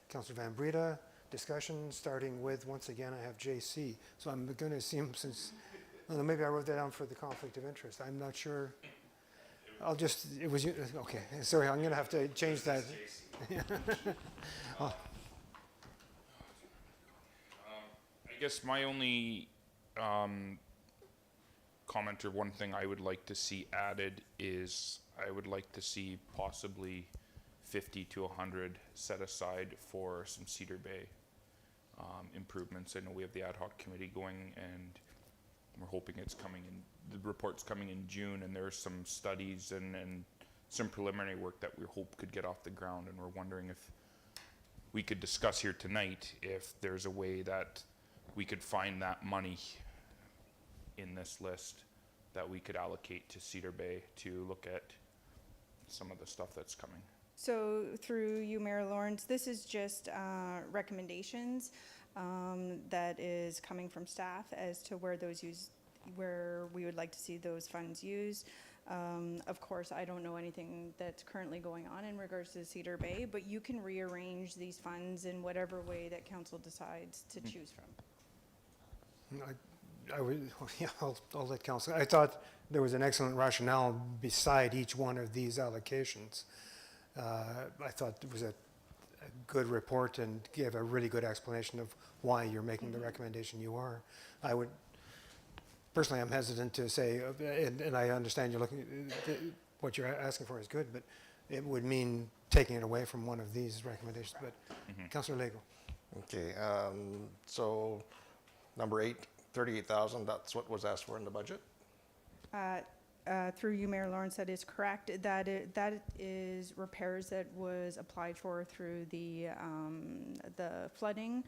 Councillor Van Breda. Discussion starting with, once again, I have JC. So I'm going to assume since, maybe I wrote that down for the conflict of interest. I'm not sure. I'll just, it was you, okay. Sorry, I'm going to have to change that. I guess my only commenter, one thing I would like to see added is I would like to see possibly 50 to 100 set aside for some Cedar Bay improvements. I know we have the ad hoc committee going, and we're hoping it's coming in, the report's coming in June, and there's some studies and some preliminary work that we hope could get off the ground, and we're wondering if we could discuss here tonight if there's a way that we could find that money in this list that we could allocate to Cedar Bay to look at some of the stuff that's coming. So through you, Mayor Lawrence, this is just recommendations that is coming from staff as to where those where we would like to see those funds used. Of course, I don't know anything that's currently going on in regards to Cedar Bay, but you can rearrange these funds in whatever way that council decides to choose from. I would, yeah, I'll let council. I thought there was an excellent rationale beside each one of these allocations. I thought it was a good report and gave a really good explanation of why you're making the recommendation you are. I would, personally, I'm hesitant to say, and I understand you're looking, what you're asking for is good, but it would mean taking it away from one of these recommendations. But Councillor Lego. Okay, so number 8, 38,000, that's what was asked for in the budget? Through you, Mayor Lawrence, that is correct. That is repairs that was applied for through the flooding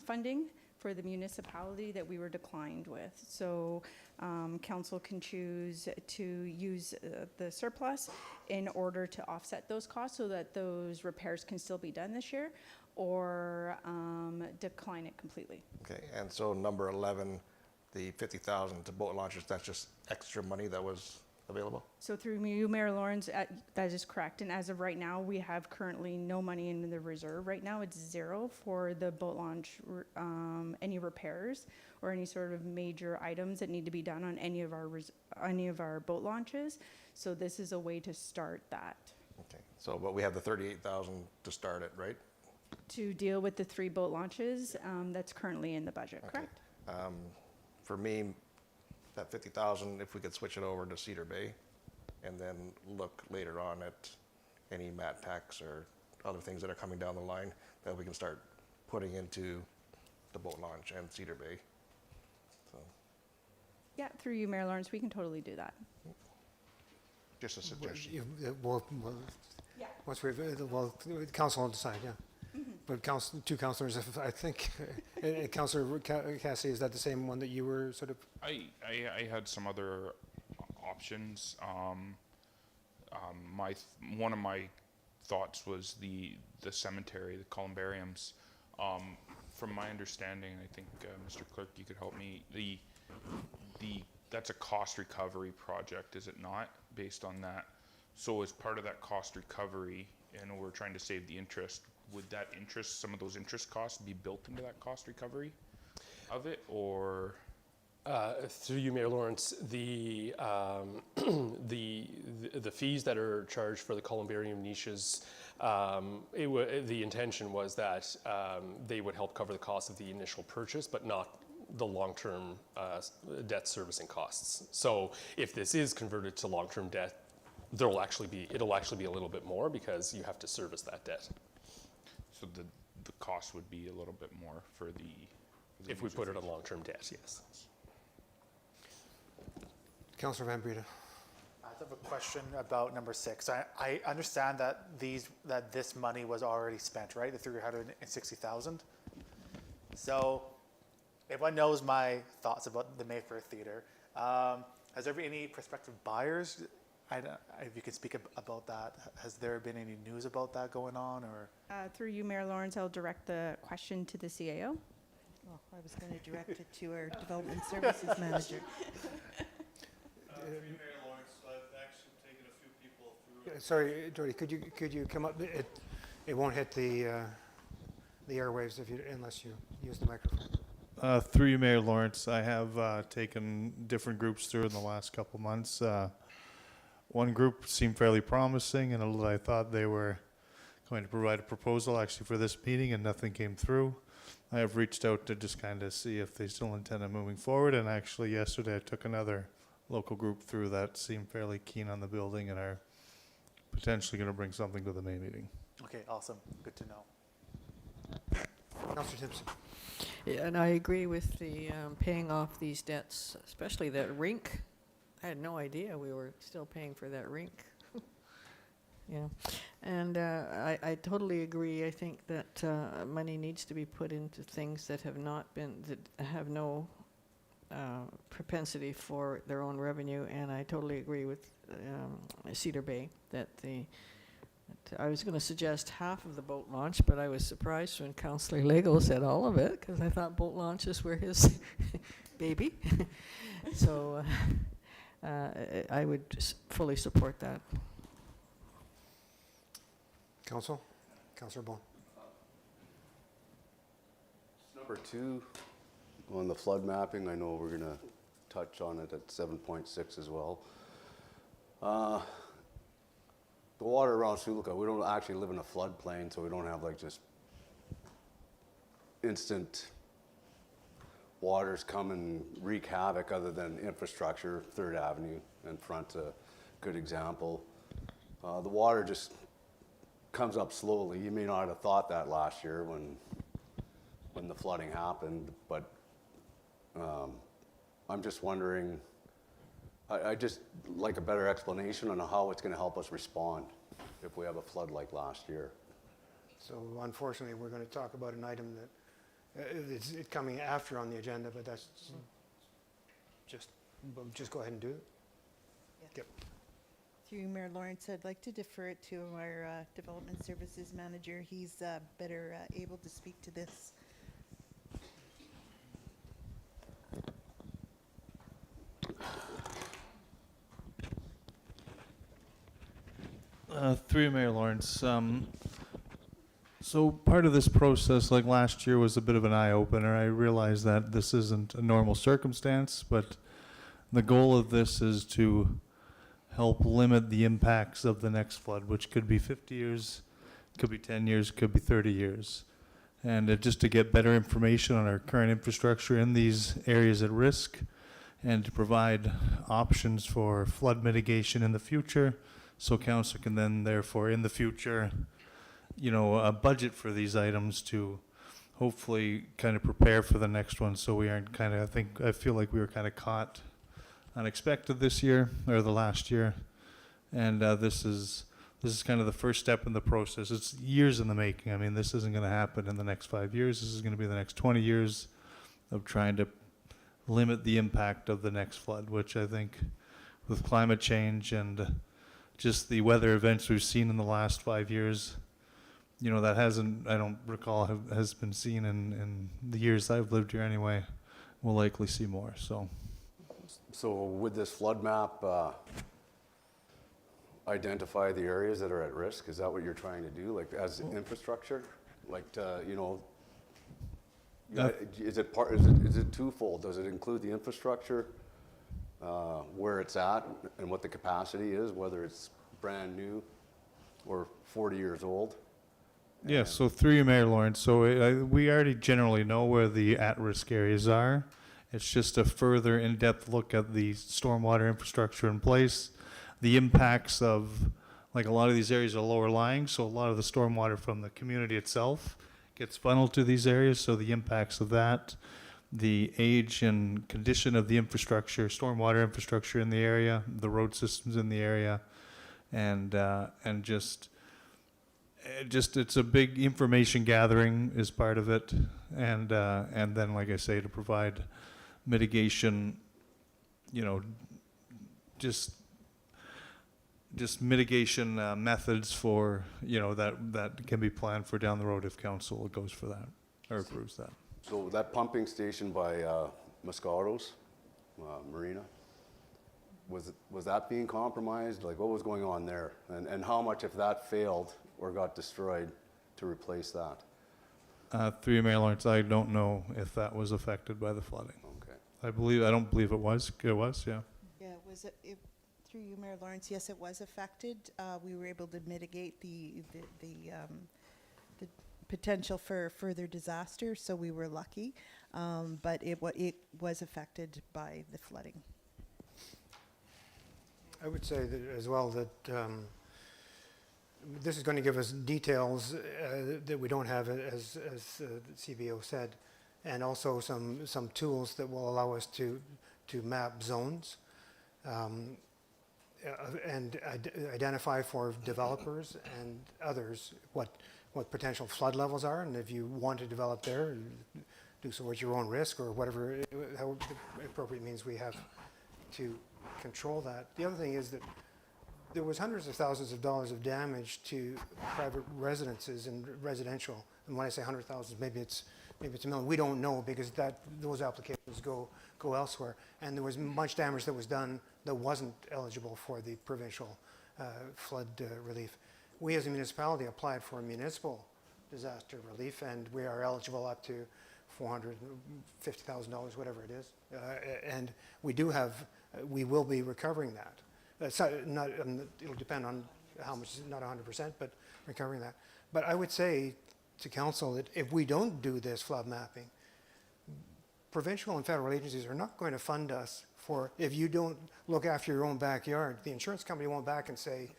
funding for the municipality that we were declined with. So council can choose to use the surplus in order to offset those costs so that those repairs can still be done this year, or decline it completely. Okay, and so number 11, the 50,000 to boat launches, that's just extra money that was available? So through you, Mayor Lawrence, that is correct. And as of right now, we have currently no money in the reserve. Right now, it's zero for the boat launch, any repairs or any sort of major items that need to be done on any of our boat launches. So this is a way to start that. Okay, so, but we have the 38,000 to start it, right? To deal with the 3 boat launches, that's currently in the budget, correct? For me, that 50,000, if we could switch it over to Cedar Bay and then look later on at any mat tax or other things that are coming down the line that we can start putting into the boat launch and Cedar Bay. So, Yeah, through you, Mayor Lawrence, we can totally do that. just a suggestion. Yeah. Once we've, council will decide, yeah. But two councillors, I think, Councillor Cassidy, is that the same one that you were sort of? I had some other options. One of my thoughts was the cemetery, the columbariums. From my understanding, I think Mr. Clerk, you could help me. That's a cost recovery project, is it not? Based on that, so as part of that cost recovery, and we're trying to save the interest. Would that interest, some of those interest costs, be built into that cost recovery of it, or? Through you, Mayor Lawrence, the fees that are charged for the columbarium niches, the intention was that they would help cover the cost of the initial purchase, but not the long-term debt servicing costs. So if this is converted to long-term debt, it'll actually be a little bit more because you have to service that debt. So the cost would be a little bit more for the if we put it on long-term debt, yes. Councillor Van Breda. I have a question about number 6. I understand that this money was already spent, right? The 360,000. So, everyone knows my thoughts about the Mayfair Theatre. Has there been any prospective buyers? If you could speak about that, has there been any news about that going on, or? Through you, Mayor Lawrence, I'll direct the question to the CAO. Oh, I was going to direct it to our Development Services Manager. Mayor Lawrence, I've actually taken a few people through. Sorry, Jody, could you come up? It won't hit the airwaves unless you use the microphone. Through you, Mayor Lawrence, I have taken different groups through in the last couple months. One group seemed fairly promising, and I thought they were going to provide a proposal actually for this meeting, and nothing came through. I have reached out to just kind of see if they still intend on moving forward. And actually, yesterday I took another local group through that seemed fairly keen on the building and are potentially going to bring something to the May meeting. Okay, awesome. Good to know. Councillor Timpson. Yeah, and I agree with the paying off these debts, especially that rink. I had no idea we were still paying for that rink. Yeah, and I totally agree. I think that money needs to be put into things that have not been, that have no propensity for their own revenue, and I totally agree with Cedar Bay that I was going to suggest half of the boat launch, but I was surprised when Councillor Lego said all of it, because I thought boat launches were his baby. So I would fully support that. Council? Councillor Bone. Number 2, on the flood mapping, I know we're gonna touch on it at 7.6 as well. The water around Sioux, we don't actually live in a floodplain, so we don't have like just instant waters come and wreak havoc other than infrastructure. 3rd Avenue in front, a good example. The water just comes up slowly. You may not have thought that last year when the flooding happened, but I'm just wondering, I just like a better explanation on how it's going to help us respond if we have a flood like last year. So unfortunately, we're going to talk about an item that it's coming after on the agenda, but that's just go ahead and do it. Yeah. Yep. Through you, Mayor Lawrence, I'd like to defer it to our Development Services Manager. He's better able to speak to this. Through you, Mayor Lawrence. So part of this process, like last year, was a bit of an eye-opener. I realize that this isn't a normal circumstance, but the goal of this is to help limit the impacts of the next flood, which could be 50 years, could be 10 years, could be 30 years. And just to get better information on our current infrastructure in these areas at risk, and to provide options for flood mitigation in the future, so council can then therefore in the future, budget for these items to hopefully kind of prepare for the next one, so we aren't kind of, I feel like we were kind of caught unexpected this year, or the last year, and this is kind of the first step in the process. It's years in the making. I mean, this isn't going to happen in the next 5 years. This is going to be the next 20 years of trying to limit the impact of the next flood, which I think with climate change and just the weather events we've seen in the last 5 years, that hasn't, I don't recall, has been seen in the years I've lived here anyway. We'll likely see more, so. So would this flood map identify the areas that are at risk? Is that what you're trying to do, like as infrastructure? Like, is it twofold? Does it include the infrastructure, where it's at and what the capacity is, whether it's brand new or 40 years old? Yeah, so through you, Mayor Lawrence, so we already generally know where the at-risk areas are. It's just a further in-depth look at the stormwater infrastructure in place, the impacts of, like a lot of these areas are lower lying, so a lot of the stormwater from the community itself gets funneled to these areas, so the impacts of that, the age and condition of the infrastructure, stormwater infrastructure in the area, the road systems in the area, and just it's a big information gathering is part of it, and then, like I say, to provide mitigation, just mitigation methods for, that can be planned for down the road if council goes for that or approves that. So that pumping station by Moscatos Marina, was that being compromised? Like, what was going on there? And how much, if that failed or got destroyed, to replace that? Through you, Mayor Lawrence, I don't know if that was affected by the flooding. Okay. I don't believe it was. It was, yeah. Yeah, through you, Mayor Lawrence, yes, it was affected. We were able to mitigate the potential for further disaster, so we were lucky. But it was affected by the flooding. I would say that as well that this is going to give us details that we don't have, as the CBO said, and also some tools that will allow us to map zones and identify for developers and others what potential flood levels are, and if you want to develop there, do so at your own risk or whatever, how appropriate means we have to control that. The other thing is that there was hundreds of thousands of dollars of damage to private residences and residential. And when I say 100,000, maybe it's a million. We don't know because those applications go elsewhere. And there was much damage that was done that wasn't eligible for the provincial flood relief. We as a municipality applied for municipal disaster relief, and we are eligible up to $450,000, whatever it is. And we will be recovering that. It'll depend on how much, not 100%, but recovering that. But I would say to council that if we don't do this flood mapping, provincial and federal agencies are not going to fund us for, if you don't look after your own backyard, the insurance company won't back and say,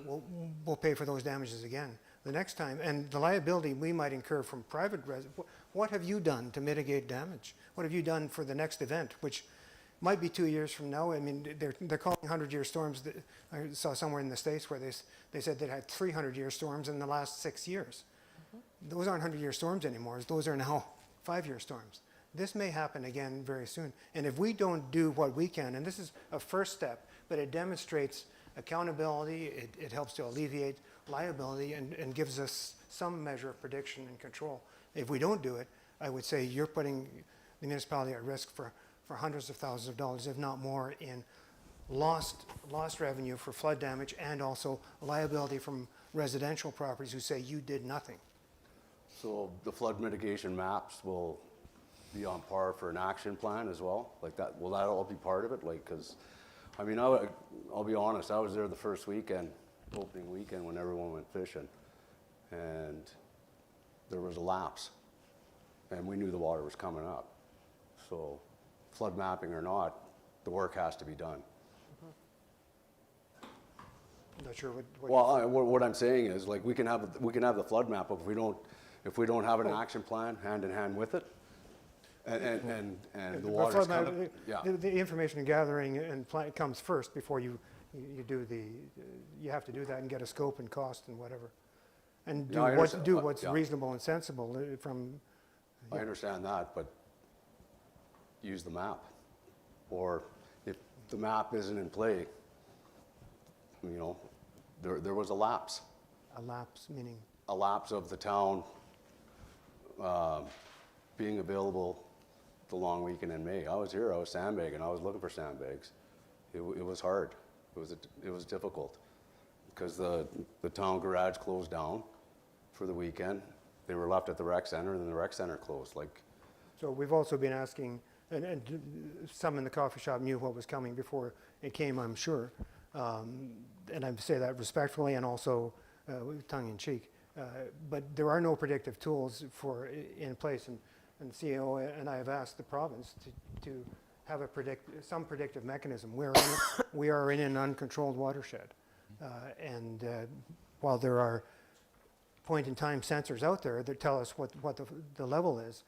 we'll pay for those damages again the next time. And the liability we might incur from private residents, what have you done to mitigate damage? What have you done for the next event, which might be 2 years from now? I mean, they're calling 100-year storms. I saw somewhere in the States where they said they had 300-year storms in the last 6 years. Mm-hmm. Those aren't 100-year storms anymore. Those are now 5-year storms. This may happen again very soon. And if we don't do what we can, and this is a first step, but it demonstrates accountability, it helps to alleviate liability and gives us some measure of prediction and control. If we don't do it, I would say you're putting the municipality at risk for hundreds of thousands of dollars, if not more, in lost revenue for flood damage and also liability from residential properties who say you did nothing. So the flood mitigation maps will be on par for an action plan as well? Like that, will that all be part of it? Like, cause, I mean, I'll be honest, I was there the first weekend, opening weekend when everyone went fishing, and there was a lapse, and we knew the water was coming up. So flood mapping or not, the work has to be done. I'm not sure what I'm saying is, like, we can have the flood map, but if we don't have an action plan hand in hand with it, and the water's coming, the information gathering and plan comes first before you have to do that and get a scope and cost and whatever, and do what's reasonable and sensible from. I understand that, but use the map, or if the map isn't in play, you know, there was a lapse. A lapse meaning? A lapse of the town being available the long weekend in May. I was here, I was sandbagging, I was looking for sandbags. It was hard, it was difficult, because the town garage closed down for the weekend. They were left at the rec center, and then the rec center closed. So we've also been asking, and some in the coffee shop knew what was coming before it came, I'm sure. And I say that respectfully and also tongue in cheek. But there are no predictive tools in place, and CEO and I have asked the province to have some predictive mechanism. We are in an uncontrolled watershed, and while there are point-in-time sensors out there that tell us what the level is,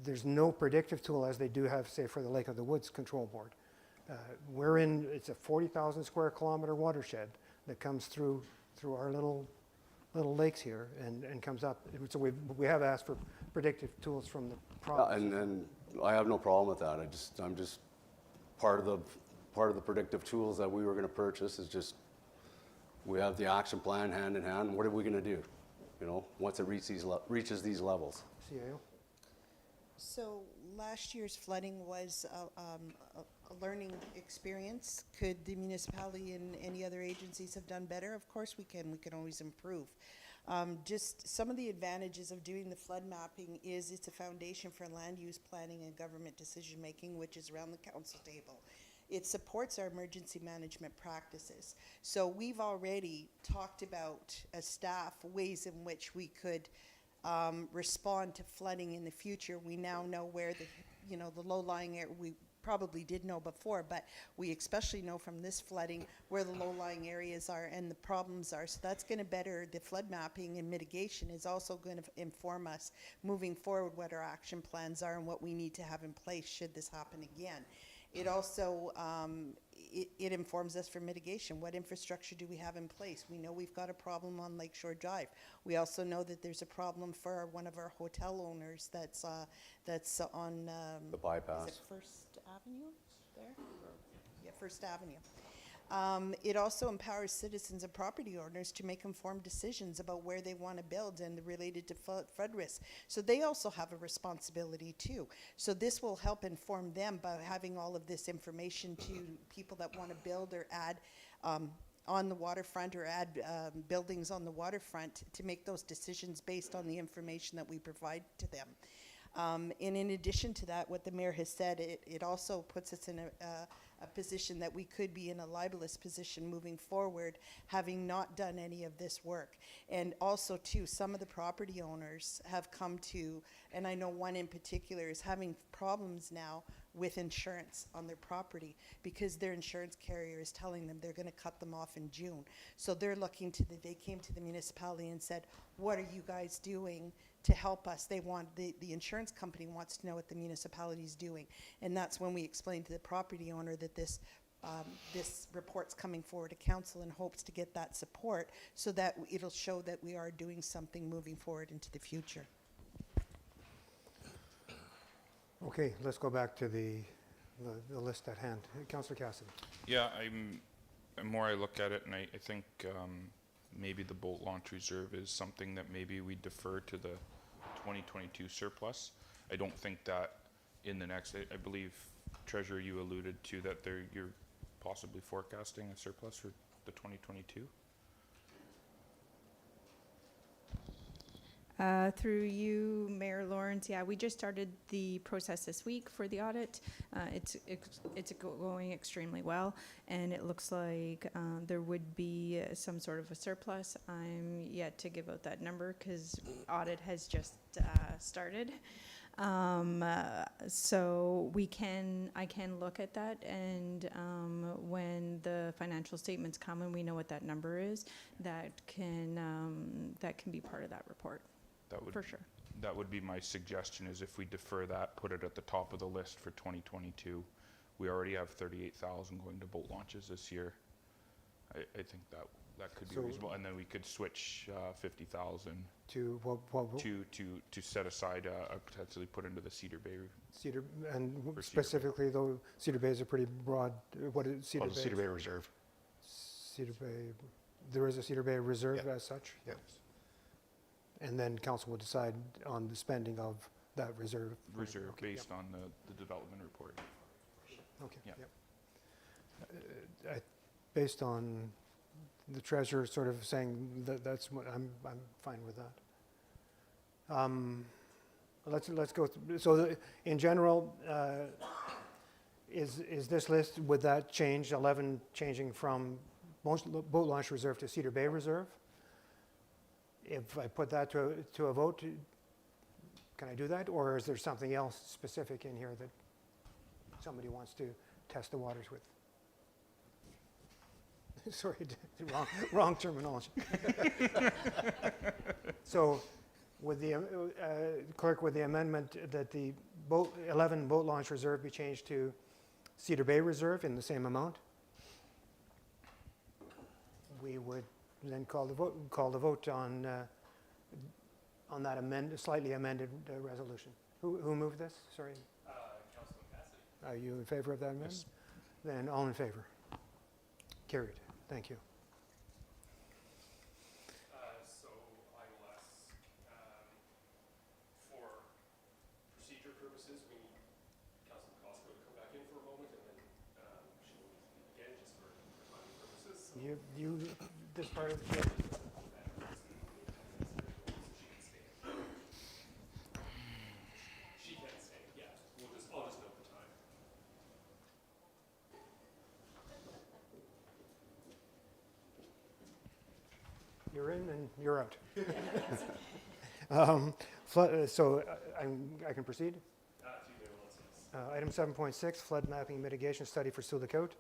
there's no predictive tool as they do have, say, for the Lake of the Woods Control Board. It's a 40,000 square kilometer watershed that comes through our little lakes here and comes up. So we have asked for predictive tools from the province. And I have no problem with that. I'm just part of the predictive tools that we were going to purchase is just, we have the action plan hand in hand. What are we going to do? You know, once it reaches these levels. CAO? So last year's flooding was a learning experience. Could the municipality and any other agencies have done better? Of course we can. We can always improve. Just some of the advantages of doing the flood mapping is it's a foundation for land use planning and government decision making, which is around the council table. It supports our emergency management practices. So we've already talked about as staff ways in which we could respond to flooding in the future. We now know where the low-lying area, we probably did know before, but we especially know from this flooding where the low-lying areas are and the problems are. So that's going to better the flood mapping, and mitigation is also going to inform us moving forward what our action plans are and what we need to have in place should this happen again. It also it informs us for mitigation. What infrastructure do we have in place? We know we've got a problem on Lakeshore Drive. We also know that there's a problem for one of our hotel owners that's on The bypass. is it First Avenue there? Yeah, First Avenue. It also empowers citizens and property owners to make informed decisions about where they want to build and related to flood risk. So they also have a responsibility too. So this will help inform them by having all of this information to people that want to build or add on the waterfront or add buildings on the waterfront to make those decisions based on the information that we provide to them. And in addition to that, what the mayor has said, it also puts us in a position that we could be in a libelous position moving forward, having not done any of this work. And also, too, some of the property owners have come to, and I know one in particular is having problems now with insurance on their property because their insurance carrier is telling them they're going to cut them off in June. So they're looking to they came to the municipality and said, what are you guys doing to help us? They want, the insurance company wants to know what the municipality is doing. And that's when we explained to the property owner that this report's coming forward to council in hopes to get that support so that it'll show that we are doing something moving forward into the future. Okay, let's go back to the list at hand. Councillor Cassidy. Yeah, the more I look at it, and I think maybe the boat launch reserve is something that maybe we defer to the 2022 surplus. I don't think that in the next, I believe, Treasurer, you alluded to that you're possibly forecasting a surplus for the 2022? Through you, Mayor Lawrence, yeah, we just started the process this week for the audit. It's going extremely well, and it looks like there would be some sort of a surplus. I'm yet to give out that number because audit has just started. So I can look at that, and when the financial statements come and we know what that number is, that can be part of that report. That would, for sure. That would be my suggestion, is if we defer that, put it at the top of the list for 2022. We already have 38,000 going to boat launches this year. I think that could be reasonable, and then we could switch 50,000 to what to set aside potentially put into the Cedar Bay. Cedar, and specifically though, Cedar Bay is a pretty broad. What is Cedar Bay? Cedar Bay Reserve. Cedar Bay, there is a Cedar Bay Reserve as such. Yes. And then council will decide on the spending of that reserve. Reserve Okay, based on the development report. Okay. Yep. Based on the treasurer sort of saying that's what I'm fine with that. Let's go through. So in general, is this list, would that change 11 changing from boat launch reserve to Cedar Bay Reserve? If I put that to a vote, can I do that? Or is there something else specific in here that somebody wants to test the waters with? Sorry, wrong terminology. So with the clerk, with the amendment that the 11 boat launch reserve be changed to Cedar Bay Reserve in the same amount, we would then call the vote on that slightly amended resolution. Who moved this? Sorry. Councilor Cassidy. Are you in favor of that amendment? Yes. Then all in favor. Carried. Thank you. So I will ask, for procedure purposes, we need Councilor Costco to come back in for a moment, and then she will leave again just for timing purposes. This part of the She can stay, yeah. I'll just note the time. You're in and you're out. I can proceed? Item 7.6, flood mapping mitigation study for Sioux Lookout.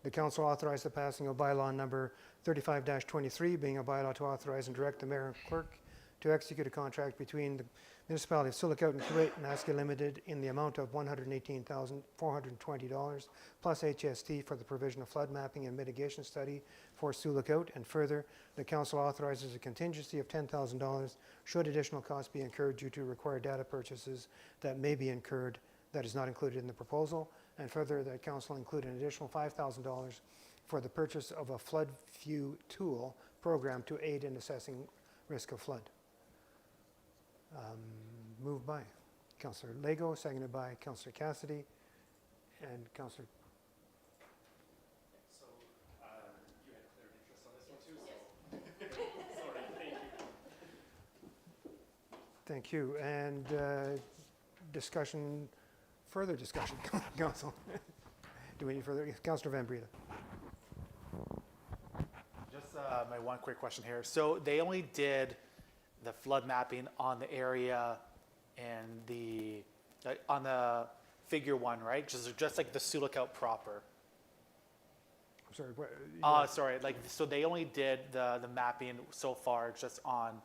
The council authorized the passing of bylaw number 35-23, being a bylaw to authorize and direct the mayor and clerk to execute a contract between the municipality of Sioux Lookout and Kuwait and Alaska Limited in the amount of $118,420 plus HST for the provision of flood mapping and mitigation study for Sioux Lookout. And further, the council authorizes a contingency of $10,000 should additional costs be incurred due to required data purchases that may be incurred that is not included in the proposal. And further, the council include an additional $5,000 for the purchase of a flood view tool program to aid in assessing risk of flood. Moved by Councillor Lego, seconded by Councillor Cassidy and Councillor. So you had declared interest on this one too, so. Sorry, thank you. Thank you. And discussion, further discussion, Council. Do we need further? Councillor Van Breda. Just my one quick question here. So they only did the flood mapping on the area and on the figure 1, right? Just like the Sioux Lookout proper. I'm sorry. What, sorry. So they only did the mapping so far just on.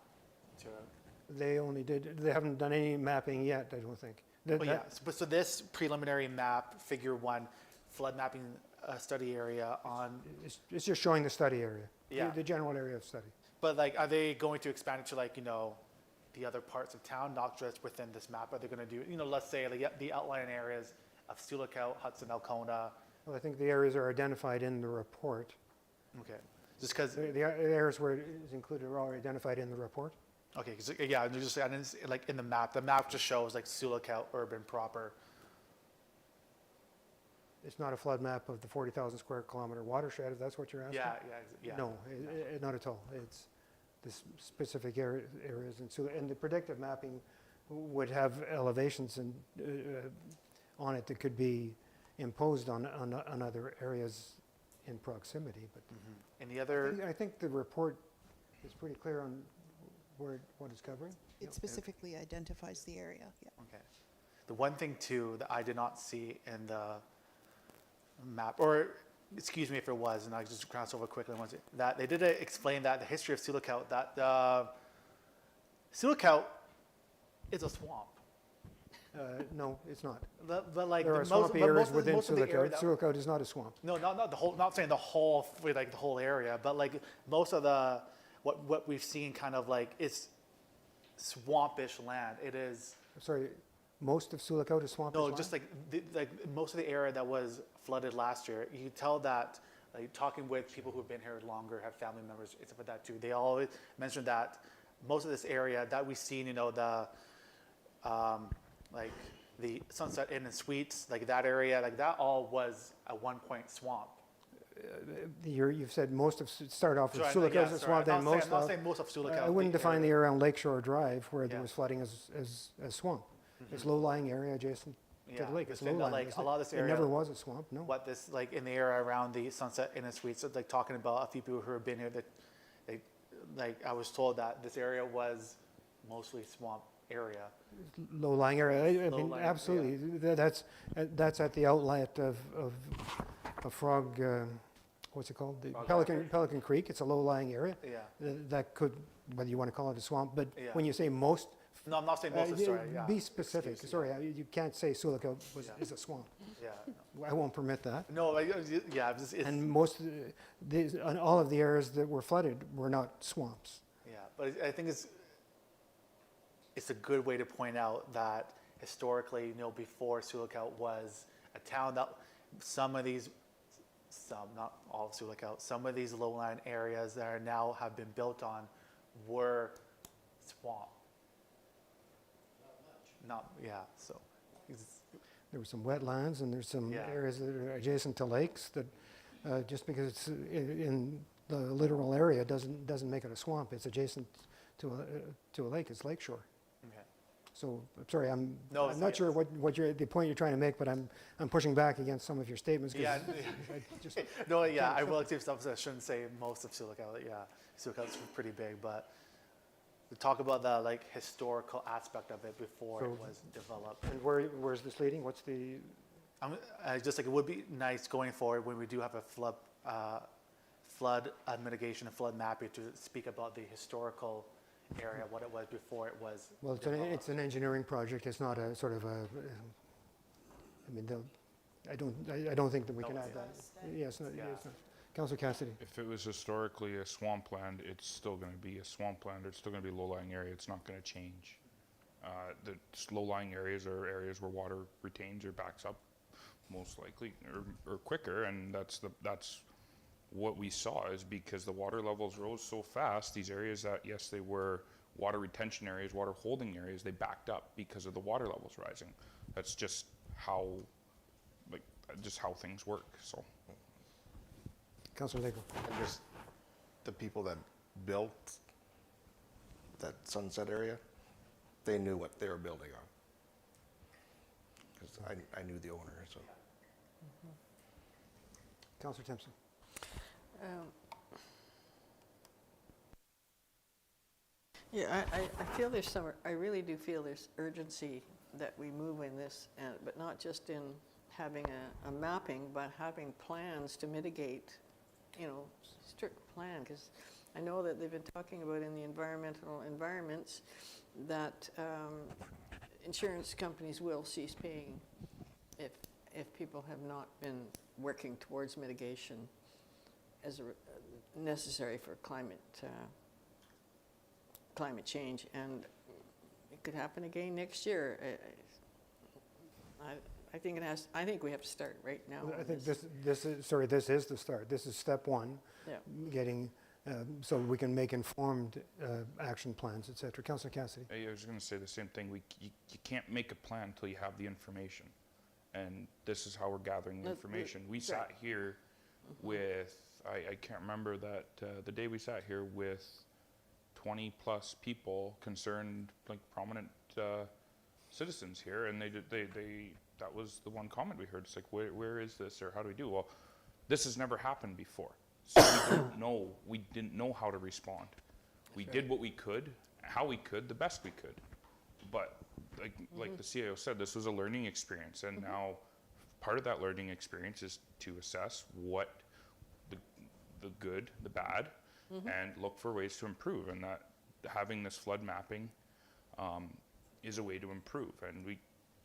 They haven't done any mapping yet, I don't think. So this preliminary map, figure 1, flood mapping study area on. It's just showing the study area. Yeah. The general area of study. But are they going to expand it to the other parts of town, not just within this map? Are they going to do, let's say the outlying areas of Sioux Lookout, Hudson, Alcona? Well, I think the areas are identified in the report. Okay. Just because. The areas where it is included are already identified in the report. Okay, because I didn't see, in the map just shows Sioux Lookout urban proper. It's not a flood map of the 40,000 square kilometer watershed, if that's what you're asking? Yeah. No, not at all. It's the specific areas, and the predictive mapping would have elevations on it that could be imposed on other areas in proximity. But And the other. I think the report is pretty clear on what it's covering. It specifically identifies the area, yeah. Okay. The one thing too that I did not see in the map, or excuse me if it was, and I just crossed over quickly once, that they did explain that the history of Sioux Lookout, that Sioux Lookout is a swamp. No, it's not. But There are swampy areas within Sioux Lookout. Sioux Lookout is not a swamp. No, not the whole. Not saying the whole, the whole area, but most of the what we've seen is swampish land. It is. Sorry, most of Sioux Lookout is swampish land? No, just most of the area that was flooded last year. You tell that talking with people who've been here longer, have family members, and stuff like that too. They always mention that most of this area that we've seen, the Sunset Inn and Suites, that area, that all was at one point swamp. You've said most of, start off with Sioux Lookout as a swamp, then most of. I'm not saying most of Sioux Lookout. I wouldn't define the area on Lakeshore Drive where there was flooding as swamp. It's low-lying area adjacent to the lake. It's low-lying. A lot of this area. It never was a swamp, no. What this, in the area around the Sunset Inn and Suites, talking about a few people who have been here that, I was told that this area was mostly swamp area. Low-lying area. I mean, Low-lying, absolutely. That's at the outlet of Frog, what's it called? The Pelican Creek. It's a low-lying area. Yeah. That could, whether you want to call it a swamp, but Yeah. when you say most. No, I'm not saying most of the story, yeah. Be specific. Excuse, Sorry, you can't say Sioux Lookout is a swamp. Yeah. I won't permit that. No, And most of and all of the areas that were flooded were not swamps. Yeah, but I think it's a good way to point out that historically, before Sioux Lookout was a town that not all of Sioux Lookout, some of these low-lying areas that are now have been built on were swamp. So. There were some wetlands and there's some Yeah. areas that are adjacent to lakes that just because it's in the littoral area doesn't make it a swamp. It's adjacent to a lake. It's lakeshore. Okay. So I'm sorry, I'm No, it's not sure yes. what the point you're trying to make, but I'm pushing back against some of your statements. Yeah. No, I will accept stuff that I shouldn't say most of Sioux Lookout. Yeah, Sioux Lookout's pretty big, but to talk about the like historical aspect of it before So- it was developed. And where's this leading? What's the, Just like it would be nice going forward when we do have a flood mitigation and flood mapping to speak about the historical area, what it was before it was well, developed. it's an engineering project, it's not a sort of a, I mean, I don't think that we can add that. Yes, it's not. Councillor Cassidy. If it was historically a swampland, it's still gonna be a swampland, it's still gonna be a low-lying area, it's not gonna change. The low-lying areas are areas where water retains or backs up most likely, or quicker, and that's what we saw, is because the water levels rose so fast, these areas that, yes, they were water retention areas, water holding areas, they backed up because of the water levels rising. That's just how things work, so. Councillor Lego. And just the people that built that Sunset area, they knew what they were building on. Because I knew the owner, so. Councillor Timpson. Yeah, I feel there's some, I really do feel there's urgency that we move in this, but not just in having a mapping, but having plans to mitigate, strict plan, because I know that they've been talking about in the environmental environments that insurance companies will cease paying if people have not been working towards mitigation as necessary for climate change, and it could happen again next year. I think it has. I think we have to start right now. I think this is the start. This is step one. Yeah. Getting so we can make informed action plans, et cetera. Councillor Cassidy. I was going to say the same thing. You can't make a plan until you have the information, and this is how we're gathering the information. We sat here with I can't remember that the day we sat here with 20 plus people concerned, like prominent citizens here, and they that was the one comment we heard. It's like, where is this, or how do we do? Well, this has never happened before, so we didn't know how to respond. We did what we could, how we could, the best we could, but like the CIO said, this was a learning experience, and now part of that learning experience is to assess what the good, the bad, and look for ways to improve, and that having this flood mapping is a way to improve, and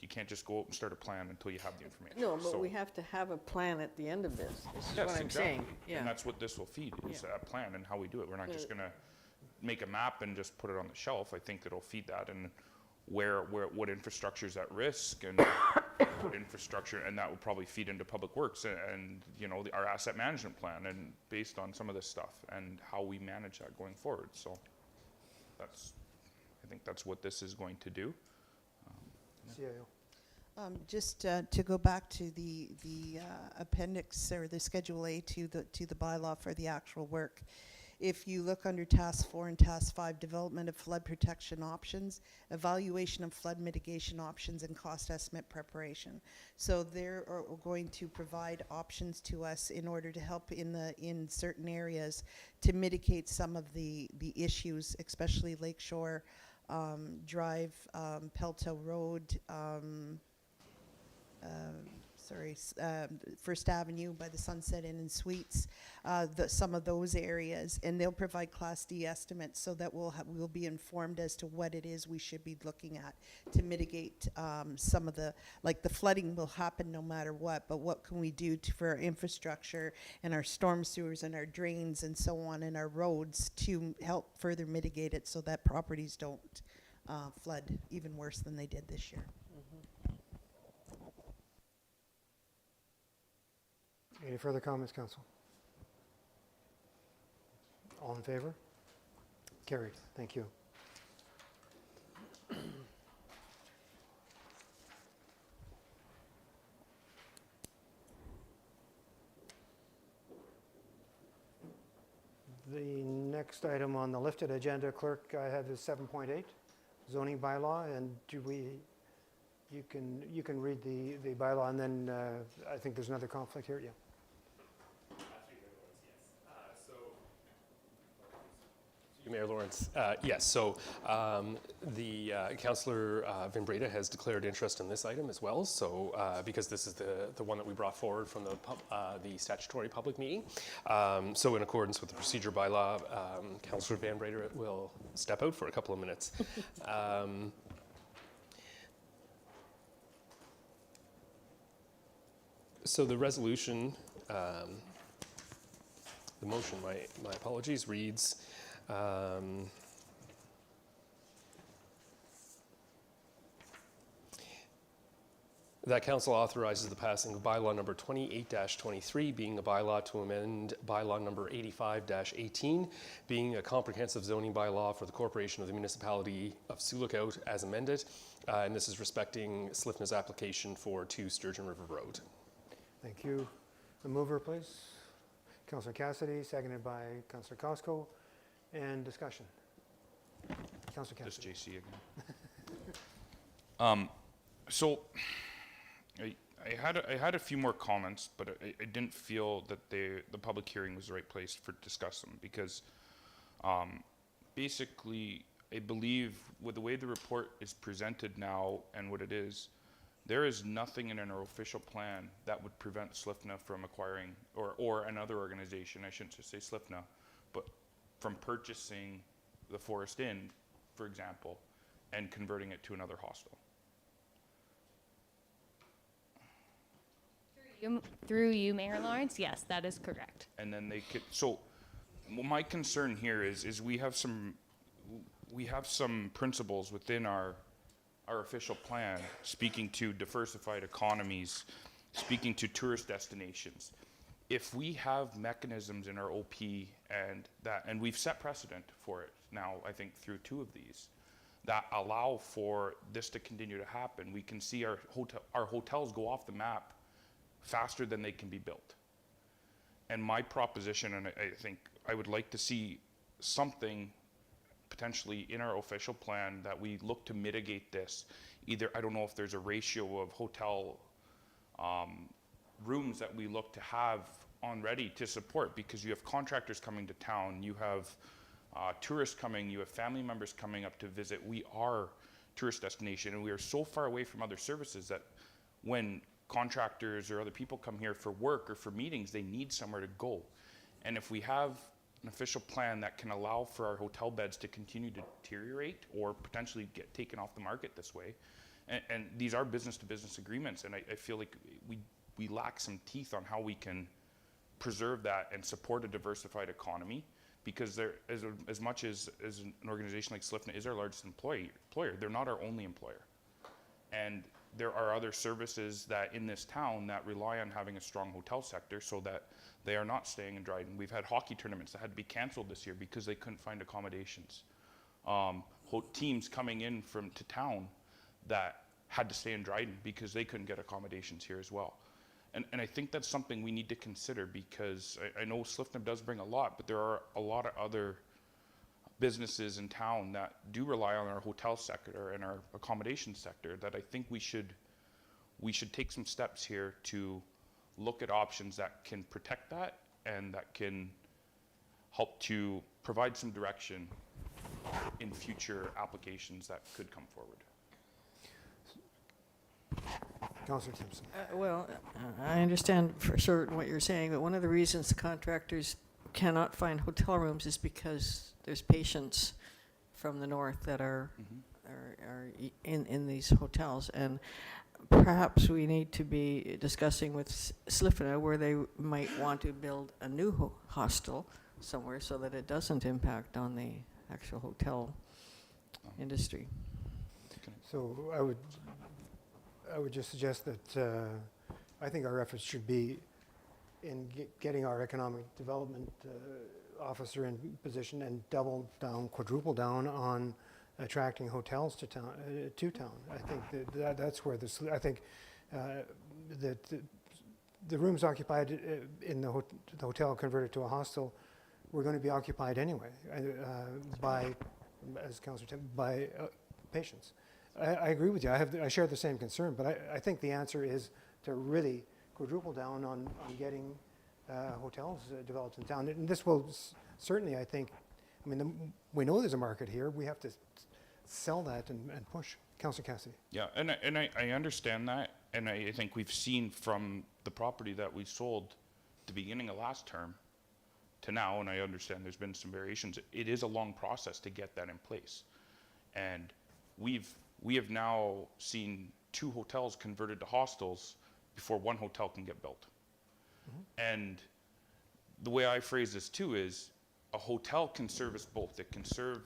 you can't just go out and start a plan until you have the information. No, but we have to have a plan at the end of this. This is Yes, what I'm saying. Yeah. And that's what this will feed, is a plan and how we do it. We're not just going to make a map and just put it on the shelf. I think it'll feed that, and what infrastructure is at risk, and what infrastructure, and that will probably feed into public works and our asset management plan, and based on some of this stuff and how we manage that going forward. So I think that's what this is going to do. CIO. Just to go back to the appendix or the Schedule A to the bylaw for the actual work. If you look under Task 4 and Task 5, Development of Flood Protection Options, Evaluation of Flood Mitigation Options, and Cost Estimate Preparation. So they're going to provide options to us in order to help in certain areas to mitigate some of the issues, especially Lakeshore Drive, Pelto Road, First Avenue by the Sunset Inn and Suites, some of those areas, and they'll provide Class D estimates so that we'll be informed as to what it is we should be looking at to mitigate some of the flooding will happen no matter what, but what can we do for our infrastructure and our storm sewers and our drains and so on and our roads to help further mitigate it so that properties don't flood even worse than they did this year. Any further comments, Council? All in favor? Carried. Thank you. The next item on the lifted agenda, Clerk, I have is 7.8, zoning bylaw, and you can read the bylaw, and then I think there's another conflict here, yeah. Mayor Lawrence. Yes, so the Councillor Van Breda has declared interest in this item as well. So because this is the one that we brought forward from the statutory public meeting. So in accordance with the procedure bylaw, Councillor Van Breda will step out for a couple of minutes. So the resolution, the motion, my apologies, reads, that council authorizes the passing of bylaw number 28-23, being a bylaw to amend bylaw number 85-18, being a comprehensive zoning bylaw for the corporation of the municipality of Sioux as amended, and this is respecting Slifna's application for 2 Sturgeon River Road. Thank you. The mover, please. Councillor Cassidy, seconded by Councillor Costco. And discussion. Councillor Cassidy. Just JC again. So I had a few more comments, but I didn't feel that the public hearing was the right place to discuss them because basically I believe with the way the report is presented now and what it is, there is nothing in our official plan that would prevent Slifna from acquiring, or another organization, I shouldn't just say Slifna, but from purchasing the Forest Inn, for example, and converting it to another hostel. Through you, Mayor Lawrence, yes, that is correct. And then they could, so my concern here is we have some principles within our official plan, speaking to diversified economies, speaking to tourist destinations. If we have mechanisms in our OP and we've set precedent for it now, I think through 2 of these, that allow for this to continue to happen, we can see our hotels go off the map faster than they can be built. And my proposition, and I think I would like to see something potentially in our official plan that we look to mitigate this. Either, I don't know if there's a ratio of hotel rooms that we look to have on ready to support, because you have contractors coming to town, you have tourists coming, you have family members coming up to visit. We are a tourist destination, and we are so far away from other services that when contractors or other people come here for work or for meetings, they need somewhere to go. And if we have an official plan that can allow for our hotel beds to continue to deteriorate or potentially get taken off the market this way, and these are business-to-business agreements, and I feel like we lack some teeth on how we can preserve that and support a diversified economy, because there, as much as an organization like Slifna is our largest employer, they're not our only employer. And there are other services that in this town that rely on having a strong hotel sector so that they are not staying in Dryden. We've had hockey tournaments that had to be canceled this year because they couldn't find accommodations. Teams coming in to town that had to stay in Dryden because they couldn't get accommodations here as well. And I think that's something we need to consider, because I know Slifna does bring a lot, but there are a lot of other businesses in town that do rely on our hotel sector and our accommodation sector that I think we should take some steps here to look at options that can protect that and that can help to provide some direction in future applications that could come forward. Councillor Timpson. I understand for certain what you're saying, but one of the reasons the contractors cannot find hotel rooms is because there's patients from the north that are in these hotels, and perhaps we need to be discussing with Slifna where they might want to build a new hostel somewhere so that it doesn't impact on the actual hotel industry. So I would just suggest that I think our efforts should be in getting our economic development officer in position and quadruple down on attracting hotels to town. I think that's where I think that the rooms occupied in the hotel converted to a hostel were going to be occupied anyway by, as Councillor Tim, by patients. I agree with you. I share the same concern, but I think the answer is to really quadruple down on getting hotels developed in town. And this will certainly, I think, I mean, we know there's a market here. We have to sell that and push. Councillor Cassidy. Yeah, and I understand that, and I think we've seen from the property that we sold the beginning of last term to now, and I understand there's been some variations. It is a long process to get that in place, and we have now seen 2 hotels converted to hostels before 1 hotel can get built. And the way I phrase this too is a hotel can service both. It can serve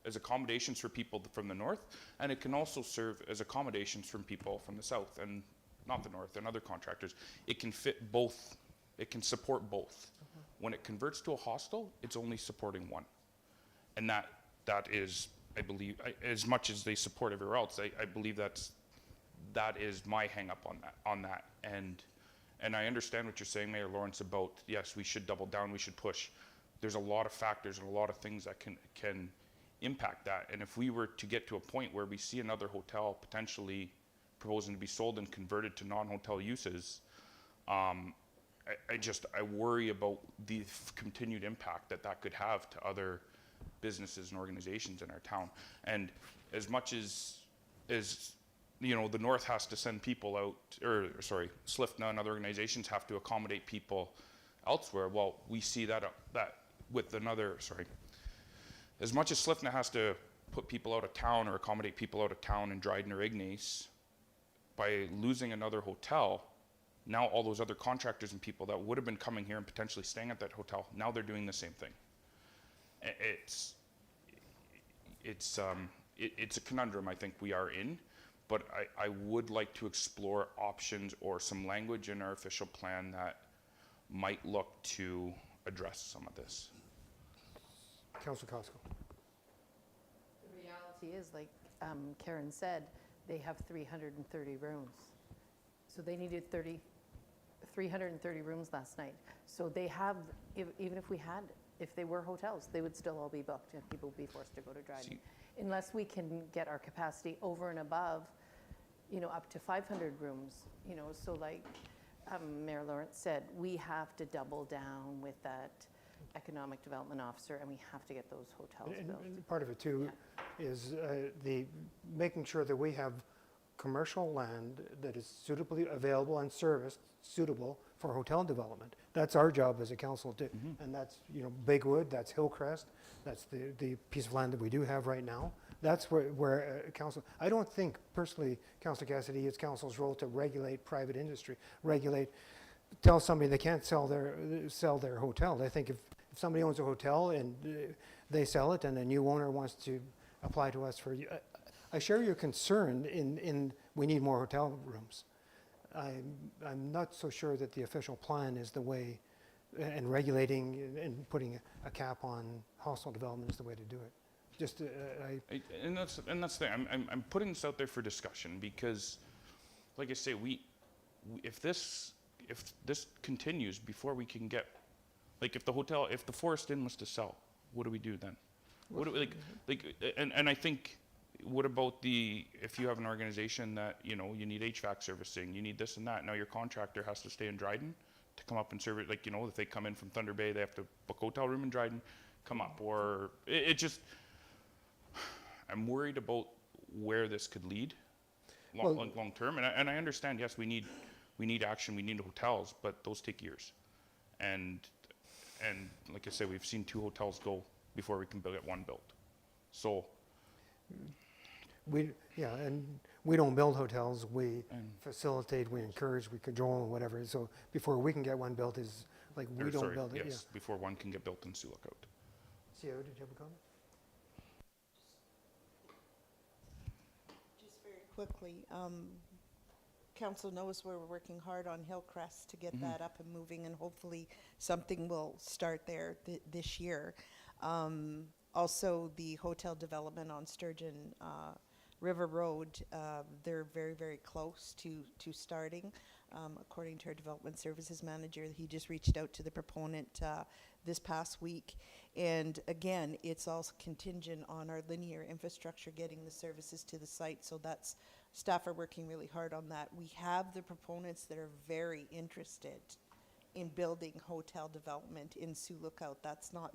as accommodations for people from the north, and it can also serve as accommodations from people from the south and not the north and other contractors. It can fit both. It can support both. When it converts to a hostel, it's only supporting one. And that is, I believe, as much as they support everywhere else, I believe that is my hang up on that. And I understand what you're saying, Mayor Lawrence, about, yes, we should double down, we should push. There's a lot of factors and a lot of things that can impact that. And if we were to get to a point where we see another hotel potentially proposing to be sold and converted to non-hotel uses, I worry about the continued impact that could have to other businesses and organizations in our town. And as much as you know, the north has to send people out, or sorry, SLIFNA and other organizations have to accommodate people elsewhere. Well, we see that with another, sorry, as much as SLIFNA has to put people out of town or accommodate people out of town in Dryden or Ignace, by losing another hotel, now all those other contractors and people that would have been coming here and potentially staying at that hotel, now they're doing the same thing. It's a conundrum I think we are in, but I would like to explore options or some language in our official plan that might look to address some of this. Councillor Costco. The reality is, like Karen said, they have 330 rooms. So they needed 330 rooms last night. So they have, even if they were hotels, they would still all be booked and people would be forced to go to Dryden. Unless we can get our capacity over and above, you know, up to 500 rooms, you know, so like Mayor Lawrence said, we have to double down with that economic development officer, and we have to get those hotels built. And part of it too is the making sure that we have commercial land that is suitably available and serviced, suitable for hotel development. That's our job as a council to, and that's, you know, Bigwood, that's Hillcrest, that's the piece of land that we do have right now. That's where council, I don't think personally, Councillor Cassidy, it's council's role to regulate private industry, tell somebody they can't sell their hotel. I think if somebody owns a hotel and they sell it and a new owner wants to apply to us for, I share your concern in we need more hotel rooms. I'm not so sure that the official plan is the way, and regulating and putting a cap on hostel development is the way to do it. Just and that's the thing. I'm putting this out there for discussion because, like I say, if this continues before we can get, like, if the Forest Inn was to sell, what do we do then? What do we, and I think, what about if you have an organization that, you know, you need HVAC servicing, you need this and that, now your contractor has to stay in Dryden to come up and serve it, like, you know, if they come in from Thunder Bay, they have to book a hotel room in Dryden, come up, or it just, I'm worried about where this could lead long term, and I understand, yes, we need action, we need hotels, but those take years, and like I said, we've seen 2 hotels go before we can get 1 built, so. And we don't build hotels, we facilitate, we encourage, we control, and whatever. So before we can get one built is like we don't build it. Yes, before one can get built in Sioux. Sioux, did you have a comment? Just very quickly, council knows we're working hard on Hillcrest to get that up and moving, and hopefully something will start there this year. Also, the hotel development on Sturgeon River Road, they're very, very close to starting. According to our development services manager, he just reached out to the proponent this past week. And again, it's also contingent on our linear infrastructure getting the services to the site. So staff are working really hard on that. We have the proponents that are very interested in building hotel development in Sioux Lookout. That's not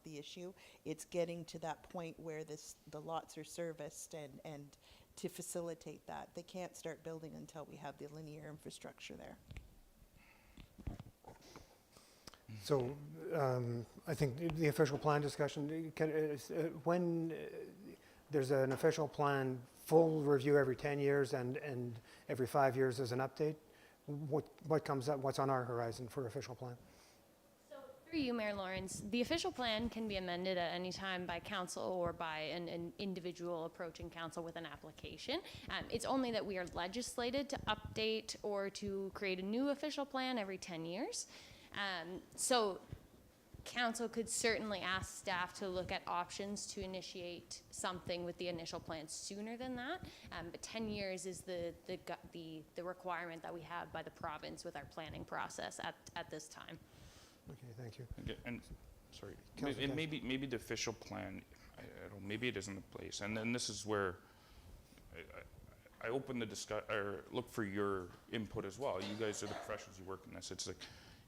the issue. It's getting to that point where the lots are serviced and to facilitate that. They can't start building until we have the linear infrastructure there. So I think the official plan discussion, when there's an official plan, full review every 10 years and every 5 years as an update, what comes up, what's on our horizon for official plan? Through you, Mayor Lawrence, the official plan can be amended at any time by council or by an individual approaching council with an application. It's only that we are legislated to update or to create a new official plan every 10 years. So council could certainly ask staff to look at options to initiate something with the initial plan sooner than that. But 10 years is the requirement that we have by the province with our planning process at this time. Okay, thank you. Okay, and sorry, Councillor and maybe the official plan, I don't know, maybe it isn't the place. And then this is where I open the or look for your input as well. You guys are the professionals who work in this. It's like,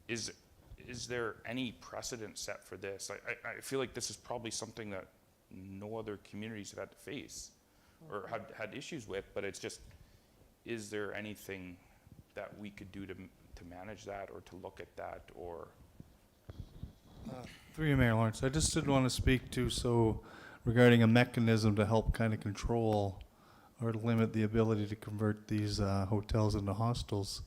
is there any precedent set for this? I feel like this is probably something that no other communities have had to face or had issues with, but it's just, is there anything that we could do to manage that or to look at that or? Through you, Mayor Lawrence, I just did want to speak to, regarding a mechanism to help kind of control or limit the ability to convert these hotels into hostels.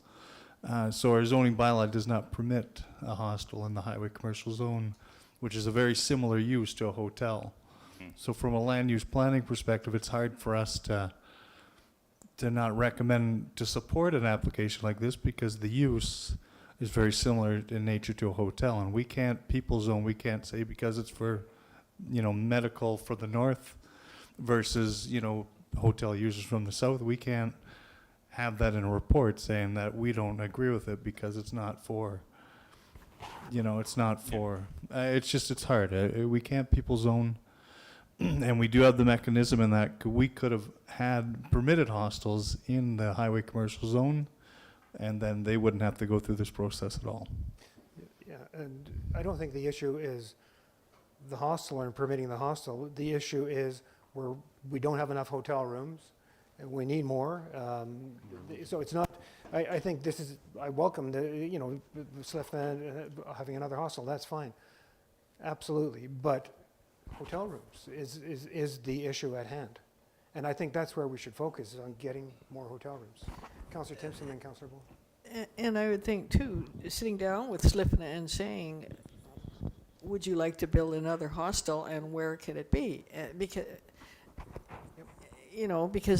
So our zoning bylaw does not permit a hostel in the highway commercial zone, which is a very similar use to a hotel. So from a land use planning perspective, it's hard for us to not recommend to support an application like this because the use is very similar in nature to a hotel. And we can't, people zone, we can't say because it's for, medical for the north versus, hotel users from the south, we can't have that in a report saying that we don't agree with it because it's not for, it's not for, it's hard. We can't people zone. And we do have the mechanism in that we could have had permitted hostels in the highway commercial zone, and then they wouldn't have to go through this process at all. Yeah, and I don't think the issue is the hostel and permitting the hostel. The issue is we don't have enough hotel rooms, and we need more. So it's not. I think this is. I welcome the Slifna having another hostel. That's fine, absolutely. But hotel rooms is the issue at hand, and I think that's where we should focus is on getting more hotel rooms. Councillor Timpson and Councillor Bull. And I would think too, sitting down with Slifna and saying, would you like to build another hostel and where can it be? Because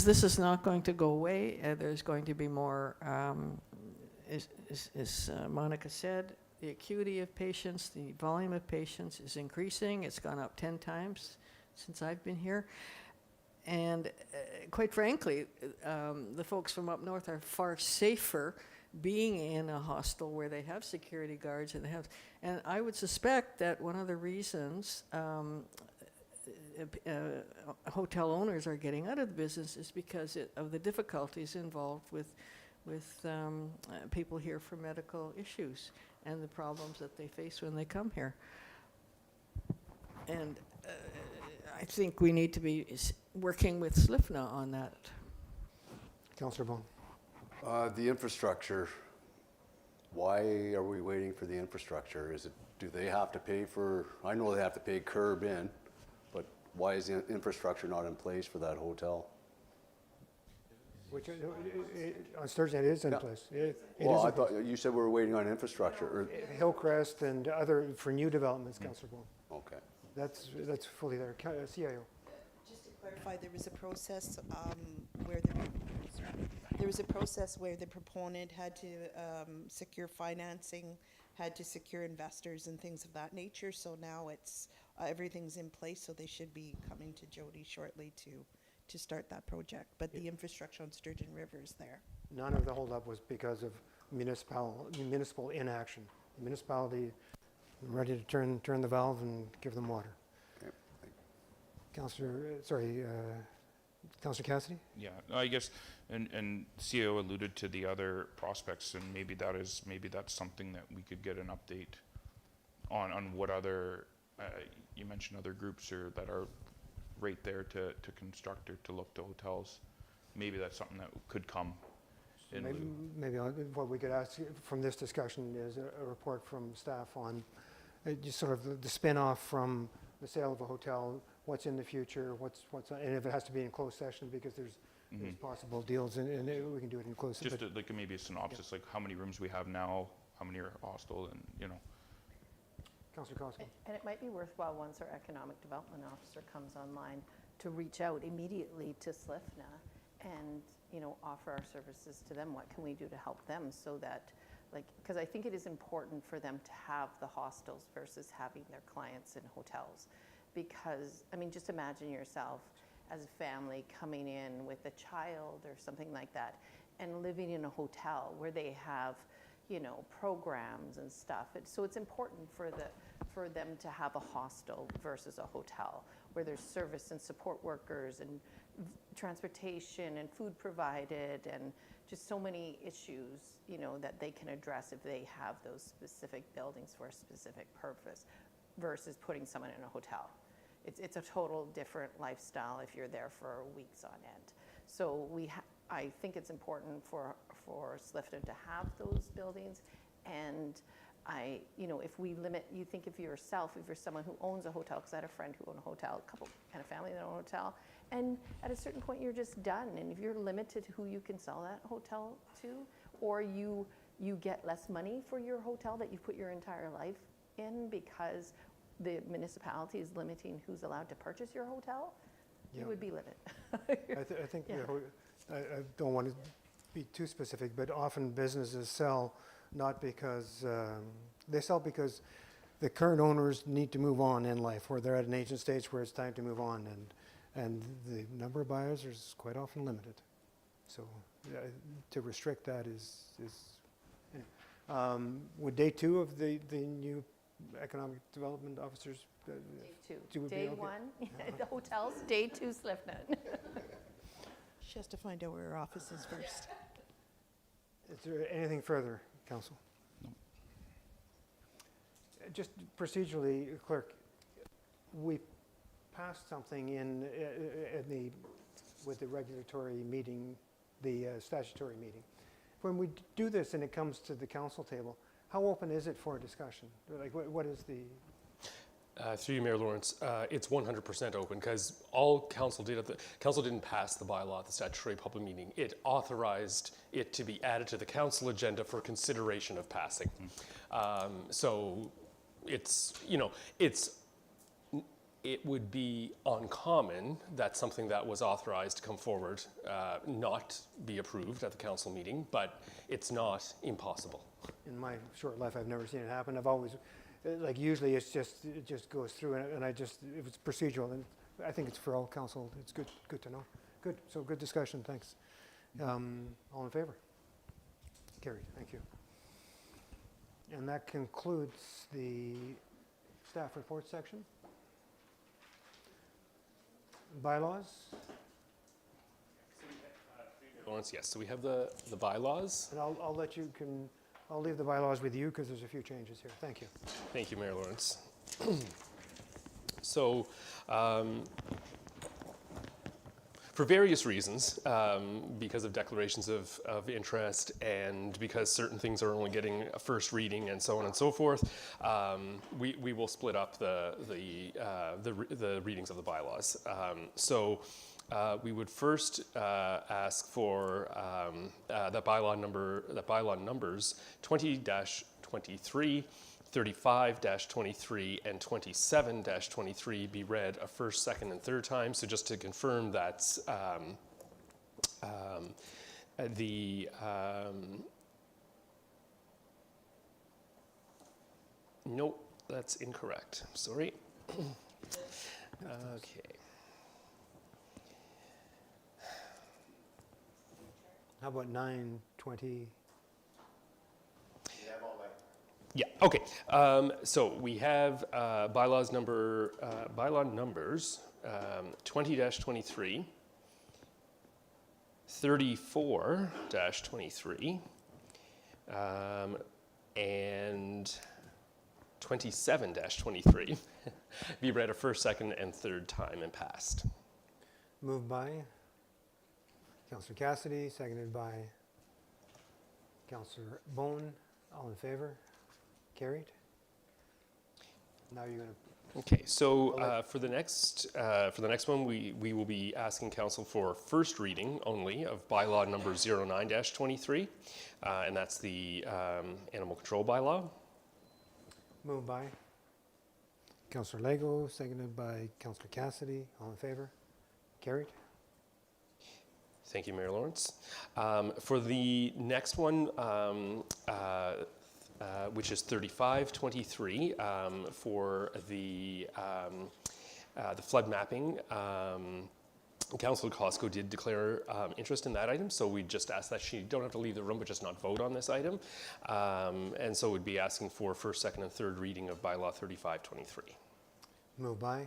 this is not going to go away. There's going to be more, as Monica said, the acuity of patients, the volume of patients is increasing. It's gone up 10 times since I've been here. And quite frankly, the folks from up north are far safer being in a hostel where they have security guards and I would suspect that one of the reasons hotel owners are getting out of the business is because of the difficulties involved with people here for medical issues and the problems that they face when they come here. And I think we need to be working with Slifna on that. Councillor Bone. The infrastructure, why are we waiting for the infrastructure? Do they have to pay for, I know they have to pay curb in, but why is the infrastructure not in place for that hotel? Which on Sturgeon it is in place. I thought you said we were waiting on infrastructure. Hillcrest and other for new developments, Councillor Bone. Okay. That's fully there. CIO. Just to clarify, there was a process where the proponent had to secure financing, had to secure investors and things of that nature. So now it's everything's in place. So they should be coming to Jody shortly to start that project. But the infrastructure on Sturgeon River is there. None of the holdup was because of municipal inaction. The municipality ready to turn the valve and give them water. Okay. Councillor Cassidy? Yeah, no, I guess, and CEO alluded to the other prospects, and maybe that's something that we could get an update on what other, you mentioned other groups that are right there to construct or to look to hotels. Maybe that's something that could come in lieu. Maybe what we could ask from this discussion is a report from staff on just sort of the spin-off from the sale of a hotel, what's in the future, and if it has to be in closed session, because there's possible deals, and we can do it in closed session. Just like maybe a synopsis, like how many rooms we have now, how many are hostel, and Councillor Koski. And it might be worthwhile, once our economic development officer comes online, to reach out immediately to SLIFNA and, offer our services to them. What can we do to help them so that, because I think it is important for them to have the hostels versus having their clients in hotels. Because, just imagine yourself as a family coming in with a child or something like that and living in a hotel where they have, programs and stuff. So it's important for them to have a hostel versus a hotel where there's service and support workers and transportation and food provided and just so many issues, that they can address if they have those specific buildings for a specific purpose versus putting someone in a hotel. It's a total different lifestyle if you're there for weeks on end. So I think it's important for SLIFNA to have those buildings, and if we limit, you think of yourself, if you're someone who owns a hotel, because I had a friend who owned a hotel, a family that owned a hotel, and at a certain point you're just done, and if you're limited to who you can sell that hotel to, or you get less money for your hotel that you've put your entire life in because the municipality is limiting who's allowed to purchase your hotel, you would be livid. I think I don't want to be too specific, but often businesses sell not because they sell because the current owners need to move on in life, or they're at an aging stage where it's time to move on, and the number of buyers is quite often limited. So to restrict that is would day two of the new economic development officers? Day two. Day one, the hotels. Day two, SLIFNA. She has to find out where her office is first. Is there anything further, Council? No. Just procedurally, Clerk, we passed something with the regulatory meeting, the statutory meeting. When we do this and it comes to the council table, how open is it for discussion? Like, what is the... Through you, Mayor Lawrence, it's 100% open, because all council did, council didn't pass the bylaw at the statutory public meeting. It authorized it to be added to the council agenda for consideration of passing. So it's, it would be uncommon that something that was authorized to come forward not be approved at the council meeting, but it's not impossible. In my short life, I've never seen it happen. I've always, usually it just goes through, and if it's procedural, and I think it's for all council. It's good to know. Good, so good discussion, thanks. All in favor? Carried, thank you. And that concludes the staff report section. Bylaws? Lawrence, yes, so we have the bylaws. And I'll leave the bylaws with you because there's a few changes here. Thank you. Thank you, Mayor Lawrence. So, for various reasons, because of declarations of interest and because certain things are only getting a first reading and so on and so forth, we will split up the readings of the bylaws. So we would first ask for that bylaw numbers 20-23, 35-23, and 27-23 be read a first, second, and third time. So just to confirm, that's nope, that's incorrect. Sorry. Okay. How about 9, 20? Yeah, okay. So we have bylaw numbers 20-23, 34-23, and 27-23 be read a first, second, and third time and passed. Moved by Councillor Cassidy, seconded by Councillor Bone. All in favor? Carried. Now you're going to. Okay, so for the next one, we will be asking council for first reading only of bylaw number 09-23, and that's the animal control bylaw. Moved by Councillor Lego, seconded by Councillor Cassidy. All in favor? Carried. Thank you, Mayor Lawrence. For the next one, which is 35-23, for the flood mapping, Councillor Costco did declare interest in that item, so we just asked that she don't have to leave the room, but just not vote on this item. And so we'd be asking for first, second, and third reading of bylaw 35-23. Moved by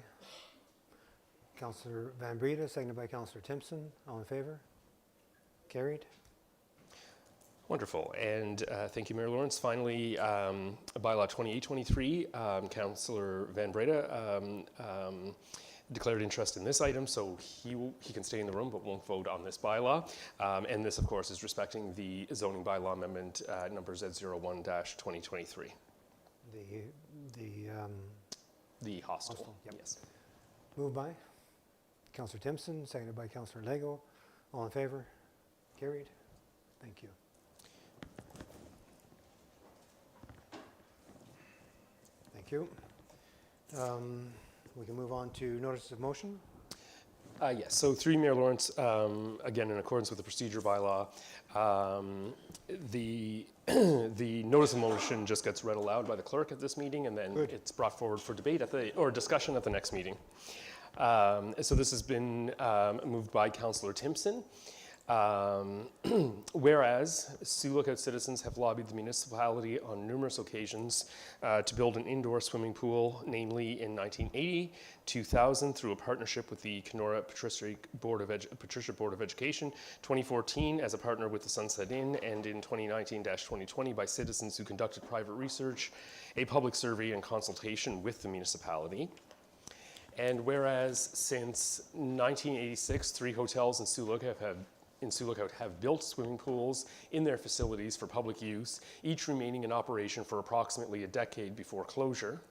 Councillor Van Breda, seconded by Councillor Timpson. All in favor? Carried. Wonderful, and thank you, Mayor Lawrence. Finally, bylaw 28-23, Councillor Van Breda declared interest in this item, so he can stay in the room but won't vote on this bylaw. And this, of course, is respecting the zoning bylaw amendment number Z01-2023. The hostel. Yep. Yes. Moved by Councillor Timpson, seconded by Councillor Lego. All in favor? Carried. Thank you. Thank you. We can move on to notices of motion. Yes, so through Mayor Lawrence, again, in accordance with the procedure bylaw, the notice of motion just gets read aloud by the clerk at this meeting, and then it's brought forward for debate or discussion at the next meeting. So this has been moved by Councillor Timpson. Whereas Sioux Lookout citizens have lobbied the municipality on numerous occasions to build an indoor swimming pool, namely in 1980, 2000 through a partnership with the Kenora Patricia Board of Education, 2014 as a partner with the Sunset Inn, and in 2019-2020 by citizens who conducted private research, a public survey, and consultation with the municipality. And whereas since 1986, 3 hotels in Sioux Lookout have built swimming pools in their facilities for public use, each remaining in operation for approximately a decade before closure.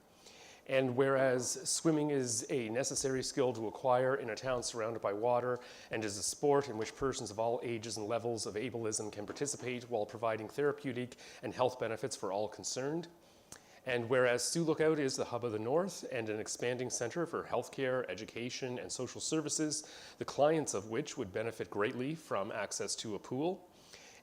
And whereas swimming is a necessary skill to acquire in a town surrounded by water and is a sport in which persons of all ages and levels of ableism can participate while providing therapeutic and health benefits for all concerned. And whereas Sioux Lookout is the hub of the North and an expanding center for healthcare, education, and social services, the clients of which would benefit greatly from access to a pool.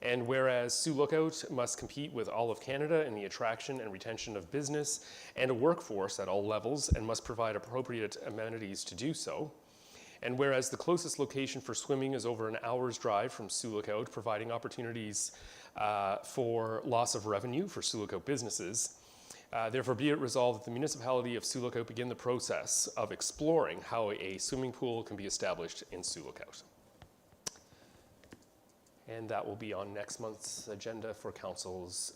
And whereas Sioux Lookout must compete with all of Canada in the attraction and retention of business and a workforce at all levels and must provide appropriate amenities to do so. And whereas the closest location for swimming is over an hour's drive from Sioux Lookout, providing opportunities for loss of revenue for Sioux Lookout businesses. Therefore, be it resolved that the municipality of Sioux Lookout begin the process of exploring how a swimming pool can be established in Sioux Lookout. And that will be on next month's agenda for council's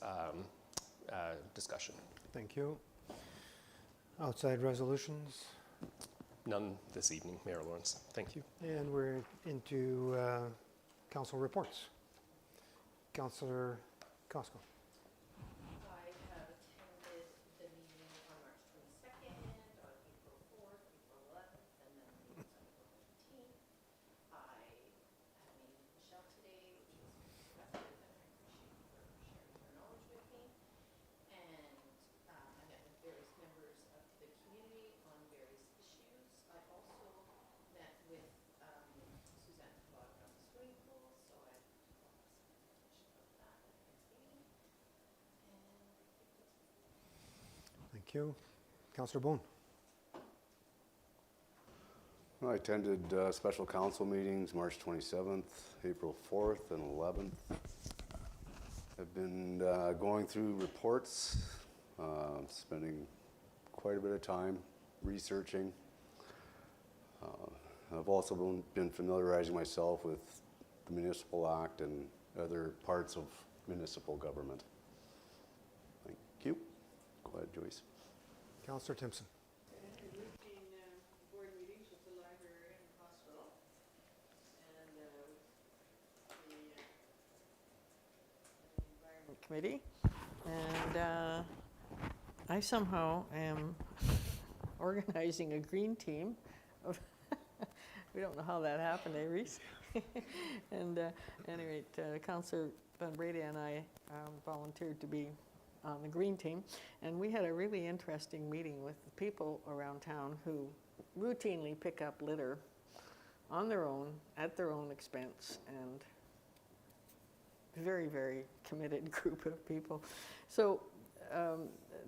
discussion. Thank you. Outside resolutions. None this evening, Mayor Lawrence. Thank you. And we're into council reports. Councillor Costco. Thank you. Councillor Bone. I attended special council meetings March 27th, April 4th, and 11th. I've been going through reports, spending quite a bit of time researching. I've also been familiarizing myself with the Municipal Act and other parts of municipal government. Thank you. Go ahead, Joyce. Councillor Timpson. Routine board meetings with the library and the hospital, and the environment committee, and I somehow am organizing a green team. We don't know how that happened, eh, Reese? And anyway, Councillor Van Breda and I volunteered to be on the green team, and we had a really interesting meeting with the people around town who routinely pick up litter on their own, at their own expense, and very, very committed group of people. So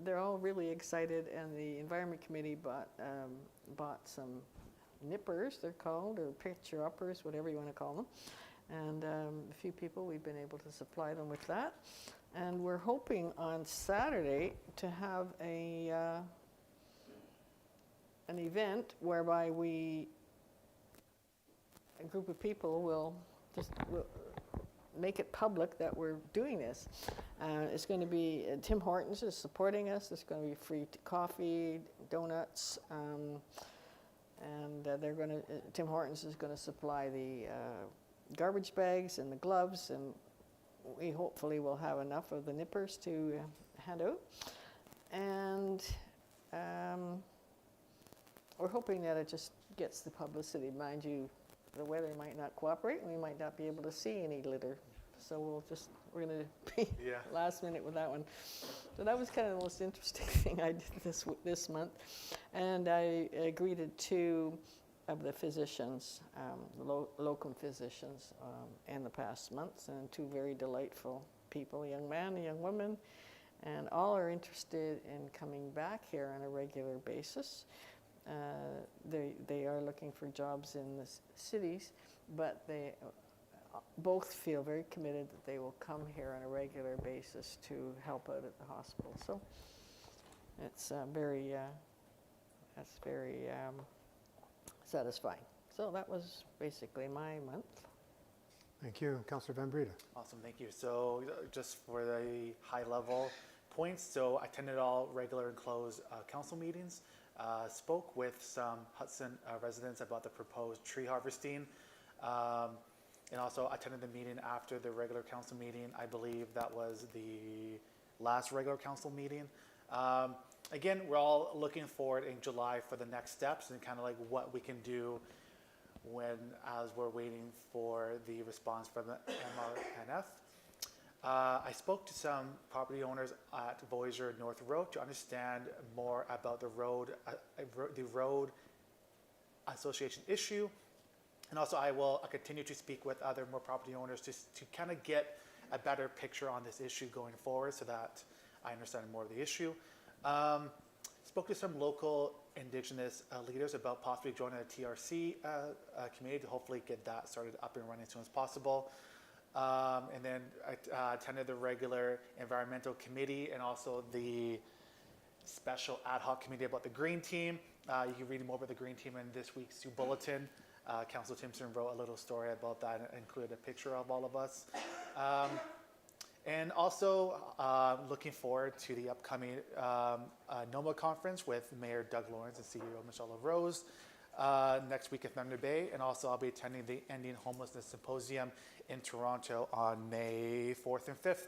they're all really excited, and the Environment Committee bought some nippers, they're called, or picture-uppers, whatever you want to call them. And a few people, we've been able to supply them with that. And we're hoping on Saturday to have an event whereby a group of people will make it public that we're doing this. It's going to be, Tim Hortons is supporting us. There's going to be free coffee, donuts, and Tim Hortons is going to supply the garbage bags and the gloves, and we hopefully will have enough of the nippers to hand out. And we're hoping that it just gets the publicity. Mind you, the weather might not cooperate, and we might not be able to see any litter. So we're going to be last minute with that one. So that was kind of the most interesting thing I did this month. And I greeted two of the physicians, locum physicians, in the past months, and two very delightful people, a young man, a young woman, and all are interested in coming back here on a regular basis. They are looking for jobs in the cities, but they both feel very committed that they will come here on a regular basis to help out at the hospital. So it's very satisfying. So that was basically my month. Thank you. Councillor Van Breda. Awesome, thank you. So just for the high level points, so I attended all regular and closed council meetings, spoke with some Hudson residents about the proposed tree harvesting, and also attended the meeting after the regular council meeting. I believe that was the last regular council meeting. Again, we're all looking forward in July for the next steps and kind of like what we can do as we're waiting for the response from the MRNF. I spoke to some property owners at Voyageur North Road to understand more about the road association issue. And also I will continue to speak with other more property owners to kind of get a better picture on this issue going forward so that I understand more of the issue. Spoke to some local Indigenous leaders about possibly joining the TRC committee to hopefully get that started up and running as soon as possible. And then I attended the regular environmental committee and also the special ad hoc committee about the green team. You can read more about the green team in this week's Sioux Bulletin. Councilor Timpson wrote a little story about that and included a picture of all of us. And also looking forward to the upcoming NOMA conference with Mayor Doug Lawrence and CEO Michelle LaRose next week at Thunder Bay. And also I'll be attending the Ending Homelessness Symposium in Toronto on May 4th and 5th.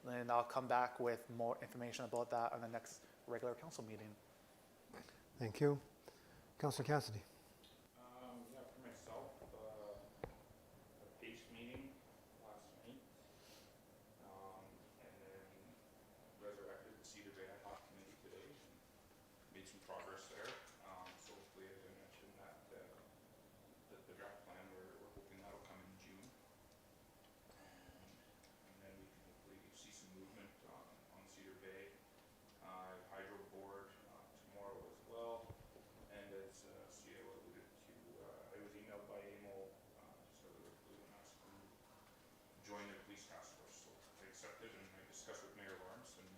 And I'll come back with more information about that on the next regular council meeting. Thank you. Councillor Cassidy. Yeah, for myself, a PACE meeting last night, and then resurrected the Cedar Bay Ad Hoc Committee today, and made some progress there. So hopefully, as I mentioned, that the draft plan, we're hoping that'll come in June, and then we can hopefully see some movement on Cedar Bay. Hydro board tomorrow as well. And as CEO alluded to, I was emailed by AMO just out of the blue and asked to join the police task force. So I accepted and I discussed with Mayor Lawrence, and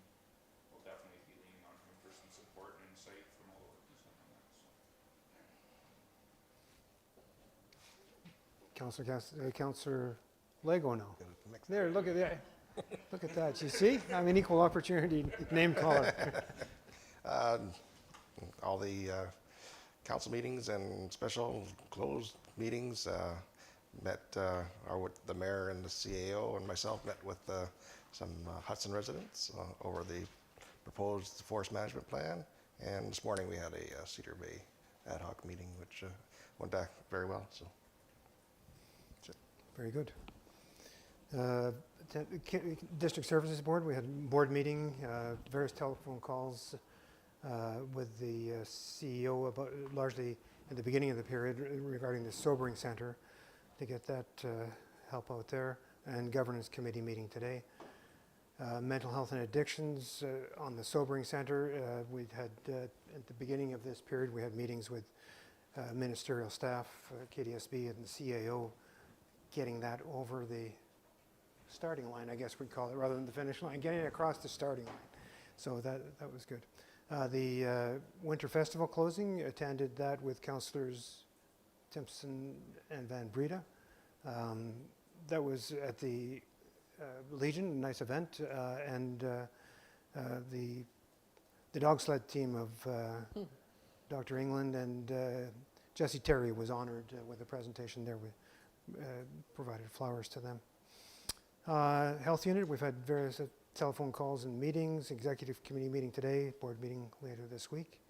we'll definitely be leaning on him for some support and insight from all the work he's done on that. So. Councillor Lego now. There, look at that. Look at that. You see? I'm an equal opportunity name caller. All the council meetings and special closed meetings, met with the mayor and the CAO, and myself met with some Hudson residents over the proposed forest management plan. And this morning we had a Cedar Bay ad hoc meeting, which went back very well. So, that's it. Very good. District Services Board, we had a board meeting, various telephone calls with the CEO about largely at the beginning of the period regarding the sobering center to get that help out there, and governance committee meeting today. Mental health and addictions on the sobering center, we'd had at the beginning of this period we had meetings with ministerial staff, KDSB and the CAO, getting that over the starting line, I guess we'd call it, rather than the finish line, getting it across the starting line. So that was good. The Winter Festival closing, attended that with councillors Timpson and Van Breda. That was at the Legion, a nice event, and the dog sled team of Dr. England and Jesse Terry was honored with a presentation there. We provided flowers to them. Health unit, we've had various telephone calls and meetings, executive committee meeting today, board meeting later this week.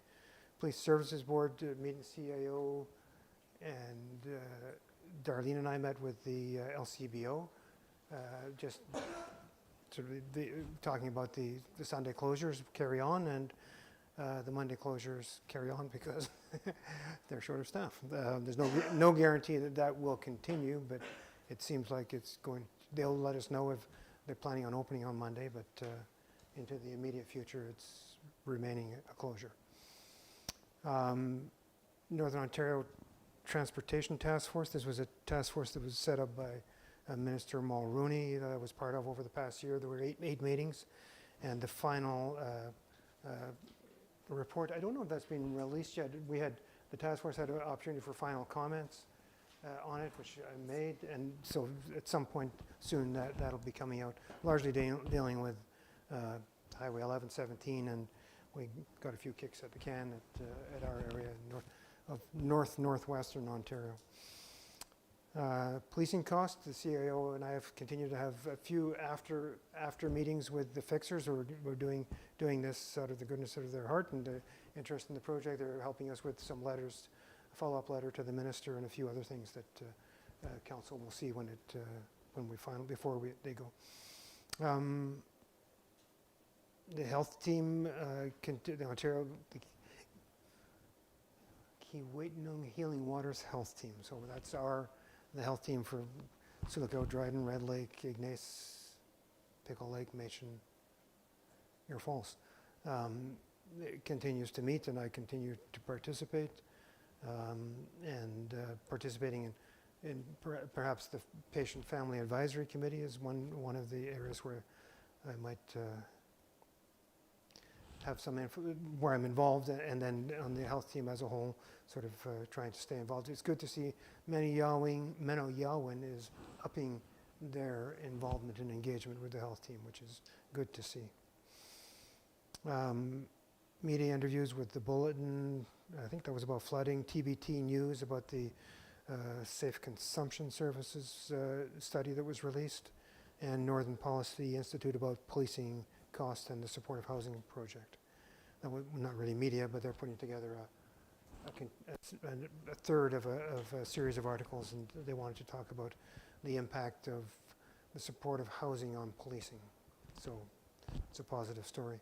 Police Services Board meeting CAO, and Darlene and I met with the LCBO, just sort of talking about the Sunday closures carry on, and the Monday closures carry on because they're short of staff. There's no guarantee that will continue, but it seems like it's going. They'll let us know if they're planning on opening on Monday, but into the immediate future, it's remaining a closure. Northern Ontario Transportation Task Force. This was a task force that was set up by Minister Mulrooney that I was part of over the past year. There were eight meetings, and the final report, I don't know if that's been released yet. The task force had an opportunity for final comments on it, which I made, and so at some point soon that'll be coming out, largely dealing with Highway 1117, and we got a few kicks at the can at our area of northwestern Ontario. Policing costs, the CAO and I have continued to have a few after meetings with the fixers who are doing this out of the goodness of their heart and the interest in the project. They're helping us with some letters, a follow-up letter to the minister, and a few other things that council will see when they go. The health team, the Ontario Keewatin Healing Waters Health Team. So that's the health team for Sioux Lookout, Dryden, Red Lake, Ignace, Pickle Lake, Machen, Muir Falls. It continues to meet, and I continue to participate, and participating in perhaps the Patient Family Advisory Committee is one of the areas where I might have some where I'm involved, and then on the health team as a whole, sort of trying to stay involved. It's good to see Menno Yawin is upping their involvement and engagement with the health team, which is good to see. Media interviews with the Bulletin, I think that was about flooding. TBT News about the Safe Consumption Services study that was released, and Northern Policy Institute about policing cost and the supportive housing project. That was not really media, but they're putting together a third of a series of articles, and they wanted to talk about the impact of the supportive housing on policing. So it's a positive story.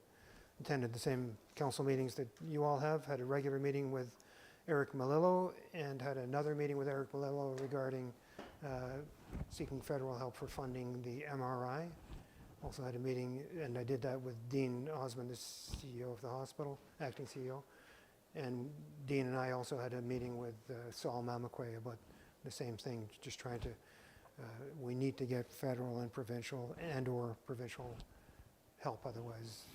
Attended the same council meetings that you all have, had a regular meeting with Eric Malillo, and had another meeting with Eric Malillo regarding seeking federal help for funding the MRI. Also had a meeting, and I did that with Dean Osmond, the CEO of the hospital, acting CEO. And Dean and I also had a meeting with Saul Mamakwe about the same thing, just trying to, we need to get federal and provincial provincial help, otherwise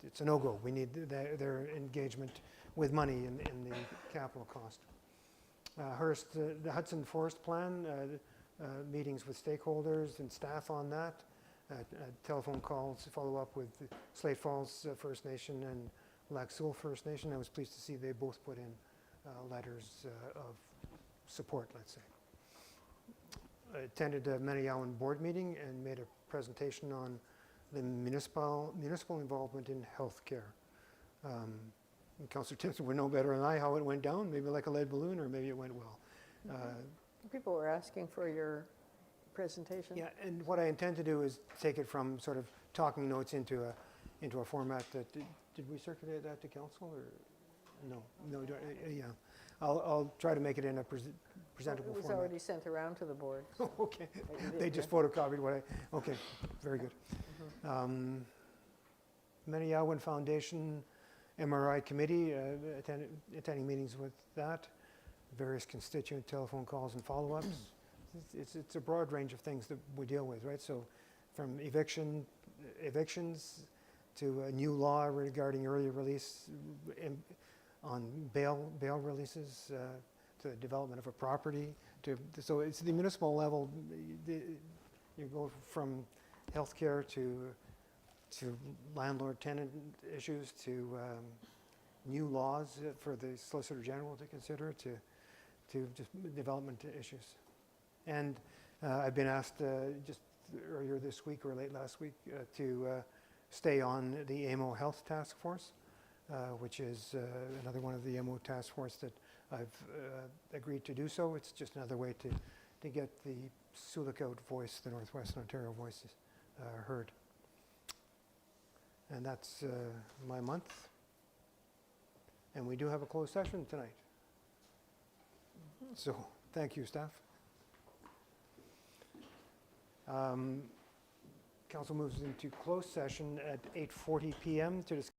it's a no-go. We need their engagement with money in the capital cost. Hearst, the Hudson Forest Plan, meetings with stakeholders and staff on that, telephone calls to follow up with the Slate Falls First Nation and Lac Seul First Nation. I was pleased to see they both put in letters of support, let's say. I attended a Maniawan board meeting and made a presentation on the municipal involvement in healthcare. Councillor Timpson would know better than I how it went down, maybe like a lead balloon, or maybe it went well. People were asking for your presentation. Yeah, and what I intend to do is take it from sort of talking notes into a format that, did we circulate that to council, or no, yeah. I'll try to make it in a presentable It was format. already sent around to the board. Okay, they just photocopied what okay, very good. Maniawan Foundation MRI Committee, attending meetings with that, various constituent telephone calls and follow-ups. It's a broad range of things that we deal with, right? So from evictions to a new law regarding early release on bail releases, to the development of a property. So it's the municipal level. You go from healthcare to landlord-tenant issues, to new laws for the Solicitor General to consider, to just development issues. And I've been asked just earlier this week or late last week to stay on the AMO Health Task Force, which is another one of the AMO Task Force that I've agreed to do so. It's just another way to get the Sioux Lookout voice, the Northwestern Ontario voices, heard. And that's my month. And we do have a closed session tonight. So thank you, staff. Council moves into closed session at 8:40 p.m. to discuss